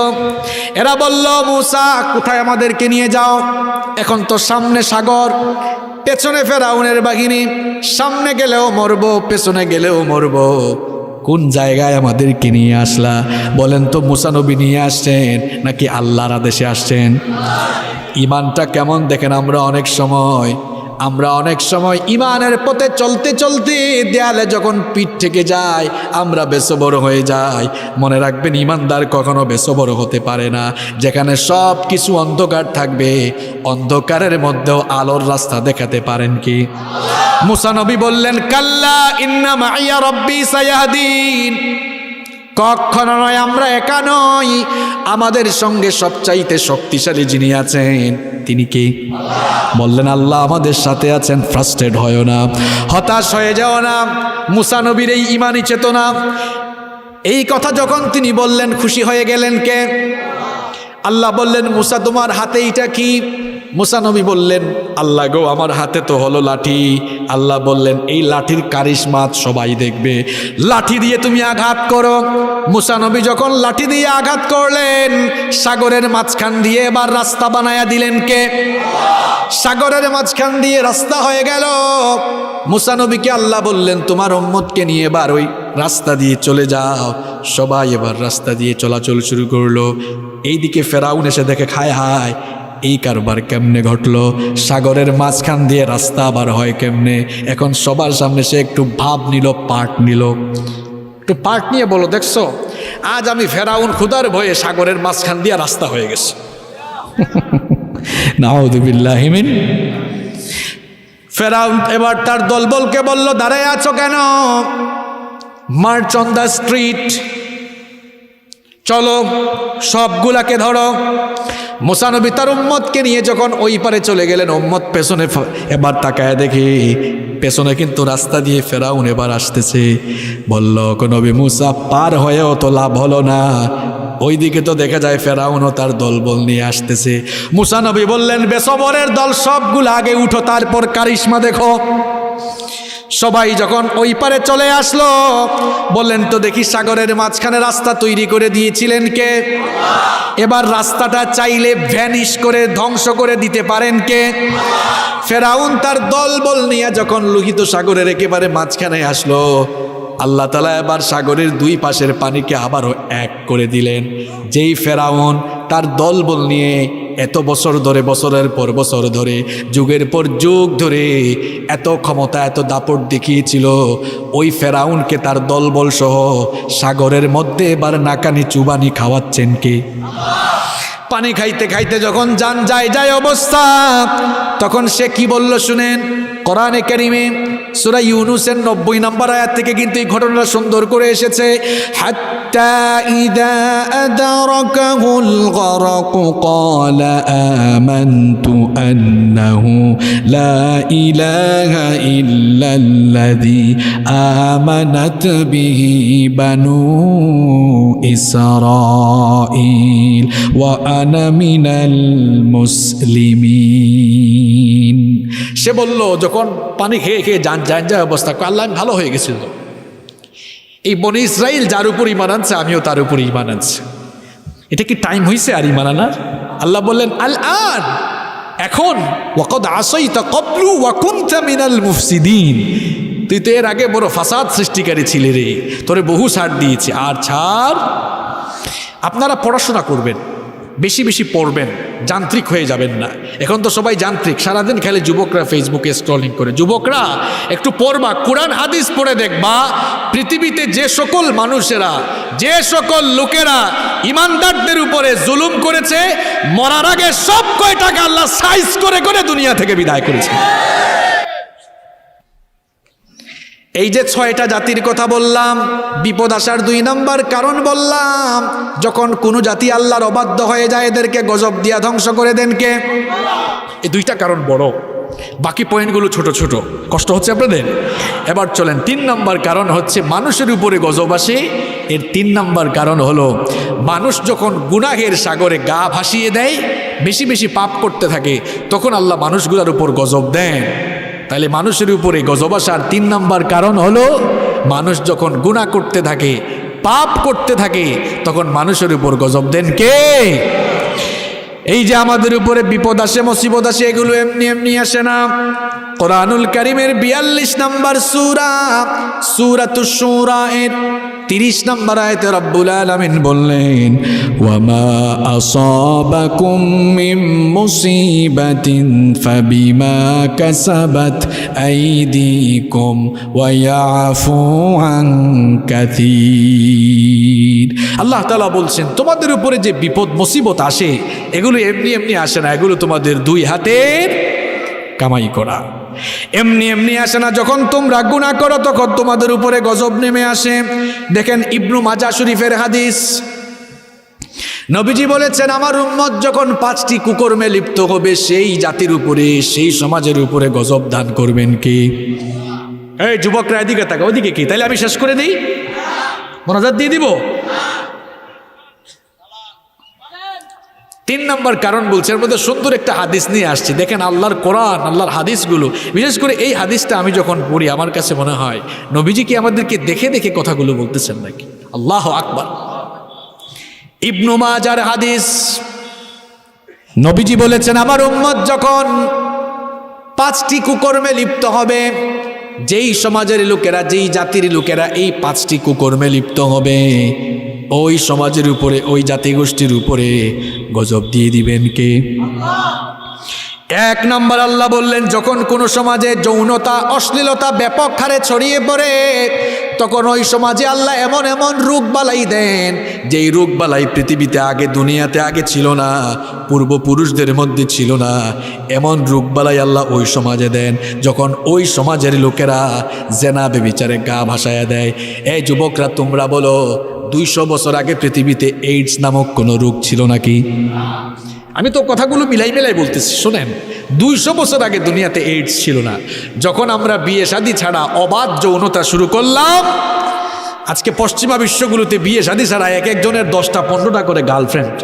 এরা বলল, মুসা কোথায় আমাদেরকে নিয়ে যাও? এখন তো সামনে সাগর, পেছনে ফেরাউনের বাহিনী, সামনে গেলেও মরব, পেছনে গেলেও মরব, কোন জায়গায় আমাদেরকে নিয়ে আসলা? বলেন তো, মুসা নবী নিয়ে আসছেন নাকি আল্লাহর আদেশে আসছেন? ইমানটা কেমন দেখেন। আমরা অনেক সময় ইমানের পথে চলতে চলতে দেয়ালে যখন পিঠ থেকে যায় আমরা বেসবর হয়ে যাই। মনে রাখবেন, ইমানদার কখনো বেসবর হতে পারে না। যেখানে সব কিছু অন্ধকার থাকবে, অন্ধকারের মধ্যেও আলোর রাস্তা দেখাতে পারেন কি? মুসা নবী বললেন, কাল্লা ইন্না মাইয়া রব্বি সায়াহদিন। কখনো নয়, আমরা একা নই, আমাদের সঙ্গে সবচাইতে শক্তিশালী যিনি আছেন তিনি কে? বললেন, আল্লাহ আমাদের সাথে আছেন। ফ্রাস্ট্রেট হয় না, হতাশ হয়ে যাও না। মুসা নবীর এই ইমানি চেতনা, এই কথা যখন তিনি বললেন খুশি হয়ে গেলেন কে? আল্লাহ বললেন, মুসা তোমার হাতে এইটা কি? মুসা নবী বললেন, আল্লাহ গো, আমার হাতে তো হলো লাঠি। আল্লাহ বললেন, এই লাঠির কারিশমাত সবাই দেখবে, লাঠি দিয়ে তুমি আঘাত করো। মুসা নবী যখন লাঠি দিয়ে আঘাত করলেন, সাগরের মাঝখান দিয়ে এবার রাস্তা বানায়া দিলেন কে? সাগরের মাঝখান দিয়ে রাস্তা হয়ে গেল। মুসা নবীকে আল্লাহ বললেন, তোমার উম্মতকে নিয়ে এবার ওই রাস্তা দিয়ে চলে যাও। সবাই এবার রাস্তা দিয়ে চলাচল শুরু করলো। এইদিকে ফেরাউন এসে দেখে, খায় হায়, এই কারবার কেমনে ঘটলো? সাগরের মাঝখান দিয়ে রাস্তা আবার হয় কেমনে? এখন সবার সামনে সে একটু ভাব নিল, পার্ট নিল। একটু পার্ট নিয়ে বলো, দেখছো আজ আমি ফেরাউন ক্ষুধার ভয়ে সাগরের মাঝখান দিয়ে রাস্তা হয়ে গেছে। নাউযুবিল্লাহি মিন। ফেরাউন এবার তার দলবলকে বলল, দাঁড়ায় আছো কেন? মার্চ অন দ্য স্ট্রিট, চলো সবগুলাকে ধরো। মুসা নবী তার উম্মতকে নিয়ে যখন ওই পারে চলে গেলেন, উম্মত পেছনে এবার তাকায় দেখি পেছনে কিন্তু রাস্তা দিয়ে ফেরাউন এবার আসতেছে। বলল, নবী মুসা পার হয়েও তো লাভ হলো না, ওইদিকে তো দেখা যায় ফেরাউনও তার দলবল নিয়ে আসতেছে। মুসা নবী বললেন, বেসবরের দল সবগুলো আগে উঠো, তারপর কারিশমা দেখো। সবাই যখন ওই পারে চলে আসলো, বললেন, তো দেখি সাগরের মাঝখানে রাস্তা তৈরি করে দিয়েছিলেন কে? এবার রাস্তাটা চাইলে ভ্যানিশ করে ধ্বংস করে দিতে পারেন কে? ফেরাউন তার দলবল নিয়ে যখন লোহিত সাগরের একেবারে মাঝখানে আসলো, আল্লাহ তাআলা এবার সাগরের দুই পাশের পানিকে আবারও এক করে দিলেন। যেই ফেরাউন তার দলবল নিয়ে এত বছর ধরে, বছরের পর বছর ধরে, যুগের পর যুগ ধরে এত ক্ষমতা, এত দাপট দেখিয়েছিল, ওই ফেরাউনকে তার দলবল সহ সাগরের মধ্যে এবার নাকানি চুবানি খাওয়াচ্ছেন কে? পানি খাইতে খাইতে যখন জান যায় অবস্থা, তখন সে কি বলল শুনেন। কোরআনে কারিমে সূরা ইউনূসের 90 নম্বর আয়াত থেকে কিন্তু এই ঘটনাটা সুন্দর করে এসেছে। হাত্তা ইযা আদরাকাহুল গরক ক্বালা আমানতু আন্নাহু লা ইলাহা ইল্লাল্লাযী আমানাত বিহি বানু ইসরাঈল ওয়া আনা মিনাল মুসলিমিন। সে বলল, যখন পানি খেয়ে খেয়ে যায় অবস্থা, আল্লাহ আমি ভালো হয়ে গেছিল, এই বনি ইসরাইল যার উপর ঈমান আনছে আমিও তার উপর ঈমান আনছি। এটা কি টাইম হয়েছে আর ঈমান আনার? আল্লাহ বললেন, আল আন, এখন, ওয়াকাদ আসাইতা ক্বাবলু ওয়া কুনতা মিনাল মুফসিদিন, তুই তো এর আগে বড় ফাসাদ সৃষ্টিকারী ছিলি রে, তোরে বহু ছাড় দিয়েছি, আর ছাড়। আপনারা পড়াশোনা করবেন, বেশি বেশি পড়বেন, যান্ত্রিক হয়ে যাবেন না। এখন তো সবাই যান্ত্রিক, সারাদিন খেলে যুবকরা ফেসবুকে স্ক্রলিং করে। যুবকরা একটু পড়বা, কোরআন হাদিস পড়ে দেখবা, পৃথিবীতে যে সকল মানুষেরা, যে সকল লোকেরা ইমানদারদের উপরে জুলুম করেছে, মরার আগে সব কয়টাকে আল্লাহ সাইজ করে করে দুনিয়া থেকে বিদায় করেছে। এই যে 6টা জাতির কথা বললাম, বিপদ আসার 2 নম্বর কারণ বললাম, যখন কোনো জাতি আল্লাহর অবাধ্য হয়ে যায় এদেরকে গজব দিয়া ধ্বংস করে দেন কে? এই 2টা কারণ বড়, বাকি পয়েন্টগুলো ছোট ছোট। কষ্ট হচ্ছে আপনাদের? এবার চলেন 3 নম্বর কারণ হচ্ছে মানুষের উপরে গজব আসে। এর 3 নম্বর কারণ হলো মানুষ যখন গুনাহের সাগরে গা ভাসিয়ে দেয়, বেশি বেশি পাপ করতে থাকে, তখন আল্লাহ মানুষগুলোর উপর গজব দেন। তাহলে মানুষের উপরে গজব আসার 3 নম্বর কারণ হলো মানুষ যখন গুনাহ করতে থাকে, পাপ করতে থাকে, তখন মানুষের উপর গজব দেন কে? এই যে আমাদের উপরে বিপদ আসে, মুসিবত আসে, এগুলো এমনি এমনি আসে না। কোরআনুল কারীমের 42 নম্বর সূরা, সূরাতুশ শুরা এর 30 নম্বর আয়াতে রব্বুল আলামিন বললেন, ওয়ামা আসাবাকুম মিন মুসিবাতিন ফাবিমা কাসাবাত আইদিকুম ওয়া ইয়াফু আন কাসীর। আল্লাহ তাআলা বলছেন তোমাদের উপরে যে বিপদ মুসিবত আসে এগুলো এমনি এমনি আসে না, এগুলো তোমাদের 2 হাতের কামাই করা। এমনি এমনি আসে না। যখন তোমরা গুনাহ করো তখন তোমাদের উপরে গজব নেমে আসে। দেখেন ইবনু মাজাহ শরীফের হাদিস, নবীজি বলেছেন আমার উম্মত যখন 5টি কুকর্মে লিপ্ত হবে সেই জাতির উপরে, সেই সমাজের উপরে গজব দান করবেন কে? এই যুবকরা এদিকে তাকাও, ওদিকে কি? তাইলে আমি শেষ করে দিই, মোনাজাত দিয়ে দিব। 3 নম্বর কারণ বলছে, এর মধ্যে সুন্দর একটা হাদিস নিয়ে আসছি। দেখেন আল্লাহর কোরআন, আল্লাহর হাদিসগুলো, বিশেষ করে এই হাদিসটা আমি যখন পড়ি আমার কাছে মনে হয় নবীজি কি আমাদেরকে দেখে দেখে কথাগুলো বলতেছেন নাকি? আল্লাহু আকবার। ইবনু মাজার হাদিস, নবীজি বলেছেন আমার উম্মত যখন 5টি কুকর্মে লিপ্ত হবে, যেই সমাজের লোকেরা, যেই জাতির লোকেরা এই 5টি কুকর্মে লিপ্ত হবে, ওই সমাজের উপরে, ওই জাতিগোষ্ঠীর উপরে গজব দিয়ে দিবেন কে? 1 নম্বর আল্লাহ বললেন যখন কোনো সমাজে যৌনতা, অশ্লীলতা ব্যাপক হারে ছড়িয়ে পড়ে, তখন ওই সমাজে আল্লাহ এমন এমন রোগ বালাই দেন, যেই রোগ বালাই পৃথিবীতে আগে, দুনিয়াতে আগে ছিল না, পূর্বপুরুষদের মধ্যে ছিল না। এমন রোগ বালাই আল্লাহ ওই সমাজে দেন যখন ওই সমাজের লোকেরা জেনা বেবিচারে গা ভাসায়া দেয়। এই যুবকরা তোমরা বলো 200 বছর আগে পৃথিবীতে এইডস নামক কোনো রোগ ছিল নাকি? আমি তো কথাগুলো মিলাই মিলাই বলতেছি, শোনেন। 200 বছর আগে দুনিয়াতে এইডস ছিল না। যখন আমরা বিয়ে শাদী ছাড়া অবাধ যৌনতা শুরু করলাম, আজকে পশ্চিমা বিশ্বগুলোতে বিয়ে শাদী ছাড়া এক একজনের 10টা 15টা করে গার্লফ্রেন্ড।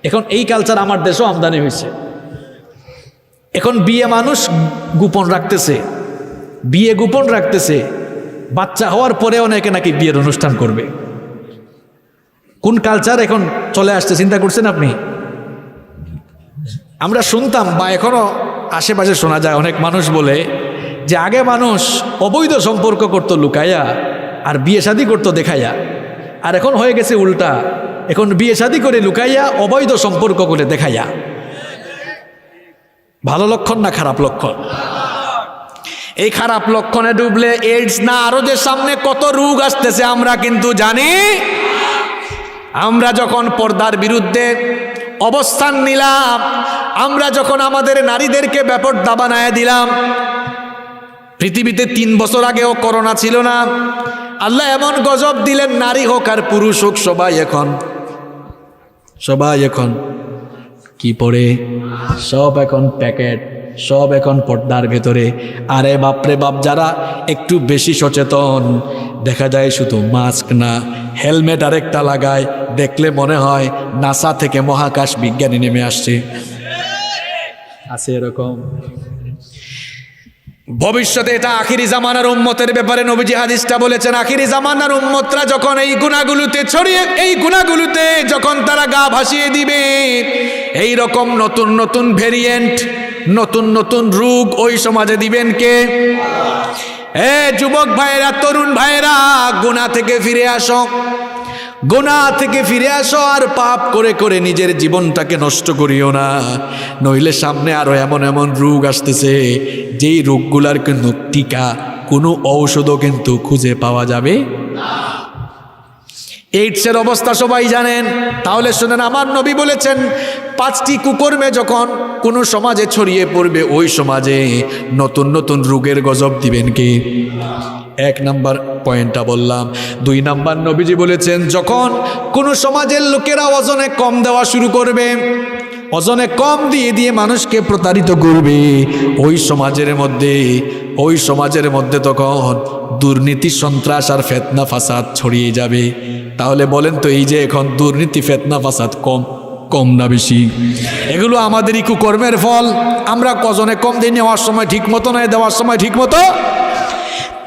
এখন এই কালচার আমার দেশেও আমদানি হয়েছে। এখন বিয়ে মানুষ গোপন রাখতেছে, বিয়ে গোপন রাখতেছে, বাচ্চা হওয়ার পরে অনেকে নাকি বিয়ের অনুষ্ঠান করবে। কোন কালচার এখন চলে আসছে চিন্তা করছেন আপনি? আমরা শুনতাম বা এখনো আশেপাশে শোনা যায়, অনেক মানুষ বলে যে আগে মানুষ অবৈধ সম্পর্ক করতো লুকাইয়া আর বিয়ে শাদী করতো দেখাইয়া, আর এখন হয়ে গেছে উল্টা। এখন বিয়ে শাদী করে লুকাইয়া, অবৈধ সম্পর্ক করে দেখাইয়া। ভালো লক্ষণ না খারাপ লক্ষণ? এই খারাপ লক্ষণে ডুবলে এইডস না আরো যে সামনে কত রোগ আসতেছে আমরা কিন্তু জানি। আমরা যখন পর্দার বিরুদ্ধে অবস্থান নিলাম, আমরা যখন আমাদের নারীদেরকে বেপরদা বানায় দিলাম, পৃথিবীতে 3 বছর আগেও করোনা ছিল না। আল্লাহ এমন গজব দিলেন, নারী হোক আর পুরুষ হোক সবাই এখন কি পড়ে? সব এখন প্যাকেট, সব এখন পর্দার ভেতরে। আরে বাপরে বাপ, যারা একটু বেশি সচেতন দেখা যায় শুধু মাস্ক না, হেলমেট আরেকটা লাগায়, দেখলে মনে হয় নাসা থেকে মহাকাশ বিজ্ঞানী নেমে আসছে। আছে এরকম। ভবিষ্যতে এটা আখিরি জামানার উম্মতের ব্যাপারে নবীজি হাদিসটা বলেছেন, আখিরি জামানার উম্মতরা যখন এই গুনাহগুলোতে ছড়িয়ে, এই গুনাহগুলোতে যখন তারা গা ভাসিয়ে দিবে, এই রকম নতুন নতুন ভেরিয়েন্ট, নতুন নতুন রোগ ওই সমাজে দিবেন কে? যুবক ভাইয়েরা, তরুণ ভাইয়েরা, গুনাহ থেকে ফিরে আসো, গুনাহ থেকে ফিরে আসো, আর পাপ করে করে নিজের জীবনটাকে নষ্ট করিও না, নইলে সামনে আরো এমন এমন রোগ আসতেছে যেই রোগগুলার কিন্তু টিকা, কোনো ঔষধও কিন্তু খুঁজে পাওয়া যাবে। এইডসের অবস্থা সবাই জানেন। তাহলে শুনেন, আমার নবী বলেছেন 5টি কুকর্মে যখন কোনো সমাজে ছড়িয়ে পড়বে, ওই সমাজে নতুন নতুন রোগের গজব দিবেন কে? 1 নাম্বার পয়েন্টটা বললাম। 2 নাম্বার, নবীজি বলেছেন যখন কোনো সমাজের লোকেরা ওজনে কম দেওয়া শুরু করবে, ওজনে কম দিয়ে দিয়ে মানুষকে প্রতারিত করবে, ওই সমাজের মধ্যে তখন দুর্নীতি, সন্ত্রাস আর ফিতনা ফাসাদ ছড়িয়ে যাবে। তাহলে বলেন তো, এই যে এখন দুর্নীতি, ফিতনা ফাসাদ কম না বেশি? এগুলো আমাদেরই কুকর্মের ফল। আমরা ওজনে কম দিয়ে নেওয়ার সময় ঠিক মতো নয়, দেওয়ার সময় ঠিক মতো।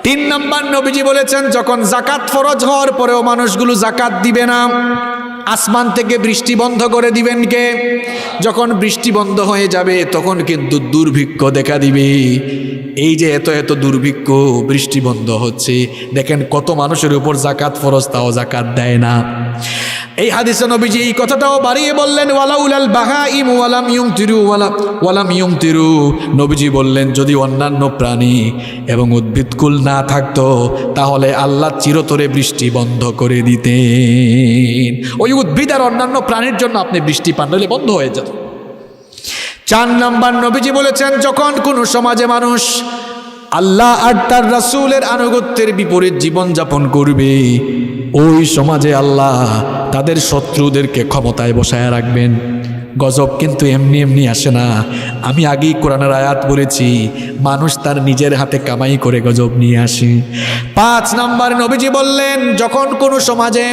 3 নাম্বার, নবীজি বলেছেন যখন জাকাত ফরজ হওয়ার পরেও মানুষগুলো জাকাত দিবে না, আসমান থেকে বৃষ্টি বন্ধ করে দিবেন কে? যখন বৃষ্টি বন্ধ হয়ে যাবে তখন কিন্তু দুর্ভিক্ষ দেখা দিবে। এই যে এত এত দুর্ভিক্ষ, বৃষ্টি বন্ধ হচ্ছে, দেখেন কত মানুষের উপর জাকাত ফরজ, তাও জাকাত দেয় না। এই হাদিসে নবীজি এই কথাটাও বাড়িয়ে বললেন, ওয়ালাউলাল বাহাইম ওয়ালাম ইউমতিরু। নবীজি বললেন যদি অন্যান্য প্রাণী এবং উদ্ভিদকুল না থাকতো তাহলে আল্লাহ চিরতরে বৃষ্টি বন্ধ করে দিতেন। ওই উদ্ভিদ আর অন্যান্য প্রাণীর জন্য আপনি বৃষ্টি পান, নইলে বন্ধ হয়ে যেত। 4 নাম্বার, নবীজি বলেছেন যখন কোনো সমাজে মানুষ আল্লাহ আর তার রাসূলের আনুগত্যের বিপরীত জীবনযাপন করবে, ওই সমাজে আল্লাহ তাদের শত্রুদেরকে ক্ষমতায় বসায় রাখবেন। গজব কিন্তু এমনি এমনি আসে না। আমি আগেই কোরআনের আয়াত বলেছি, মানুষ তার নিজের হাতে কামাই করে গজব নিয়ে আসে। 5 নাম্বার, নবীজি বললেন যখন কোনো সমাজে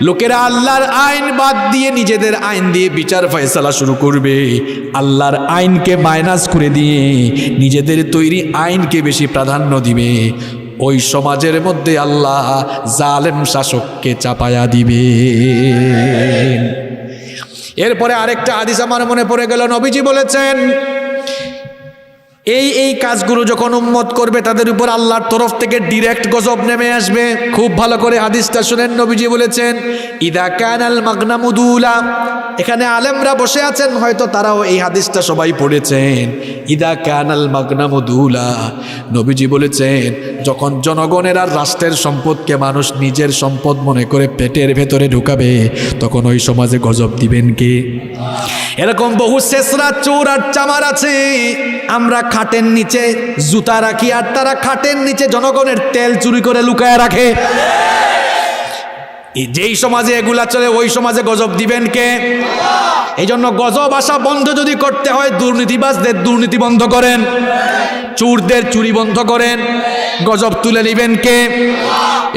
লোকেরা আল্লাহর আইন বাদ দিয়ে নিজেদের আইন দিয়ে বিচার ফয়সালা শুরু করবে, আল্লাহর আইনকে মাইনাস করে দিয়ে নিজেদের তৈরি আইনকে বেশি প্রাধান্য দিবে, ওই সমাজের মধ্যে আল্লাহ জালেম শাসককে চাপায়া দিবে। এরপরে আরেকটা হাদিস আমার মনে পড়ে গেল, নবীজি বলেছেন এই কাজগুলো যখন উম্মত করবে তাদের উপর আল্লাহর তরফ থেকে ডিরেক্ট গজব নেমে আসবে। খুব ভালো করে হাদিসটা শুনেন, নবীজি বলেছেন ইদা কানাল মাগনামু দুলা। এখানে আলেমরা বসে আছেন, হয়তো তারাও এই হাদিসটা সবাই পড়েছেন। ইদা কানাল মাগনামু দুলা, নবীজি বলেছেন যখন জনগণের আর রাষ্ট্রের সম্পদকে মানুষ নিজের সম্পদ মনে করে পেটের ভেতরে ঢুকাবে, তখন ওই সমাজে গজব দিবেন কে? এরকম বহু শেষরা চোর আর চামার আছে, আমরা খাটের নিচে জুতা রাখি আর তারা খাটের নিচে জনগণের তেল চুরি করে লুকায় রাখে। যেই সমাজে এগুলা চলে, ওই সমাজে গজব দিবেন কে? এই জন্য গজব আসা বন্ধ যদি করতে হয়, দুর্নীতিবাজদের দুর্নীতি বন্ধ করেন, চোরদের চুরি বন্ধ করেন, গজব তুলে নিবেন কে?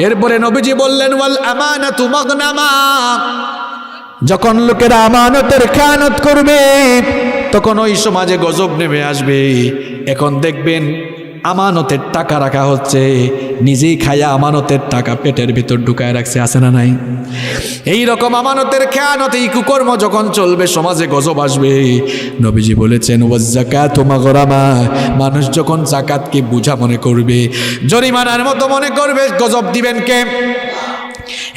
এরপরে নবীজি বললেন ওয়াল আমানাতু মাগনামা। যখন লোকেরা আমানতের খেয়ানত করবে তখন ওই সমাজে গজব নেমে আসবে। এখন দেখবেন আমানতের টাকা রাখা হচ্ছে, নিজেই খায়া আমানতের টাকা পেটের ভিতর ঢুকায় রাখছে, আছে না নাই? এই রকম আমানতের খেয়ানত, এই কুকর্ম যখন চলবে সমাজে গজব আসবে। নবীজি বলেছেন ওয়াজ যাকাতু মাগরামা। মানুষ যখন যাকাতকে বোঝা মনে করবে, জরিমানার মতো মনে করবে, গজব দিবেন কে?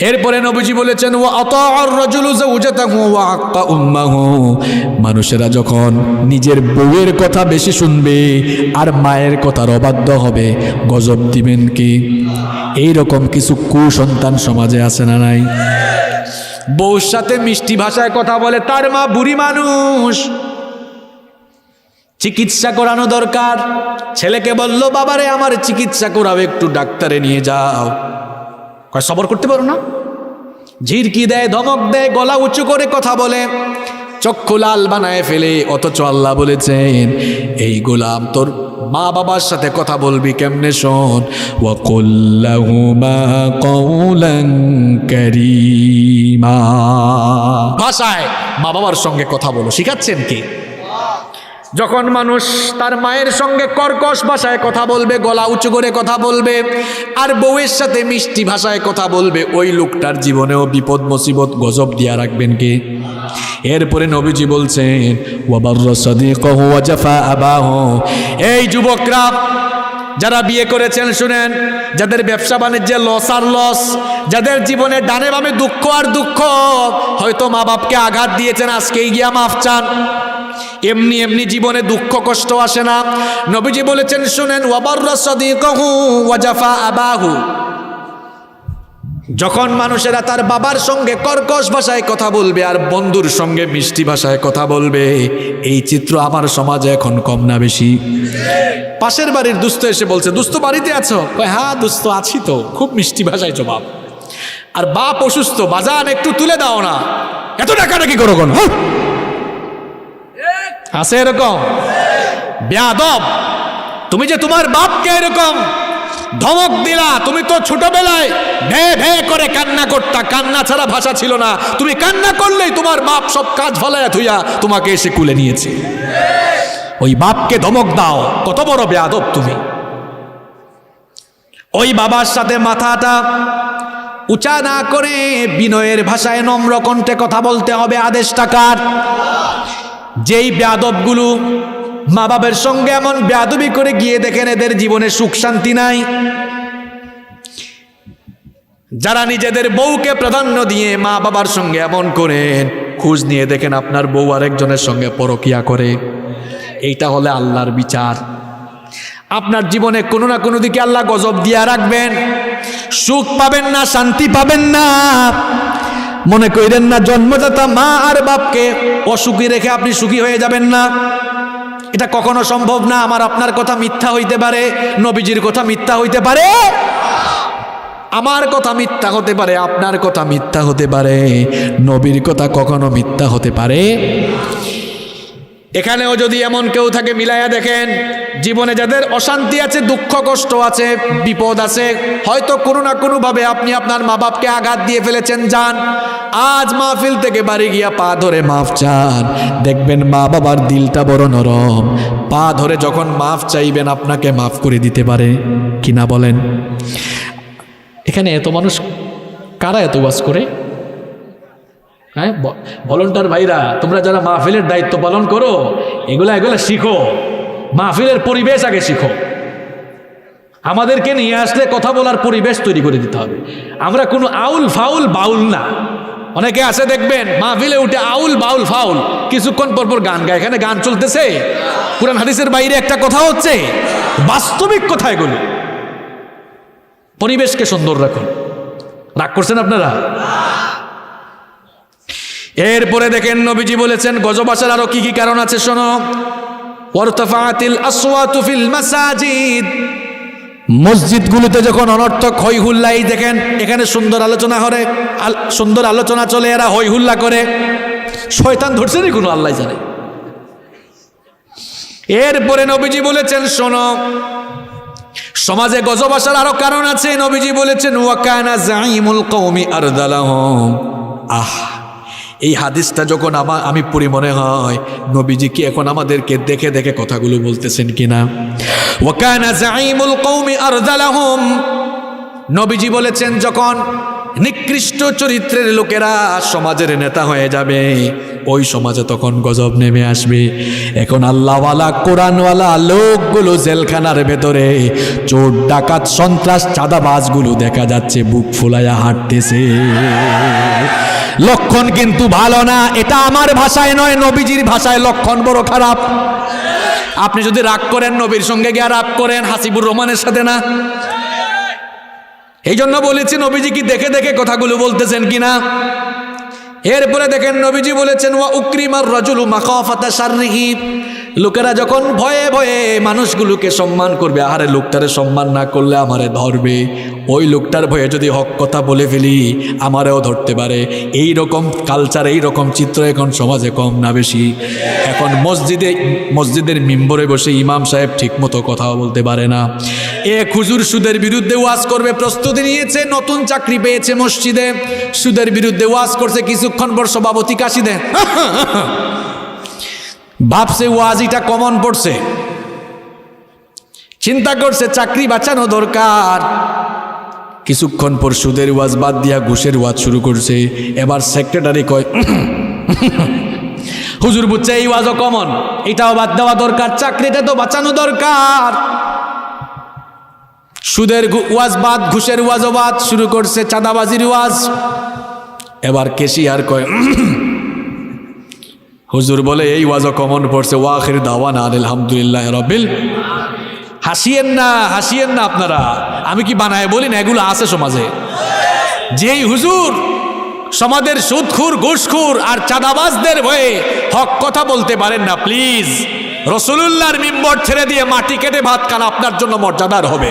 এরপরে নবীজি বলেছেন ওয়া আতাআর রাজুলু যাওজাতাহু ওয়া আক্কা উম্মাহু। মানুষেরা যখন নিজের বউয়ের কথা বেশি শুনবে আর মায়ের কথার অবাধ্য হবে, গজব দিবেন কি? এই রকম কিছু কুসন্তান সমাজে আছে না নাই? বউর সাথে মিষ্টি ভাষায় কথা বলে, তার মা বুড়ি মানুষ, চিকিৎসা করানো দরকার। ছেলেকে বলল বাবারে আমার চিকিৎসা করাবে, একটু ডাক্তারে নিয়ে যাও। সবর করতে পারো না, ঝিরকি দেয়, ধমক দেয়, গলা উঁচু করে কথা বলে, চক্ষু লাল বানায় ফেলে। অথচ আল্লাহ বলেছেন এই গোলাম তোর মা বাবার সাথে কথা বলবি কেমনে শোন, ওয়া কুল লাহুমা কওলান কারীমা। ভাষায় মা বাবার সঙ্গে কথা বলো, শিখাচ্ছেন কি? যখন মানুষ তার মায়ের সঙ্গে কর্কশ ভাষায় কথা বলবে, গলা উঁচু করে কথা বলবে, আর বউয়ের সাথে মিষ্টি ভাষায় কথা বলবে, ওই লোকটার জীবনেও বিপদ মুসিবত গজব দিয়া রাখবেন কে? এরপরে নবীজি বলছেন ওয়া বাররা সাদিকাহু ওয়া জাফা আবাহু। এই যুবকরা যারা বিয়ে করেছেন শুনেন, যাদের ব্যবসা বাণিজ্যে লস আর লস, যাদের জীবনে ডানে বামে দুঃখ আর দুঃখ, হয়তো মা বাপকে আঘাত দিয়েছেন, আজকেই গিয়া মাফ চান। এমনি এমনি জীবনে দুঃখ কষ্ট আসে না। নবীজি বলেছেন শুনেন ওয়া বাররা সাদিকাহু ওয়া জাফা আবাহু। যখন মানুষেরা তার বাবার সঙ্গে কর্কশ ভাষায় কথা বলবে আর বন্ধুর সঙ্গে মিষ্টি ভাষায় কথা বলবে, এই চিত্র আমার সমাজে এখন কম না বেশি? পাশের বাড়ির দুস্থ এসে বলছে, দুস্থ বাড়িতে আছো? কয় হ্যাঁ দুস্থ আছি তো। খুব মিষ্টি ভাষায় জবাব। আর বাপ অসুস্থ, বাজান একটু তুলে দাও না, এত টাকা নাকি করো কোন আছে এরকম? বেয়াদব, তুমি যে তোমার বাপকে এরকম ধমক দিলা, তুমি তো ছোটবেলায় ভে ভে করে কান্না করতা, কান্না ছাড়া ভাষা ছিল না, তুমি কান্না করলেই তোমার বাপ সব কাজ ফলায়া থুইয়া তোমাকে এসে কুলে নিয়েছে। ওই বাপকে ধমক দাও, কত বড় বেয়াদব তুমি। ওই বাবার সাথে মাথাটা উঁচা না করে বিনয়ের ভাষায় নম্র কণ্ঠে কথা বলতে হবে। আদেশটা কার? যেই বেয়াদবগুলো মা বাবার সঙ্গে এমন বেয়াদবি করে গিয়ে দেখেন এদের জীবনে সুখ শান্তি নাই। যারা নিজেদের বউকে প্রাধান্য দিয়ে মা বাবার সঙ্গে এমন করেন, খোঁজ নিয়ে দেখেন আপনার বউ আরেকজনের সঙ্গে পরকিয়া করে। এইটা হলে আল্লাহর বিচার। আপনার জীবনে কোনো না কোনো দিকে আল্লাহ গজব দিয়া রাখবেন, সুখ পাবেন না, শান্তি পাবেন না। মনে করেন না জন্মদাতা মা আর বাপকে অসুখী রেখে আপনি সুখী হয়ে যাবেন না, এটা কখনো সম্ভব না। আমার আপনার কথা মিথ্যা হইতে পারে, নবীজির কথা মিথ্যা হইতে পারে, আমার কথা মিথ্যা হতে পারে, আপনার কথা মিথ্যা হতে পারে, নবীর কথা কখনো মিথ্যা হতে পারে। এখানেও যদি এমন কেউ থাকে মিলাইয়া দেখেন, জীবনে যাদের অশান্তি আছে, দুঃখ কষ্ট আছে, বিপদ আছে, হয়তো কোনো না কোনোভাবে আপনি আপনার মা বাপকে আঘাত দিয়ে ফেলেছেন, যান আজ মাহফিল থেকে বাড়ি গিয়া পা ধরে মাফ চান, দেখবেন মা বাবার দিলটা বড় নরম। পা ধরে যখন মাফ চাইবেন আপনাকে মাফ করে দিতে পারে কিনা বলেন? এখানে এত মানুষ কারা এত ওয়াজ করে? হ্যাঁ, ভলান্টিয়ার ভাইরা, তোমরা যারা মাহফিলের দায়িত্ব পালন করো, এগুলা শিখো, মাহফিলের পরিবেশ আগে শিখো। আমাদেরকে নিয়ে আসলে কথা বলার পরিবেশ তৈরি করে দিতে হবে। আমরা কোনো আউল ফাউল বাউল না। অনেকে আছে দেখবেন মাহফিলে উঠে আউল বাউল ফাউল, কিছুক্ষণ পরপর গান গায়। এখানে গান চলতেছে, কুরআন হাদিসের বাইরে একটা কথা হচ্ছে, বাস্তবিক কথা এগুলো। পরিবেশকে সুন্দর রাখুন। রাগ করছেন আপনারা? এরপরে দেখেন নবীজি বলেছেন গজব আসার আরো কি কি কারণ আছে শোনো। ওয়ারতাফাতিল আসওয়াতু ফিল মাসাজিদ, মসজিদগুলোতে যখন অনর্থক হই হুল্লাই দেখেন, এখানে সুন্দর আলোচনা করে, সুন্দর আলোচনা চলে, এরা হই হুল্লা করে, শয়তান ধরছে নি কোনো আল্লাহ জানে। এরপরে নবীজি বলেছেন শোনো, সমাজে গজব আসার আরো কারণ আছে। নবীজি বলেছেন ওয়া কানা যাইমুল কওমি আরদালাহুম। এই হাদিসটা যখন আমি পড়ি মনে হয় নবীজি কি এখন আমাদেরকে দেখে দেখে কথাগুলো বলতেছেন কিনা। ওয়া কানা যাইমুল কওমি আরদালাহুম, নবীজি বলেছেন যখন নিকৃষ্ট চরিত্রের লোকেরা সমাজের নেতা হয়ে যাবে, ওই সমাজে তখন গজব নেমে আসবে। এখন আল্লাহওয়ালা কোরআনওয়ালা লোকগুলো জেলখানার ভেতরে, চোর ডাকাত সন্ত্রাস চাঁদাবাজগুলো দেখা যাচ্ছে বুক ফুলাইয়া হাঁটতেছে। লক্ষণ কিন্তু ভালো না। এটা আমার ভাষায় নয়, নবীজির ভাষায় লক্ষণ বড় খারাপ। আপনি যদি রাগ করেন নবীর সঙ্গে গিয়ে রাগ করেন, হাসিবুর রহমানের সাথে না। এই জন্য বলেছি নবীজি কি দেখে দেখে কথাগুলো বলতেছেন কিনা। এরপরে দেখেন নবীজি বলেছেন ওয়া উকরিমার রাজুলু মাখাফাতা শাররিহি, লোকেরা যখন ভয়ে ভয়ে মানুষগুলোকে সম্মান করবে, আহারে লোকটারে সম্মান না করলে আমারে ধরবে, ওই লোকটার ভয়ে যদি হক কথা বলে ফেলি আমারেও ধরতে পারে। এই রকম কালচার, এই রকম চিত্র এখন সমাজে কম না বেশি। এখন মসজিদের মিম্বরে বসে ইমাম সাহেব ঠিকমতো কথাও বলতে পারে না। এক হুজুর সুদের বিরুদ্ধে ওয়াজ করবে, প্রস্তুতি নিয়েছে, নতুন চাকরি পেয়েছে মসজিদে, সুদের বিরুদ্ধে ওয়াজ করছে, কিছুক্ষণ পর সভাপতি কাশি দেন, ভাবছে ওয়াজিটা কমন পড়ছে, চিন্তা করছে চাকরি বাঁচানো দরকার। কিছুক্ষণ পর সুদের ওয়াজ বাদ দিয়া ঘুষের ওয়াজ শুরু করছে। এবার সেক্রেটারি কয় হুজুর বুঝছে এই ওয়াজও কমন, এটাও বাদ দেওয়া দরকার, চাকরিটা তো বাঁচানো দরকার। সুদের ওয়াজ বাদ, ঘুষের ওয়াজও বাদ, শুরু করছে চাঁদাবাজির ওয়াজ। এবার কেশিয়ার কয় হুজুর বলে এই ওয়াজও কমন পড়ছে, ওয়া আখির দাওয়ানা আলহামদুলিল্লাহ রাব্বিল। হাসিয়েন না, হাসিয়েন না আপনারা, আমি কি বানায় বলি না, এগুলো আছে সমাজে। যেই হুজুর সমাজের সুদখুর ঘুষখুর আর চাঁদাবাজদের ভয়ে হক কথা বলতে পারেন না, প্লিজ রাসূলুল্লাহর মিম্বর ছেড়ে দিয়ে মাটি কেটে ভাত খান, আপনার জন্য মর্যাদার হবে।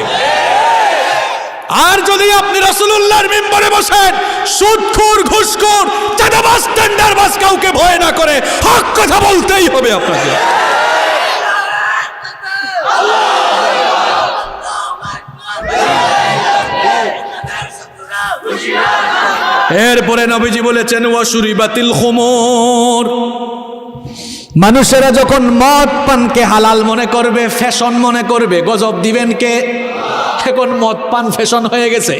আর যদি আপনি রাসূলুল্লাহর মিম্বরে বসেন সুদখুর ঘুষখুর চাঁদাবাজ টেন্ডারবাজ কাউকে ভয় না করে হক কথা বলতেই হবে আপনাকে। এরপরে নবীজি বলেছেন ওয়াশুরিবাতিল খুমুর, মানুষেরা যখন মদ পানকে হালাল মনে করবে, ফ্যাশন মনে করবে, গজব দিবেন কে? এখন মদ পান ফ্যাশন হয়ে গেছে।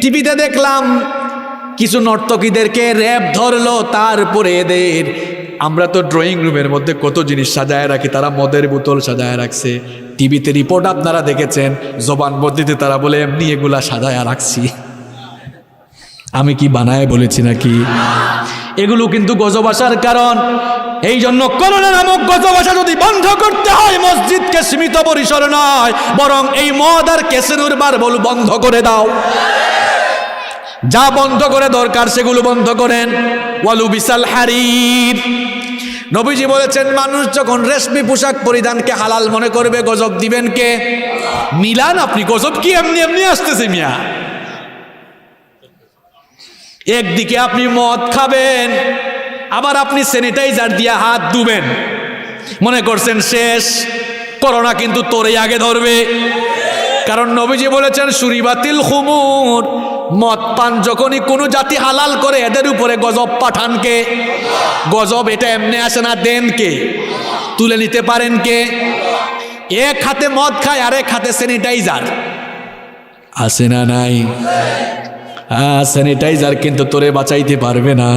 টিভিতে দেখলাম কিছু নর্তকীদেরকে র্যাব ধরলো, তারপরে এদের, আমরা তো ড্রয়িং রুমের মধ্যে কত জিনিস সাজায় রাখি, তারা মদের বোতল সাজায় রাখছে। টিভিতে রিপোর্ট আপনারা দেখেছেন, জবানবন্দিতে তারা বলে এমনি এগুলা সাজায় রাখছি। আমি কি বানায় বলেছি নাকি? এগুলো কিন্তু গজব আসার কারণ। এই জন্য করোনা নামক গজব আসা যদি বন্ধ করতে হয়, মসজিদকে সীমিত পরিসরে নয়, বরং এই মদ আর ক্যাসিনোর বার বল বন্ধ করে দাও। যা বন্ধ করে দরকার সেগুলো বন্ধ করেন। ওয়ালু বিসাল হারির, নবীজি বলেছেন মানুষ যখন রেশমি পোশাক পরিধানকে হালাল মনে করবে, গজব দিবেন কে? মিলান আপনি, গজব কি এমনি এমনি আসতেছে মিয়া? একদিকে আপনি মদ খাবেন, আবার আপনি স্যানিটাইজার দিয়ে হাত ধুবেন, মনে করছেন শেষ, করোনা কিন্তু তোরেই আগে ধরবে। কারণ নবীজি বলেছেন শুরিবাতিল খুমুর, মদ পান যখনই কোনো জাতি হালাল করে এদের উপরে গজব পাঠান কে? গজব এটা এমনি আসে না, দেন কে? তুলে নিতে পারেন কে? এক হাতে মদ খায় আর এক হাতে স্যানিটাইজার, আসে না নাই? স্যানিটাইজার কিন্তু তোরে বাঁচাইতে পারবে না,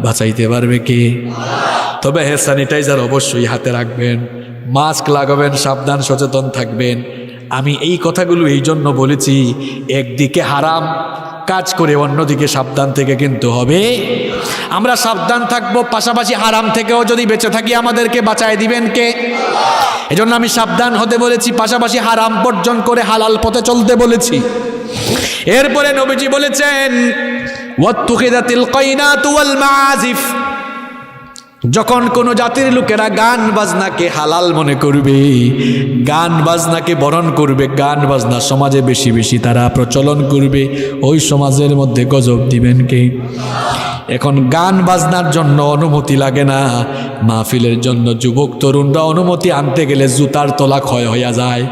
বাঁচাইতে পারবে কে? তবে হ্যাঁ, স্যানিটাইজার অবশ্যই হাতে রাখবেন, মাস্ক লাগাবেন, সাবধান সচেতন থাকবেন। আমি এই কথাগুলো এই জন্য বলেছি, একদিকে হারাম কাজ করে অন্যদিকে সাবধান থেকে কিন্তু হবে। আমরা সাবধান থাকবো, পাশাপাশি হারাম থেকেও যদি বেঁচে থাকি আমাদেরকে বাঁচায় দিবেন কে? এজন্য আমি সাবধান হতে বলেছি, পাশাপাশি হারাম বর্জন করে হালাল পথে চলতে বলেছি। এরপরে নবীজি বলেছেন ওয়াত্তুখিদাতিল কাইনাতু ওয়াল মাআজিফ, যখন কোন জাতির লোকেরা গান বাজনাকে হালাল মনে করবে, গান বাজনাকে বরণ করবে, গান বাজনা সমাজে বেশি বেশি তারা প্রচলন করবে, ওই সমাজের মধ্যে গজব দিবেন কে? এখন গান বাজনার জন্য অনুমতি লাগে না, মাহফিলের জন্য যুবক তরুণরা অনুমতি আনতে গেলে জুতার তলা ক্ষয় হইয়া যায়।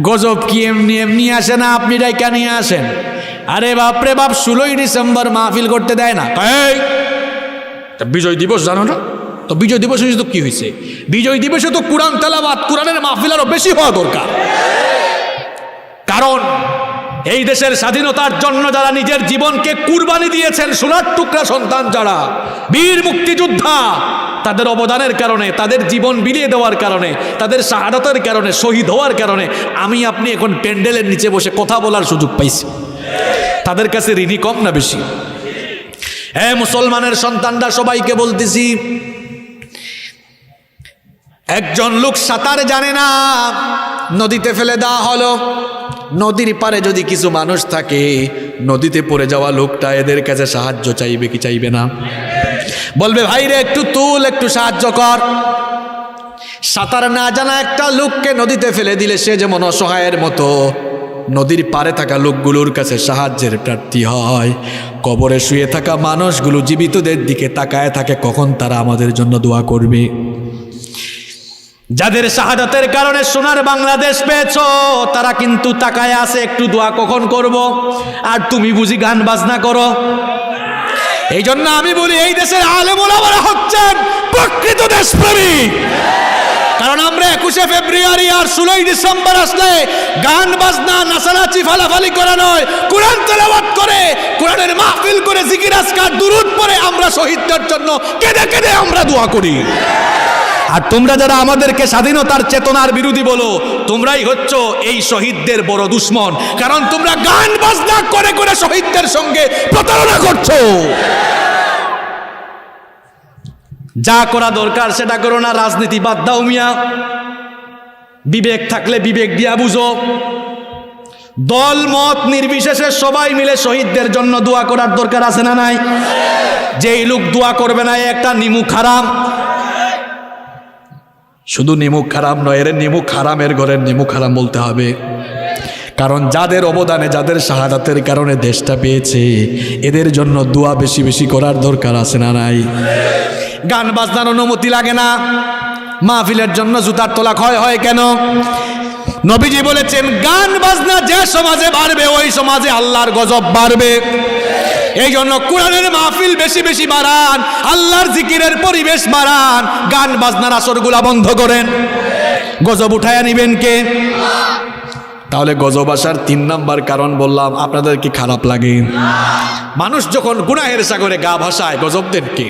গজব কি এমনি এমনি আসে না, আপনি ডাইকা নিয়ে আসেন। আরে বাপরে বাপ, 16ই ডিসেম্বর মাহফিল করতে দেয় না। বিজয় দিবস জানো না? তো বিজয় দিবস তো কি হয়েছে? বিজয় দিবসে তো কোরআন তেলাওয়াত, কোরআনের মাহফিল আরো বেশি হওয়া দরকার। কারণ এই দেশের স্বাধীনতার জন্য যারা নিজের জীবনকে কুরবানি দিয়েছেন, সোনার টুকরা সন্তান যারা বীর মুক্তিযোদ্ধা, তাদের অবদানের কারণে, তাদের জীবন বিলিয়ে দেওয়ার কারণে, তাদের শাহাদাতের কারণে, শহীদ হওয়ার কারণে আমি আপনি এখন প্যান্ডেলের নিচে বসে কথা বলার সুযোগ পাইছি। তাদের কাছে ঋণী কম না বেশি? হ্যাঁ, মুসলমানের সন্তানরা সবাইকে বলতেছি, একজন লোক সাঁতার জানে না, নদীতে ফেলে দেওয়া হলো। নদীর পারে যদি কিছু মানুষ থাকে, নদীতে পড়ে যাওয়া লোকটা এদের কাছে সাহায্য চাইবে কি চাইবে না? বলবে ভাই রে একটু তুল, একটু সাহায্য কর। সাঁতার না জানা একটা লোককে নদীতে ফেলে দিলে সে যেমন অসহায়ের মতো, নদীর পারে থাকা লোকগুলোর কাছে সাহায্যের প্রার্থী হয়। কবরে শুয়ে থাকা মানুষগুলো জীবিতদের দিকে তাকায় থাকে, কখন তারা আমাদের জন্য দোয়া করবে। যাদের শাহাদাতের কারণে সোনার বাংলাদেশ পেয়েছ, তারা কিন্তু তাকায় আছে একটু দোয়া কখন করব। আর তুমি বুঝি গান বাজনা করো। এই জন্য আমি বলি, এই দেশের আলেম ওলামারা হচ্ছেন প্রকৃত দেশপ্রেমিক। কারণ আমরা 21শে ফেব্রুয়ারি আর 16ই ডিসেম্বর আসলে গান বাজনা, নাচানাচি, ফালাফালি করা নয়, কোরআন তেলাওয়াত করে, কোরআনের মাহফিল করে, জিকির আজকার, দুরূদ পড়ে আমরা শহীদদের জন্য কেঁদে কেঁদে আমরা দোয়া করি। আর তোমরা যারা আমাদেরকে স্বাধীনতার চেতনার বিরোধী বলো, তোমরাই হচ্ছ এই শহীদদের বড় দুশ্মন। কারণ তোমরা গান বাজনা করে করে শহীদদের সঙ্গে প্রতারণা করছো। যা করা দরকার সেটা করো না, রাজনীতি বাদ দাও মিয়া। বিবেক থাকলে বিবেক দিয়া বুঝো। দল মত নির্বিশেষে সবাই মিলে শহীদদের জন্য দোয়া করার দরকার আছে না নাই? যেই লোক দোয়া করবে না একটা নিমুখ হারাম। শুধু নিমুখ হারাম নয়, এর নিমুখ হারামের ঘরের নিমুখ হারাম বলতে হবে। কারণ যাদের অবদানে, যাদের শাহাদাতের কারণে দেশটা পেয়েছে, এদের জন্য দোয়া বেশি বেশি করার দরকার আছে না নাই? গান বাজনার অনুমতি লাগে না। মাহফিলের জন্য জুতার তোলা ক্ষয় হয় কেন? নবীজি বলেছেন গান বাজনা যে সমাজে বাড়বে ওই সমাজে আল্লাহর গজব বাড়বে। এই জন্য কোরআনের মাহফিল বেশি বেশি বাড়ান, আল্লাহর জিকিরের পরিবেশ বাড়ান, গান বাজনার আসরগুলা বন্ধ করেন। গজব উঠায়া নিবেন কে? তাহলে গজব আসার 3 নাম্বার কারণ বললাম, আপনাদের কি খারাপ লাগে? মানুষ যখন গুনাহের সাগরে গা ভাসায়, গজব দেন কে?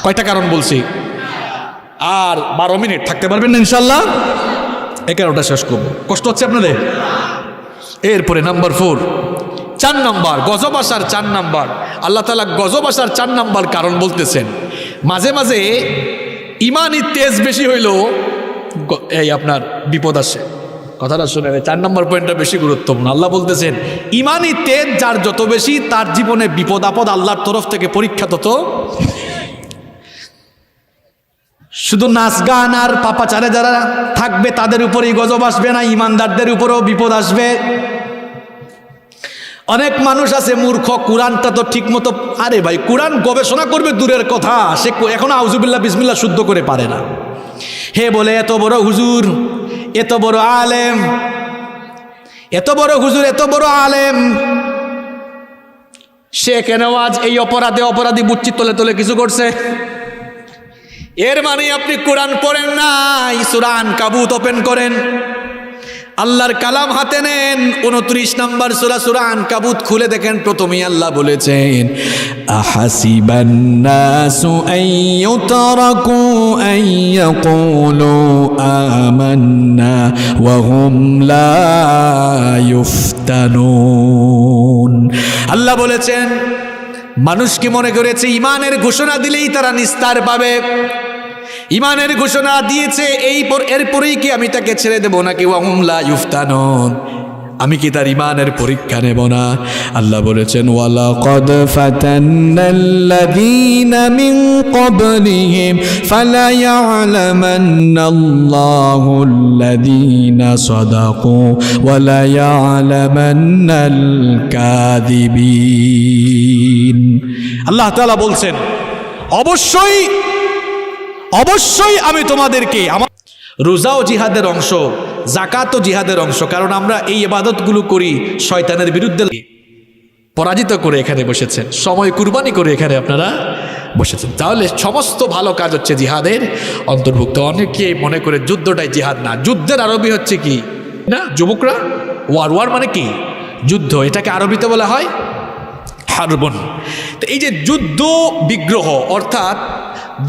কয়টা কারণ বলছি? আর 12 মিনিট থাকতে পারবেন না ইনশাল্লাহ? 11টা শেষ করবো, কষ্ট হচ্ছে আপনাদের? এরপরে নাম্বার 4, 4 নাম্বার গজব আসার 4 নাম্বার, আল্লাহ তাআলা গজব আসার 4 নাম্বার কারণ বলতেছেন, মাঝে মাঝে ইমানি তেজ বেশি হইল এই আপনার বিপদ আসে। কথাটা শুনে 4 নম্বর পয়েন্টটা বেশি গুরুত্বপূর্ণ। আল্লাহ বলতেছেন ইমানি তেজ যার যত বেশি, তার জীবনে বিপদ আপদ আল্লাহর তরফ থেকে পরীক্ষা তত। শুধু নাচ গান আর পাপাচারে যারা থাকবে তাদের উপরেই গজব আসবে না, ইমানদারদের উপরেও বিপদ আসবে। অনেক মানুষ আছে মূর্খ, কোরআনটা তো ঠিক মতো, আরে ভাই কোরআন গবেষণা করবে দূরের কথা, সে এখন আউযুবিল্লাহ বিসমিল্লাহ শুদ্ধ করে পারে না। হে বলে এত বড় হুজুর, এত বড় আলেম, এত বড় হুজুর, এত বড় আলেম, সে কেন আজ এই অপরাধী বুচ্ছি তলে তলে কিছু করছে? এর মানে আপনি কোরআন পড়েন নাই। সূরা আনকাবুত ওপেন করেন, আল্লাহর কালাম হাতে নেন, 29 নম্বর সূরা আনকাবুত খুলে দেখেন। প্রথমেই আল্লাহ বলেছেন আহাসিবান নাসু আইয়ুতরাকু আইয়াকুলু আমান্না ওয়া হুম লা ইফতানুন। আল্লাহ বলেছেন মানুষ কি মনে করেছে ইমানের ঘোষণা দিলেই তারা নিস্তার পাবে? ইমানের ঘোষণা দিয়েছে এরপরেই কি আমি তাকে ছেড়ে দেব নাকি? ওয়া হুম লা ইফতানুন, আমি কি তার ইমানের পরীক্ষা নেব না? আল্লাহ বলেছেন ওয়ালাকাদ ফাতান্নাল্লাযীনা মিন ক্বাবলিহিম ফালা ইয়া'লামান্নাল্লাহুল্লাযীনা সাদাকু ওয়া লা ইয়া'লামান্নাল কাযিবিন। আল্লাহ তাআলা বলছেন অবশ্যই আমি তোমাদেরকে, আমার রোজাও জিহাদের অংশ, যাকাতও জিহাদের অংশ, কারণ আমরা এই ইবাদতগুলো করি শয়তানের বিরুদ্ধে। পরাজিত করে এখানে বসেছেন, সময় কুরবানি করে এখানে আপনারা বসেছেন। তাহলে সমস্ত ভালো কাজ হচ্ছে জিহাদের অন্তর্ভুক্ত। অনেকে মনে করে যুদ্ধটাই জিহাদ না, যুদ্ধের আরবি হচ্ছে কি না যুবকরা? ওয়ার মানে কি? যুদ্ধ। এটাকে আরবিতে বলা হয় হারবন। তো এই যে যুদ্ধ বিগ্রহ, অর্থাৎ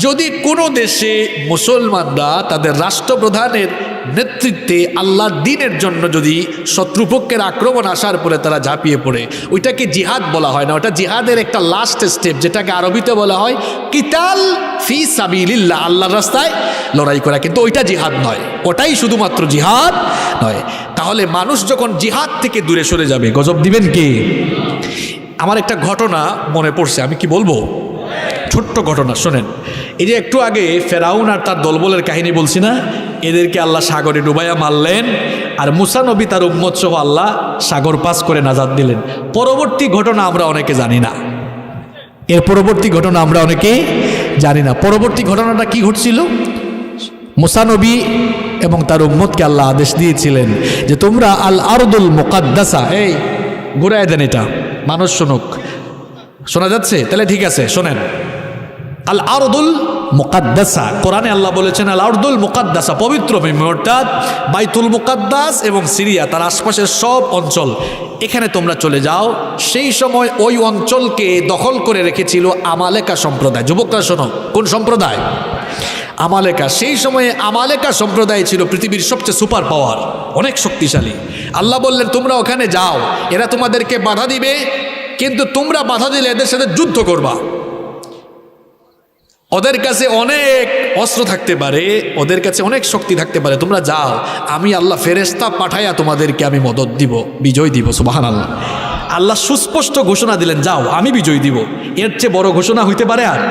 যদি কোনো দেশে মুসলমানরা তাদের রাষ্ট্রপ্রধানের নেতৃত্বে আল্লাহর দ্বীনের জন্য যদি শত্রুপক্ষের আক্রমণ আসার পরে তারা ঝাঁপিয়ে পড়ে, ওইটাকে জিহাদ বলা হয় না, ওটা জিহাদের একটা লাস্ট স্টেপ, যেটাকে আরবিতে বলা হয় কিতাল ফি সাবিলিল্লাহ, আল্লাহর রাস্তায় লড়াই করা। কিন্তু ওইটা জিহাদ নয়, ওটাই শুধুমাত্র জিহাদ নয়। তাহলে মানুষ যখন জিহাদ থেকে দূরে সরে যাবে, গজব দিবেন কে? আমার একটা ঘটনা মনে পড়ছে, আমি কি বলবো? ছোট্ট ঘটনা শোনেন। এই যে একটু আগে ফেরাউন আর তার দলবলের কাহিনী বলছি না, এদেরকে আল্লাহ সাগরে ডুবাইয়া মারলেন, আর মুসা নবী তার উম্মত সহ আল্লাহ সাগর পাস করে নাজাত দিলেন। পরবর্তী ঘটনা আমরা অনেকে জানি না, এর পরবর্তী ঘটনা আমরা অনেকে জানি না। পরবর্তী ঘটনাটা কি ঘটছিল? মুসা নবী এবং তার উম্মতকে আল্লাহ আদেশ দিয়েছিলেন যে তোমরা আল আরদুল মুকাদ্দাসা, এই ঘুরাই দেন, এটা মানুষ শুনুক, শোনা যাচ্ছে? তাহলে ঠিক আছে, শোনেন। আল আরদুল মুকাদ্দাসা, কোরআনে আল্লাহ বলেছেন আল আরদুল মুকাদ্দাসা, পবিত্র ভূমি, অর্থাৎ বাইতুল মুকাদ্দাস এবং সিরিয়া তার আশপাশের সব অঞ্চল, এখানে তোমরা চলে যাও। সেই সময় ওই অঞ্চলকে দখল করে রেখেছিল আমালেকা সম্প্রদায়। যুবকরা শোনো, কোন সম্প্রদায়? আমালেকা। সেই সময়ে আমালেকা সম্প্রদায় ছিল পৃথিবীর সবচেয়ে সুপার পাওয়ার, অনেক শক্তিশালী। আল্লাহ বললেন তোমরা ওখানে যাও, এরা তোমাদেরকে বাধা দিবে, কিন্তু তোমরা বাধা দিলে এদের সাথে যুদ্ধ করবা। ওদের কাছে অনেক অস্ত্র থাকতে পারে, ওদের কাছে অনেক শক্তি থাকতে পারে, তোমরা যাও, আমি আল্লাহ ফেরেশতা পাঠাইয়া তোমাদেরকে আমি মদদ দিব, বিজয় দিব। সুবহানাল্লাহ। আল্লাহ সুস্পষ্ট ঘোষণা দিলেন, যাও আমি বিজয় দিব। এর চেয়ে বড় ঘোষণা হইতে পারে আর?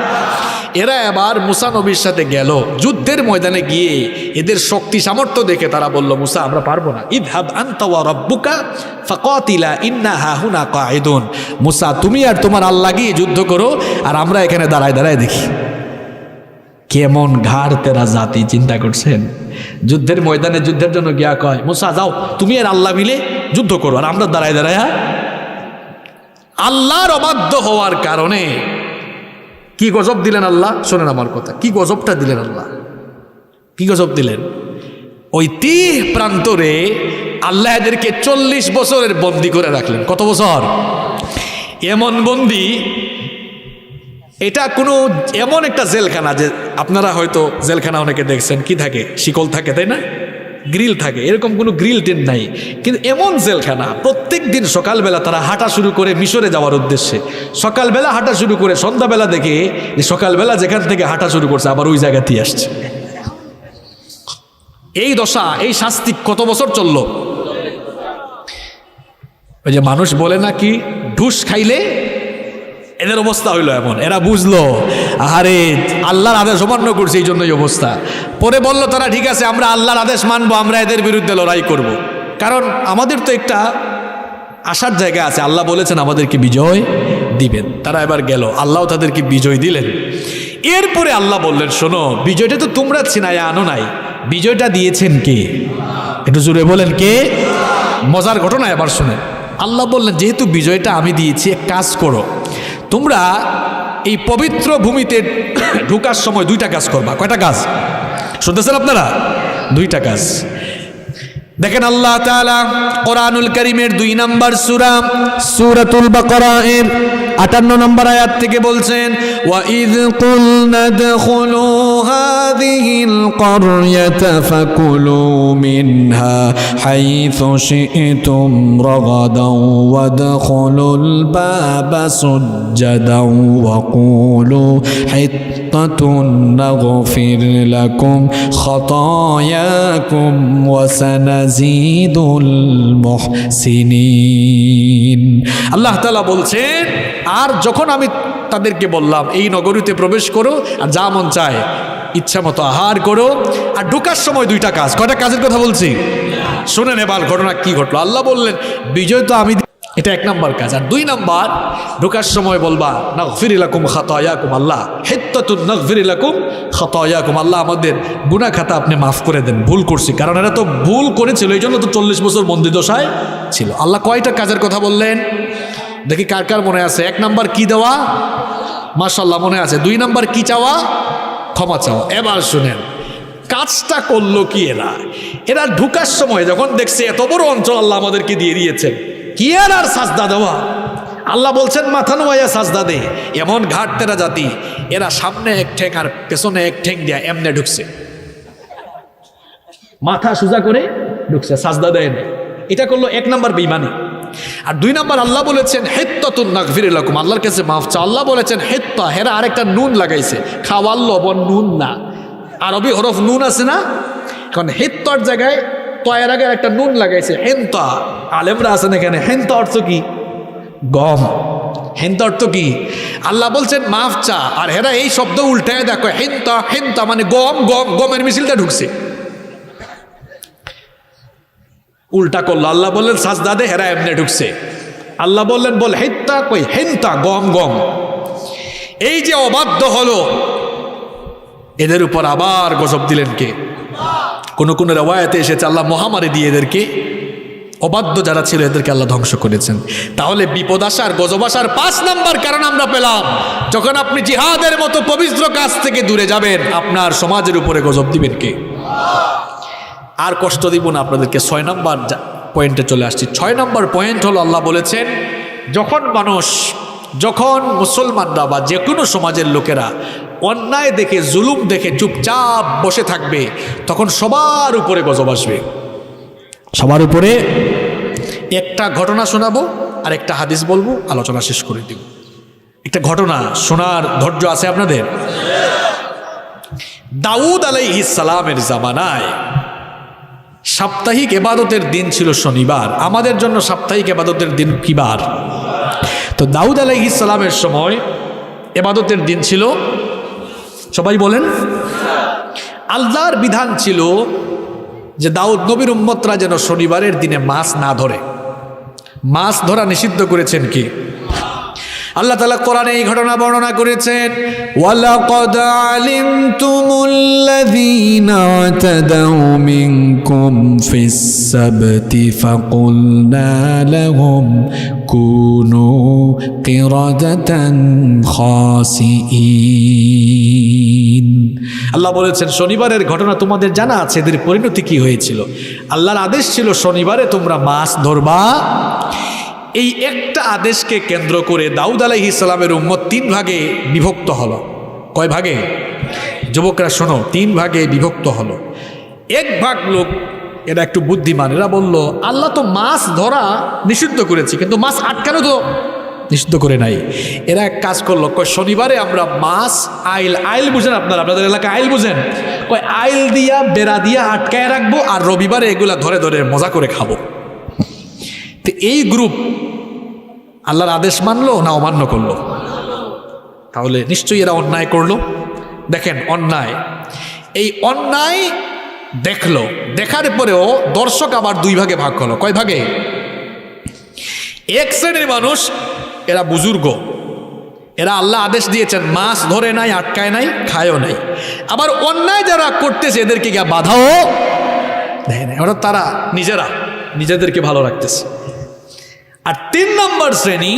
এরা এবার মুসা নবীর সাথে গেল, যুদ্ধের ময়দানে গিয়ে এদের শক্তি সামর্থ্য দেখে তারা বলল, মুসা আমরা পারবো না, ইযহাব আনতা ওয়া রাব্বুকা ফাকাতিলা ইন্না হাহুনা কাঈদুন। মুসা তুমি আর তোমার আল্লাহ গিয়ে যুদ্ধ করো, আর আমরা এখানে দাঁড়ায় দাঁড়ায় দেখি। কেমন ঘাড় তেরা জাতি, চিন্তা করছেন? যুদ্ধের ময়দানে যুদ্ধের জন্য গিয়া কয়, মুসা যাও তুমি আর আল্লাহ মিলে যুদ্ধ করো, আর আমরা দাঁড়ায় দাঁড়ায়। আল্লাহর অবাধ্য হওয়ার কারণে কি গজব দিলেন আল্লাহ? শোনেন আমার কথা, কি গজবটা দিলেন আল্লাহ, কি গজব দিলেন? ওই 30 প্রান্তরে আল্লাহ এদেরকে 40 বছরের বন্দি করে রাখলেন। কত বছর? এমন বন্দি, এটা কোনো এমন একটা জেলখানা, যে আপনারা হয়তো জেলখানা অনেকে দেখছেন, কি থাকে, শিকল থাকে, তাই না, গ্রিল থাকে, এরকম কোনো গ্রিল টেন নাই, কিন্তু এমন জেলখানা প্রত্যেক দিন সকালবেলা তারা হাঁটা শুরু করে মিশরে যাওয়ার উদ্দেশ্যে। সকালবেলা হাঁটা শুরু করে সন্ধ্যাবেলা দেখে যে সকালবেলা যেখান থেকে হাঁটা শুরু করছে আবার ওই জায়গাতেই আসছে। এই দশা, এই শাস্তি কত বছর চলল? ওই যে মানুষ বলে না কি, ঢুস খাইলে এদের অবস্থা হইলো এমন। এরা বুঝলো আরে আল্লাহর আদেশ অমান্য করছে, এই জন্যই অবস্থা। পরে বলল তারা, ঠিক আছে আমরা আল্লাহর আদেশ মানবো, আমরা এদের বিরুদ্ধে লড়াই করব। কারণ আমাদের তো একটা আশার জায়গা আছে, আল্লাহ বলেছেন আমাদেরকে বিজয় দিবেন। তারা এবার গেল, আল্লাহ তাদেরকে বিজয় দিলেন। এরপরে আল্লাহ বললেন, শোনো, বিজয়টা তো তোমরা ছিনাইয়া আনো নাই, বিজয়টা দিয়েছেন কে? একটু জোরে বলেন কে? মজার ঘটনা এবার শুনেন। আল্লাহ বললেন, যেহেতু বিজয়টা আমি দিয়েছি, এক কাজ করো, তোমরা এই পবিত্র ভূমিতে ঢুকার সময় 2টা কাজ করবা। কয়টা কাজ শুনতেছেন আপনারা? 2টা কাজ। দেখেন আল্লাহ তাআলা কোরআনুল কারীমের 2 নম্বর সূরা সূরাতুল বাকারা এর 58 নম্বর আয়াত থেকে বলছেন, ওয়া ইয কুলনা দখুলু হাযিহিল ক্বরয়াতা ফাকুলু মিনহা হাইথু শি'তুম রাগাদাও ওয়াদখুলুল বাবা সুজ্জাদাও ওয়া কুলু হিত্তাতুন নাগফির লাকুম খাতায়াকুম ওয়া সানাজিদুল মুহসিনিন। আল্লাহ তাআলা বলছেন, আর যখন আমি তাদেরকে বললাম এই নগরীতে প্রবেশ করো, আর যা মন চায় ইচ্ছা মতো আহার করো, আর ঢোকার সময় 2টা কাজ। কয়টা কাজের কথা বলছি? শোনেন এবার ঘটনা কি ঘটলো। আল্লাহ বললেন, বিজয় তো আমি, এটা 1 নম্বর কাজ। আর 2 নম্বর, ঢোকার সময় বলবা নাগফির লাকুম খাতায়াকুম, আল্লাহ হিত্তাতুন নাগফির লাকুম খাতায়াকুম, আল্লাহ আমাদের গুনাহ খাতা আপনি মাফ করে দেন, ভুল করছি। কারণ এরা তো ভুল করেছিল, এই জন্য তো 40 বছর বন্দি দশায় ছিল। আল্লাহ কয়টা কাজের কথা বললেন দেখি কার কার মনে আছে? 1 নম্বর কি দেওয়া? মাশাআল্লাহ মনে আছে। 2 নম্বর কি চাওয়া? ক্ষমা চাওয়া। এবার শুনেন কাজটা করলো কি এরা? এরা ঢুকার সময় যখন দেখছে এত বড় অঞ্চল আল্লাহ আমাদেরকে দিয়ে দিয়েছেন, কি আর সাজদা দেওয়া? আল্লাহ বলছেন মাথা নোয়াইয়া সাজদা দে। এমন ঘাট তেরা জাতি, এরা সামনে 1 ঠ্যাং আর পেছনে 1 ঠ্যাং দিয়া এমনে ঢুকছে, মাথা সোজা করে ঢুকছে, সাজদা দেয় না। এটা করলো 1 নম্বর বেঈমানি। আর 2 নম্বর আল্লাহ বলেছেন হিত্তাতুন নাগফির লাকুম, আল্লাহর কাছে মাফ চাও। আল্লাহ বলেছেন হিত্তা, হেরা আরেকটা নুন লাগাইছে, খাওয়ার লবণ নুন না, আরবি হরফ নুন আছে না, কারণ হিত্তার জায়গায় তয়ের আগে একটা নুন লাগাইছে, হেন্তা। আলেমরা আছেন এখানে, হেন্তা অর্থ কি? গম। হেন্তা অর্থ কি? আল্লাহ বলছেন মাফ চা, আর হেরা এই শব্দ উল্টায় দেখো, হেন্তা হেন্তা মানে গম, গম, গমের মিছিলটা ঢুকছে, উল্টা করলো। আল্লাহ বললেন সাজদা দে, হেরা এমনি ঢুকছে। আল্লাহ বললেন বল হেত্তা, কই হেন্তা, গম গম। এই যে অবাধ্য হলো, এদের উপর আবার গজব দিলেন কে? কোন কোন রিওয়ায়াতে এসেছে আল্লাহ মহামারী দিয়ে এদেরকে, অবাধ্য যারা ছিল এদেরকে আল্লাহ ধ্বংস করেছেন। তাহলে বিপদ আসার, গজব আসার 5 নম্বর কারণ আমরা পেলাম, যখন আপনি জিহাদের মতো পবিত্র কাজ থেকে দূরে যাবেন, আপনার সমাজের উপরে গজব দিবেন কে? আর কষ্ট দিব না আপনাদেরকে। 6 নম্বর পয়েন্টে চলে আসছি। 6 নম্বর পয়েন্ট হলো, আল্লাহ বলেছেন যখন মানুষ, যখন মুসলমানরা বা যে কোনো সমাজের লোকেরা অন্যায় দেখে, জুলুম দেখে চুপচাপ বসে থাকবে, তখন সবার উপরে গজব আসবে, সবার উপরে। একটা ঘটনা শোনাবো আর একটা হাদিস বলবো, আলোচনা শেষ করে দিব। একটা ঘটনা শোনার ধৈর্য আছে আপনাদের? দাউদ আলাইহিস সালামের জামানায় সাপ্তাহিক ইবাদতের দিন ছিল শনিবার। আমাদের জন্য সাপ্তাহিক ইবাদতের দিন কি বার? তো দাউদ আলাইহিস সালামের সময় ইবাদতের দিন ছিল, সবাই বলেন, আল্লাহর বিধান ছিল যে দাউদ নবীর উম্মতরা যেন শনিবারের দিনে মাছ না ধরে। মাছ ধরা নিষিদ্ধ করেছেন কি? আল্লাহ তাআলা কোরআনে এই ঘটনা বর্ণনা করেছেন, ওয়ালাকাদ আলিমতুমুল্লাযীনা আতাদাউ মিনকুম ফিস সাবতি ফাকুলনা লাহুম কুনু কিরাদাতান খাসিঈন। আল্লাহ বলেছেন শনিবারের ঘটনা তোমাদের জানা আছে, এদের পরিণতি কি হয়েছিল। আল্লাহর আদেশ ছিল শনিবারে তোমরা মাছ ধরবা। এই একটা আদেশকে কেন্দ্র করে দাউদ আলাইহিস সালামের উম্মত 3 ভাগে বিভক্ত হলো। কয় ভাগে? যুবকরা শোনো, 3 ভাগে বিভক্ত হলো। এক ভাগ লোক, এরা একটু বুদ্ধিমান, এরা বলল আল্লাহ তো মাছ ধরা নিষিদ্ধ করেছে, কিন্তু মাছ আটকানো তো নিষিদ্ধ করে নাই। এরা এক কাজ করলো, কয় শনিবারে আমরা মাছ আইল বুঝেন আপনারা, আপনাদের এলাকায় আইল বুঝেন, কয় আইল দিয়া বেড়া দিয়া আটকায় রাখবো, আর রবিবারে এগুলা ধরে ধরে মজা করে খাবো। তো এই গ্রুপ আল্লাহর আদেশ মানলো না অমান্য করলো? তাহলে নিশ্চয়ই এরা অন্যায় করলো। দেখেন অন্যায়, এই অন্যায় দেখলো, দেখার পরেও দর্শক আবার 2 ভাগে ভাগ হলো। কয় ভাগে? এক শ্রেণীর মানুষ, এরা বুজুর্গ, এরা আল্লাহ আদেশ দিয়েছেন মাছ ধরে নাই, আটকায় নাই, খায়ও নাই। আবার অন্যায় যারা করতেছে এদেরকে গিয়ে বাধাও দেয় না, ওরা তারা নিজেদেরকে ভালো রাখতেছে। আর 3 নম্বর শ্রেণী,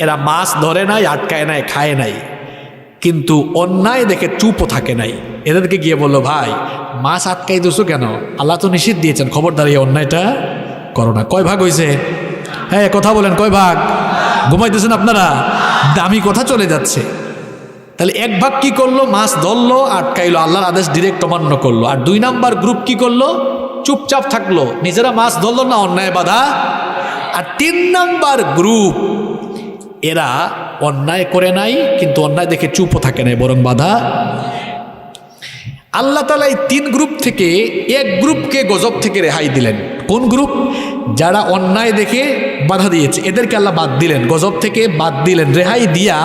এরা মাছ ধরে নাই, আটকায় নাই, খায় নাই, কিন্তু অন্যায় দেখে চুপও থাকে নাই। এদেরকে গিয়ে বললো ভাই মাছ আটকাই দিছো কেন? আল্লাহ তো নিষেধ দিয়েছেন, খবরদার এই অন্যায়টা করো না। কয় ভাগ হয়েছে? হ্যাঁ কথা বলেন, কয় ভাগ? ঘুমাইতেছেন আপনারা? দামি কথা চলে যাচ্ছে। তাহলে এক ভাগ কি করলো? মাছ ধরলো, আটকাইলো, আল্লাহর আদেশ ডিরেক্ট অমান্য করলো। আর 2 নম্বর গ্রুপ কি করলো? চুপচাপ থাকলো, নিজেরা মাছ ধরলো না, অন্যায় বাধা। আর 3 নম্বর গ্রুপ, এরা অন্যায় করে নাই, কিন্তু অন্যায় দেখে চুপও থাকে নাই, বরং বাধা। আল্লাহ তাআলা এই 3 গ্রুপ থেকে এক গ্রুপকে গজব থেকে রেহাই দিলেন। কোন গ্রুপ? যারা অন্যায় দেখে বাধা দিয়েছে, এদেরকে আল্লাহ বাদ দিলেন, গজব থেকে বাদ দিলেন, রেহাই দিয়া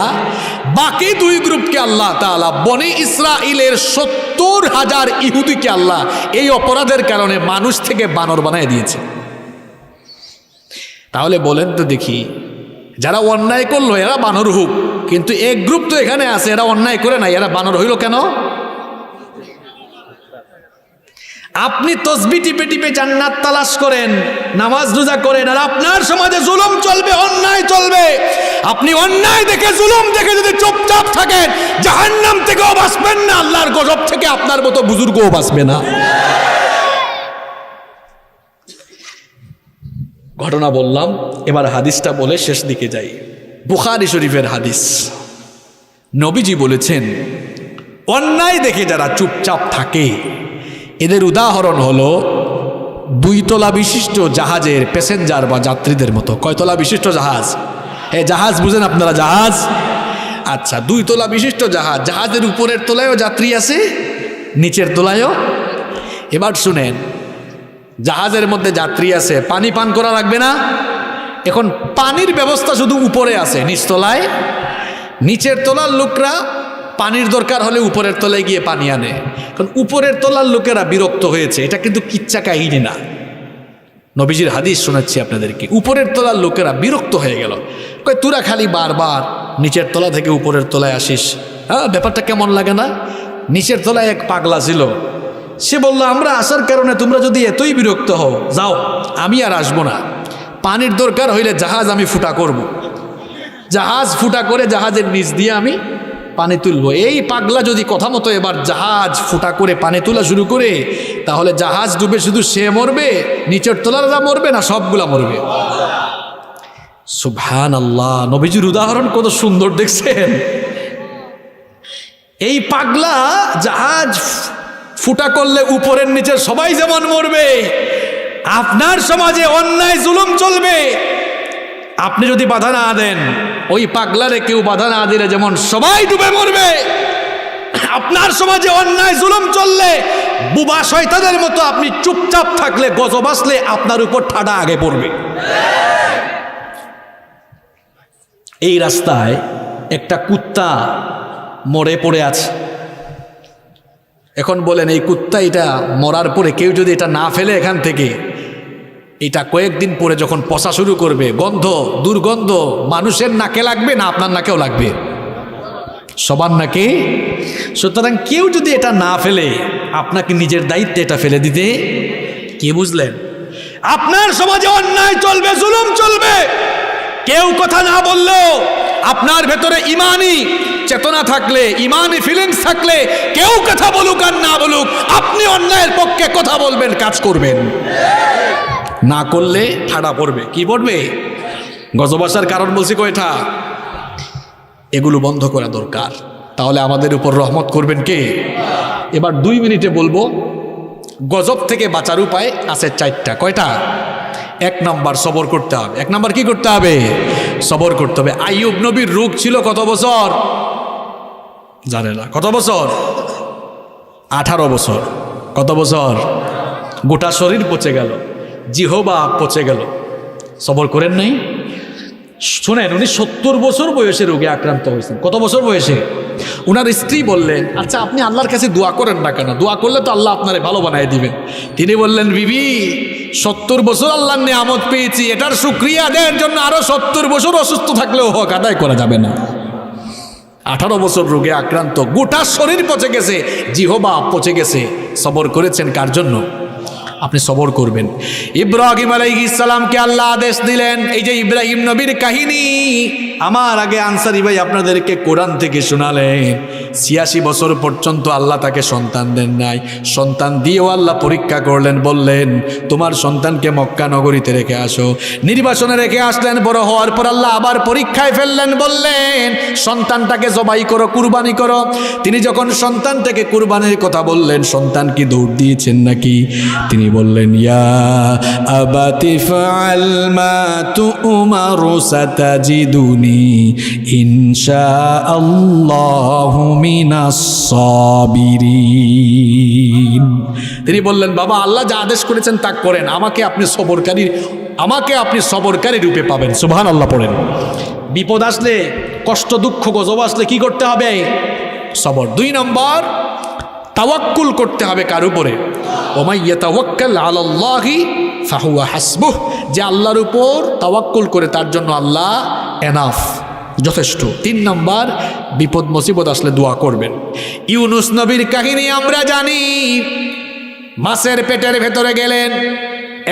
বাকি 2 গ্রুপকে আল্লাহ তাআলা বনি ইসরাইলের 70,000 ইহুদিকে আল্লাহ এই অপরাধের কারণে মানুষ থেকে বানর বানায় দিয়েছে। তাহলে বলেন তো দেখি, যারা অন্যায় করলো এরা বানর হোক, কিন্তু এক গ্রুপ তো এখানে আছে, এরা অন্যায় করে নাই, এরা বানর হইল কেন? আপনি তসবিহ টিপে টিপে জান্নাত তালাশ করেন, নামাজ রোজা করেন, আর আপনার সমাজে জুলুম চলবে, অন্যায় চলবে। আপনি অন্যায় দেখে, জুলুম দেখে যদি চুপচাপ থাকেন, জাহান্নাম থেকেও বাঁচবেন না, আল্লাহর গজব থেকে আপনার মতো বুজুর্গও বাঁচবে না। ঘটনা বললাম, এবার হাদিসটা বলে শেষ দিকে যাই। বুখারী শরীফের হাদিস, নবীজি বলেছেন অন্যায় দেখে যারা চুপচাপ থাকে এদের উদাহরণ হলো 2 তলা বিশিষ্ট জাহাজের প্যাসেঞ্জার বা যাত্রীদের মতো। কয় তলা বিশিষ্ট জাহাজ? জাহাজ বুঝেন আপনারা? জাহাজ, আচ্ছা 2 তলা বিশিষ্ট জাহাজ, জাহাজের উপরের তলায়ও যাত্রী আছে, নিচের তলায়ও। এবার শুনেন, জাহাজের মধ্যে যাত্রী আছে, পানি পান করা লাগবে না? এখন পানির ব্যবস্থা শুধু উপরে আছে, নিচতলায়। নিচের তলার লোকরা পানির দরকার হলে উপরের তলায় গিয়ে পানি আনে। কারণ উপরের তলার লোকেরা বিরক্ত হয়েছে, এটা কিন্তু কিচ্ছা কাহিনী না, নবীজির হাদিস শোনাচ্ছি আপনাদেরকে। উপরের তলার লোকেরা বিরক্ত হয়ে গেল, কয় তোরা খালি বারবার নিচের তলা থেকে উপরের তলায় আসিস, হ্যাঁ ব্যাপারটা কেমন লাগে না? নিচের তলায় এক পাগলা ছিল, সে বলল আমরা আসার কারণে তোমরা যদি এতই বিরক্ত হও, যাও আমি আর আসবো না, পানির দরকার হইলে জাহাজ আমি ফুটা করব, জাহাজ ফুটা করে জাহাজের নিচ দিয়ে আমি পানি তুলবো। এই পাগলা যদি কথা মতো এবার জাহাজ ফুটা করে পানি তোলা শুরু করে, তাহলে জাহাজ ডুবে শুধু সে মরবে, নিচের তলারা মরবে না সবগুলা মরবে। সুবহানাল্লাহ, নবীজির উদাহরণ কত সুন্দর দেখছেন। এই পাগলা জাহাজ ফুটা করলে উপরের নিচের সবাই যেমন মরবে, আপনার সমাজে অন্যায় জুলুম চলবে, আপনি যদি বাধা না দেন, ওই পাগলারে কেউ বাধা না দিলে যেমন সবাই ডুবে মরবে, আপনার সমাজে অন্যায় জুলুম চললে বুবা শয়তানের মতো আপনি চুপচাপ থাকলে গজব আসলে আপনার উপর ঠাডা আগে পড়বে। এই রাস্তায় একটা কুত্তা মরে পড়ে আছে। এখন বলেন এই কুত্তা এটা মরার পরে কেউ যদি এটা না ফেলে এখান থেকে, এটা কয়েকদিন পরে যখন পচা শুরু করবে, গন্ধ দুর্গন্ধ মানুষের নাকে লাগবে না আপনার নাকেও লাগবে? সবার নাকে। সুতরাং কেউ যদি এটা না ফেলে আপনাকে নিজের দায়িত্বে এটা ফেলে দিতে, কি বুঝলেন? আপনার সমাজে অন্যায় চলবে, জুলুম চলবে, কেউ কথা না বললেও আপনার ভেতরে ইমানি চেতনা থাকলে, ইমানি ফিলিংস থাকলে, কেউ কথা বলুক আর না বলুক, আপনি অন্যায়ের পক্ষে কথা বলবেন, কাজ করবেন। না করলে ঠাডা পড়বে। কি পড়বে? গজব আসার কারণ বলছি কয়টা? এগুলো বন্ধ করা দরকার। তাহলে আমাদের উপর রহমত করবেন কে? এবার 2 মিনিটে বলবো গজব থেকে বাঁচার উপায় আছে 4টা। কয়টা? 1 নম্বর সবর করতে হবে। 1 নম্বর কি করতে হবে? সবর করতে হবে। আইয়ুব নবীর রোগ ছিল কত বছর? জানে না। কত বছর? 18 বছর। কত বছর? গোটা শরীর পচে গেল, জিহবা পচে গেল। সবর করেন নাই? শোনেন, উনি 70 বছর বয়সে রোগে আক্রান্ত হয়েছেন। কত বছর বয়সে? উনার স্ত্রী বললেন, আচ্ছা আপনি আল্লাহর কাছে দোয়া করেন না কেন? দোয়া করলে তো আল্লাহ আপনারে ভালো বানায় দিবেন। তিনি বললেন, বিবি 70 বছর আল্লাহর নিয়ামত পেয়েছি, এটার শুকরিয়া আদায়ের জন্য আরো 70 বছর অসুস্থ থাকলেও হক আদায় করা যাবে না। 18 বছর রোগে আক্রান্ত, গোটা শরীর পচে গেছে, জিহবা পচে গেছে। সবর করেছেন কার জন্য? আপনি সবর করবেন। ইব্রাহিম আলাইহিস সালামকে আল্লাহ আদেশ দিলেন, এই যে ইব্রাহিম নবীর কাহিনী আমার আগে আনসারি ভাই আপনাদেরকে কোরআন থেকে শোনালেন। 86 বছর পর্যন্ত আল্লাহ তাকে সন্তান দেন নাই। সন্তান দিয়েও আল্লাহ পরীক্ষা করলেন, বললেন তোমার সন্তানকে মক্কা নগরীতে রেখে আসো। নির্বাসনে রেখে আসলেন। বড় হওয়ার পর আল্লাহ আবার পরীক্ষায় ফেললেন, বললেন সন্তানটাকে জবাই করো, কুরবানি করো। তিনি যখন সন্তানটাকে কুরবানির কথা বললেন, সন্তান কি দৌড় দিয়েছেন নাকি? তিনি বললেন, ইয়া আবাতি ফাআল মা তু'মারু সাতাজিদুনি ইনশাআল্লাহু মিনাস সাবিরিন। তিনি বললেন, বাবা আল্লাহ যা আদেশ করেছেন তা করেন, আমাকে আপনি সবরকারী রূপে পাবেন। সুবহানাল্লাহ পড়েন। বিপদ আসলে, কষ্ট দুঃখ গজব আসলে কি করতে হবে? সবর। 2 নম্বর তাওয়াক্কুল করতে হবে কার উপরে? ওমাই ইয়াতাওয়াক্কাল আলাল্লাহি ফাহুয়া হাসবুহ। যে আল্লাহর উপর তাওয়াক্কুল করে তার জন্য আল্লাহ এনাফ, যথেষ্ট। 3 নম্বর বিপদ মুসিবত আসলে দোয়া করবেন। ইউনুস নবীর কাহিনী আমরা জানি। মাছের পেটের ভেতরে গেলেন,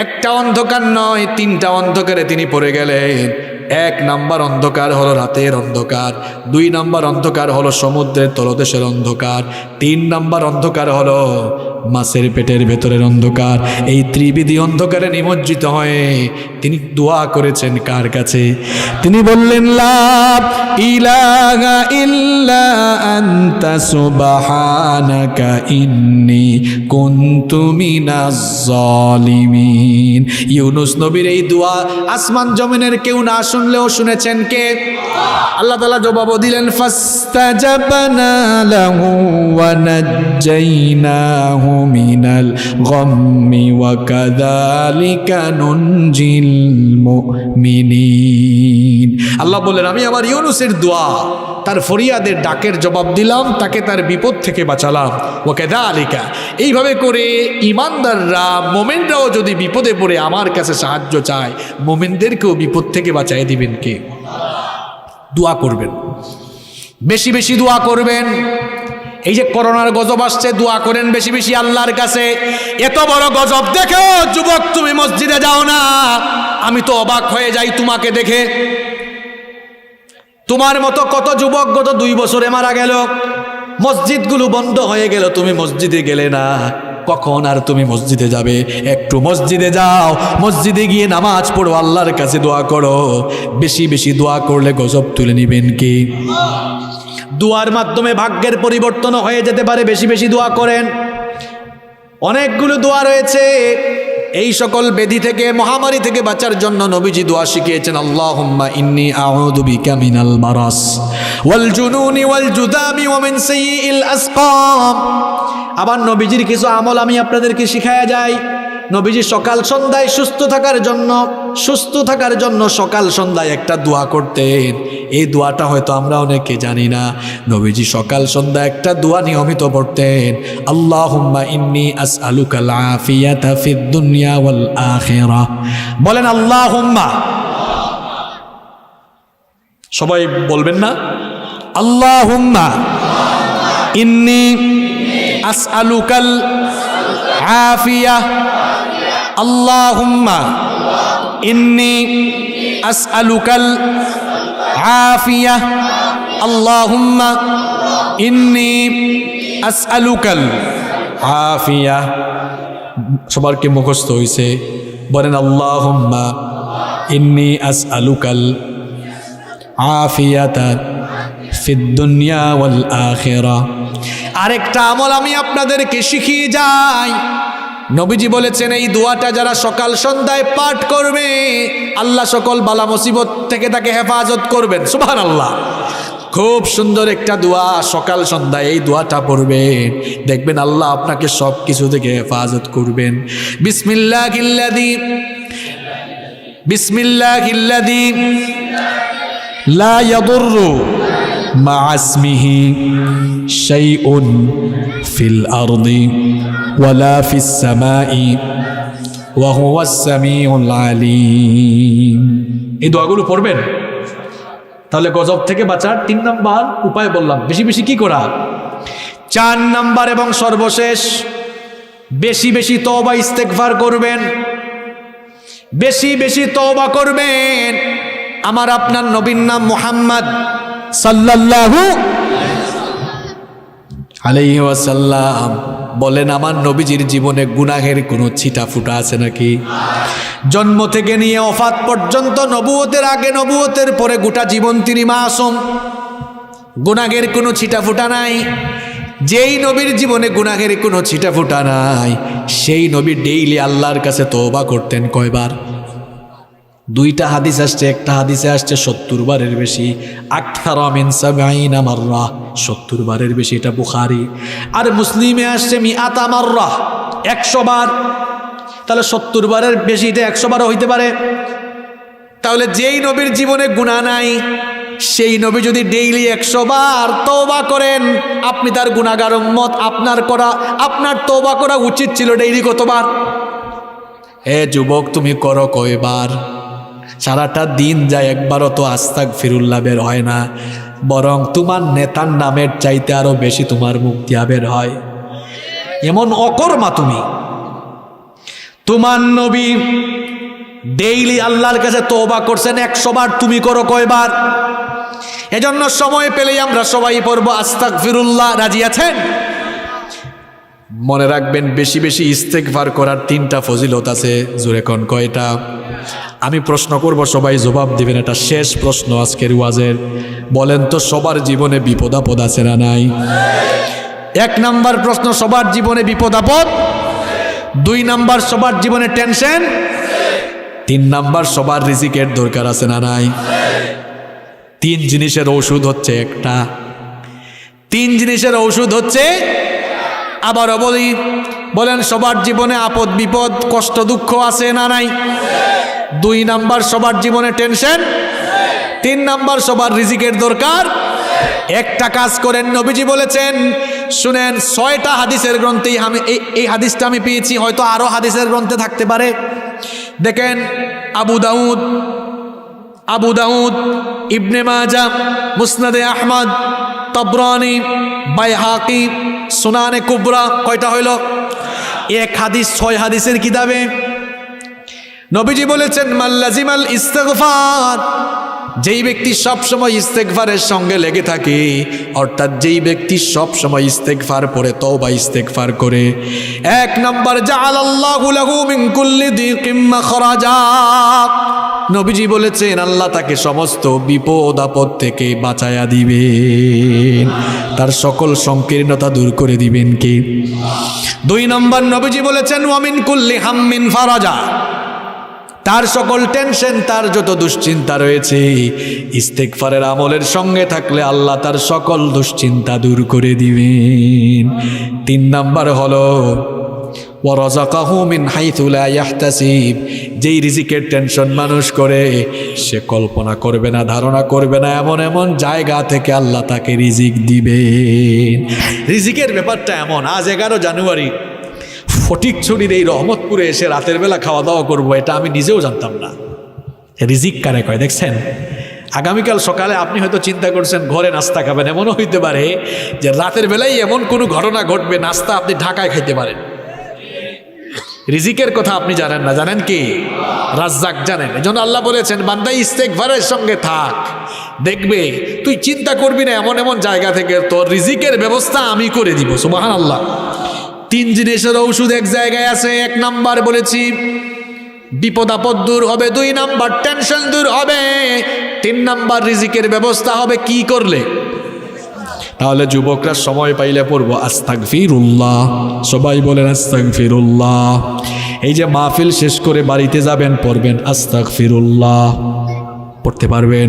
একটা অন্ধকার নয় 3টা অন্ধকারে তিনি পড়ে গেলেন। 1 নম্বর অন্ধকার হলো রাতের অন্ধকার, 2 নম্বর অন্ধকার হলো সমুদ্রের তলদেশের অন্ধকার, 3 নম্বর অন্ধকার হলো মাছের পেটের ভেতরের অন্ধকার। এই ত্রিবিধি অন্ধকারে নিমজ্জিত হয়ে তিনি দোয়া করেছেন কার কাছে? তিনি বললেন, লা ইলাহা ইল্লা আনতা সুবহানাকা ইন্নী কুনতু মিনাজ জালিমিন। ইউনুস নবীর এই দোয়া আসমান জমিনের কেউ না শুনলেও শুনেছেন কে? আল্লাহ তাআলা জবাব দিলেন, ফাস্তাজাবনা লাহু ওয়া নাজ্জাইনাহু মিনাল গাম্মি ওয়া কাযালিকা নুনজিল মুমিনিন। আল্লাহ বললেন, আমি আমার ইউনুসের দোয়া, তার ফরিয়াদের ডাকের জবাব দিলাম, তাকে তার বিপদ থেকে বাঁচালাম। ওয়া কাযালিকা, এইভাবে করে ইমানদাররা, মুমিনরাও যদি বিপদে পড়ে আমার কাছে সাহায্য চায়, মুমিনদেরকেও বিপদ থেকে বাঁচায় দিবেন কে? দোয়া করবেন, বেশি বেশি দোয়া করবেন। এই যে করোনার গজব আসছে, দোয়া করেন বেশি বেশি আল্লাহর কাছে। এত বড় গজব দেখেও যুবক তুমি মসজিদে যাও না, আমি তো অবাক হয়ে যাই তোমাকে দেখে। তোমার মতো কত যুবক গত 2 বছরে মারা গেল, মসজিদগুলো বন্ধ হয়ে গেল, তুমি মসজিদে গেলে না। কখন আর তুমি মসজিদে যাবে? একটু মসজিদে যাও, মসজিদে গিয়ে নামাজ পড়ো, আল্লাহর কাছে দোয়া করো। বেশি বেশি দোয়া করলে গজব তুলে নিবেন কে? দোয়ার মাধ্যমে ভাগ্যের পরিবর্তন হয়ে যেতে পারে। বেশি বেশি দোয়া করেন। অনেকগুলো দোয়া রয়েছে। এই সকল ব্যাধি থেকে, মহামারী থেকে বাঁচার জন্য নবীজি দোয়া শিখিয়েছেন, আল্লাহুম্মা ইন্নী আউযু বিকা মিনাল মারাস ওয়াল জুনুনি ওয়াল জুদামি ওয়া মিন সাইয়িল আসকাম। আবার নবীজির কিছু আমল আমি আপনাদেরকে শিখায়া যাই। নবীজি সকাল সন্ধ্যায় সুস্থ থাকার জন্য সকাল সন্ধ্যায় একটা দোয়া করতেন। এই দোয়াটা হয়তো আমরা অনেকে জানি না। নবীজি সকাল সন্ধ্যা একটা দোয়া নিয়মিত পড়তেন, আল্লাহুম্মা ইন্নী আসআলুকাল আফিয়াতা ফিদ দুনিয়া ওয়াল আখিরাহ। বলেন আল্লাহুম্মা, সবাই বলবেন না? আল্লাহুম্মা ইন্নী আসআলুকাল আফিয়া, আল্লাহুম্মা ইন্নী আসআলুকাল আফিয়া, আল্লাহুম্মা ইন্নী আসআলুকাল আফিয়া। সবার কি মুখস্থ হইছে? বলেন আল্লাহুম্মা ইন্নী আসআলুকাল আফিয়াতা ফিদ দুনিয়া ওয়াল আখিরাহ। আরেকটা আমল আমি আপনাদেরকে শিখিয়ে যাই। নবীজি বলেছেন এই দোয়াটা যারা সকাল সন্ধ্যায় পাঠ করবে, আল্লাহ সকল বালা মুসিবত থেকে তাকে হেফাজত করবেন। সুবহানাল্লাহ। খুব সুন্দর একটা দোয়া, সকাল সন্ধ্যায় এই দোয়াটা পড়বেন, দেখবেন আল্লাহ আপনাকে সব কিছু থেকে হেফাজত করবেন। বিসমিল্লাহিল্লাযী লা ইয়াদুররু মা ইসমিহি শাইউন ফিল আরদি ওয়ালা ফিস সামাই ওয়া হুয়াস সামিউল আলিম। এই দোয়াগুলো পড়বেন, তাহলে গজব থেকে বাঁচার 3 নাম্বার উপায় বললাম। বেশি বেশি কি করা? 4 নাম্বার এবং সর্বশেষ, বেশি বেশি তওবা ইস্তেগফার করবেন, বেশি বেশি তওবা করবেন। আমার আপনার নবীর নাম মুহাম্মদ সাল্লাল্লাহু আলাইহি ওয়াসাল্লাম। বলেন আমার নবীজির জীবনে গুনাহের কোনো ছিটা ফুটা আছে নাকি? জন্ম থেকে নিয়ে ওফাত পর্যন্ত, নবুয়তের আগে নবুয়তের পরে গোটা জীবন তিনি মাসুম, গুনাহের কোনো ছিটা ফুটা নাই। যেই নবীর জীবনে গুনাহের কোনো ছিটা ফুটা নাই, সেই নবী ডেইলি আল্লাহর কাছে তওবা করতেন কয়বার? 2টা হাদিস আসছে, একটা হাদিসে আসছে 70 বারের বেশি, আকথারা মিন 70 মাররা, 70 বারের বেশি। এটা বুখারী। আর মুসলিমে আসছে মিআতা মাররা, 100 বার। তাহলে 70 বারের বেশি, এটা 100 বারও হইতে পারে। তাহলে যেই নবীর জীবনে গুনাহ নাই, সেই নবী যদি ডেইলি 100 বার তওবা করেন, আপনি তার গুনাহগার উম্মত, আপনার তওবা করা উচিত ছিল ডেইলি কতবার? হে যুবক, তুমি করো কয়বার? সারাটা দিন যায়, একবারও তো আস্তাগফিরুল্লাহ বের হয় না, বরং তোমার নেতার নামের চাইতে আরো বেশি তোমার মুখ দিয়া বের হয়। এমন অকর্মা তুমি। তোমার নবী ডেইলি আল্লাহর কাছে তওবা করছেন 100 বার, তুমি করো কয়বার? এজন্য সময় পেলেই আমরা সবাই পড়বো আস্তাগফিরুল্লাহ। রাজি আছেন? মনে রাখবেন, বেশি বেশি ইস্তেগফার করার 3টা ফজিলত আছে। জোরে কোন কয়টা? আমি প্রশ্ন করব, সবাই জবাব দিবেন। এটা শেষ প্রশ্ন আজকের ওয়াজের। বলেন তো, সবার জীবনে বিপদ আপদ আছে না নাই? 1 নাম্বার প্রশ্ন, সবার জীবনে বিপদ আপদ। 2 নাম্বার, সবার জীবনে টেনশন। 3 নাম্বার, সবার রিজিকের দরকার আছে না নাই? 3 জিনিসের ঔষধ হচ্ছে একটা। 3 জিনিসের ঔষধ হচ্ছে, আবারও বলি, বলেন সবার জীবনে আপদ বিপদ কষ্ট দুঃখ আছে না নাই? 2 নাম্বার, সবার জীবনে টেনশন। 3 নাম্বার, সবার রিজিকের দরকার। একটা কাজ করেন, নবীজি বলেছেন, শুনেন, 6টা হাদিসের গ্রন্থে এই হাদিসটা আমি পেয়েছি, হয়তো আরো হাদিসের গ্রন্থে থাকতে পারে। দেখেন, আবু দাউদ, ইবনে মাজাহ, মুসনাদে আহমদ, তাবরানী, বাইহাকি, সুনানে কুবরা, কয়টা হইল? 1 হাদিস 6 হাদিসের কিতাবে নবীজি বলেছেন, মাল্লাজিমাল ইস্তেগফার, যেই ব্যক্তি সব সময় ইস্তেগফারের সঙ্গে লেগে থাকে, অর্থাৎ যেই ব্যক্তি সব সময় ইস্তেগফার পড়ে, তওবা ইস্তেগফার করে, 1 নাম্বার, জাআলাল্লাহু লাহু মিন কুল্লি দিকিম মাখরাজা, নবীজি বলেছেন আল্লাহ তাকে সমস্ত বিপদ আপদ থেকে বাঁচায়া দিবেন, তার সকল সংকীর্ণতা দূর করে দিবেন কে? 2 নম্বর, নবীজি বলেছেন ওয়া মিন কুল্লি হাম্মিন ফারাজা, তার সকল টেনশন, তার যত দুশ্চিন্তা রয়েছে, ইস্তেগফারের আমলের সঙ্গে থাকলে আল্লাহ তার সকল দুশ্চিন্তা দূর করে দিবেন। 3 নাম্বার হলো ওয়ারাযাকাহু মিন হাইথু লা ইয়াহতাসিব। যেই রিজিকের টেনশন মানুষ করে, সে কল্পনা করবে না, ধারণা করবে না, এমন এমন জায়গা থেকে আল্লাহ তাকে রিজিক দিবেন। রিজিকের ব্যাপারটা এমন, আজ 11 জানুয়ারি ফটিকছড়ির এই রহমতপুরে এসে রাতের বেলা খাওয়া দাওয়া করবো, এটা আমি নিজেও জানতাম না। রিজিক কারে কয় দেখছেন? আগামীকাল সকালে আপনি হয়তো চিন্তা করছেন ঘরে নাস্তা খাবেন, এমনও হইতে পারে যে রাতের বেলায় এমন কোনো ঘটনা ঘটবে, নাস্তা আপনি ঢাকায় খাইতে পারেন। রিজিকের কথা আপনি জানেন না, জানেন কি? রাজ্জাক জানেন। এজন্য আল্লাহ বলেছেন বান্দা ইস্তেগফারের সঙ্গে থাক, দেখবে তুই চিন্তা করবি না, এমন এমন জায়গা থেকে তোর রিজিকের ব্যবস্থা আমি করে দিব। সুবহানাল্লাহ। 3 জিনিসের ঔষধ এক জায়গায় আছে। 1 নাম্বার বলেছি বিপদ আপদ দূর হবে, 2 নাম্বার টেনশন দূর হবে, 3 নাম্বার রিজিকের ব্যবস্থা হবে। কি করলে? তাহলে যুবকরা সময় পাইলে পড়বো আস্তাগফিরুল্লাহ। সবাই বলেন আস্তাগফিরুল্লাহ। এই যে মাহফিল শেষ করে বাড়িতে যাবেন, পড়বেন আস্তাগফিরুল্লাহ। পড়তে পারবেন?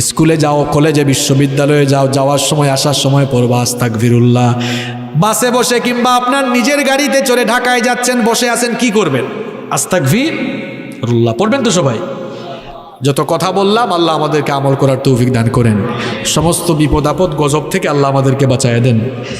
স্কুলে যাও, কলেজে, বিশ্ববিদ্যালয়ে যাও, যাওয়ার সময় আসার সময় পড়বা আস্তাগফিরুল্লাহ। বাসে বসে কিংবা আপনার নিজের গাড়িতে চড়ে ঢাকায় যাচ্ছেন, বসে আছেন, কি করবেন? আস্তাগফিরুল্লাহ পড়বেন তো সবাই। যত কথা বললাম, আল্লাহ আমাদেরকে আমল করার তৌফিক দান করেন। সমস্ত বিপদ আপদ গজব থেকে আল্লাহ আমাদেরকে বাঁচায় দেন।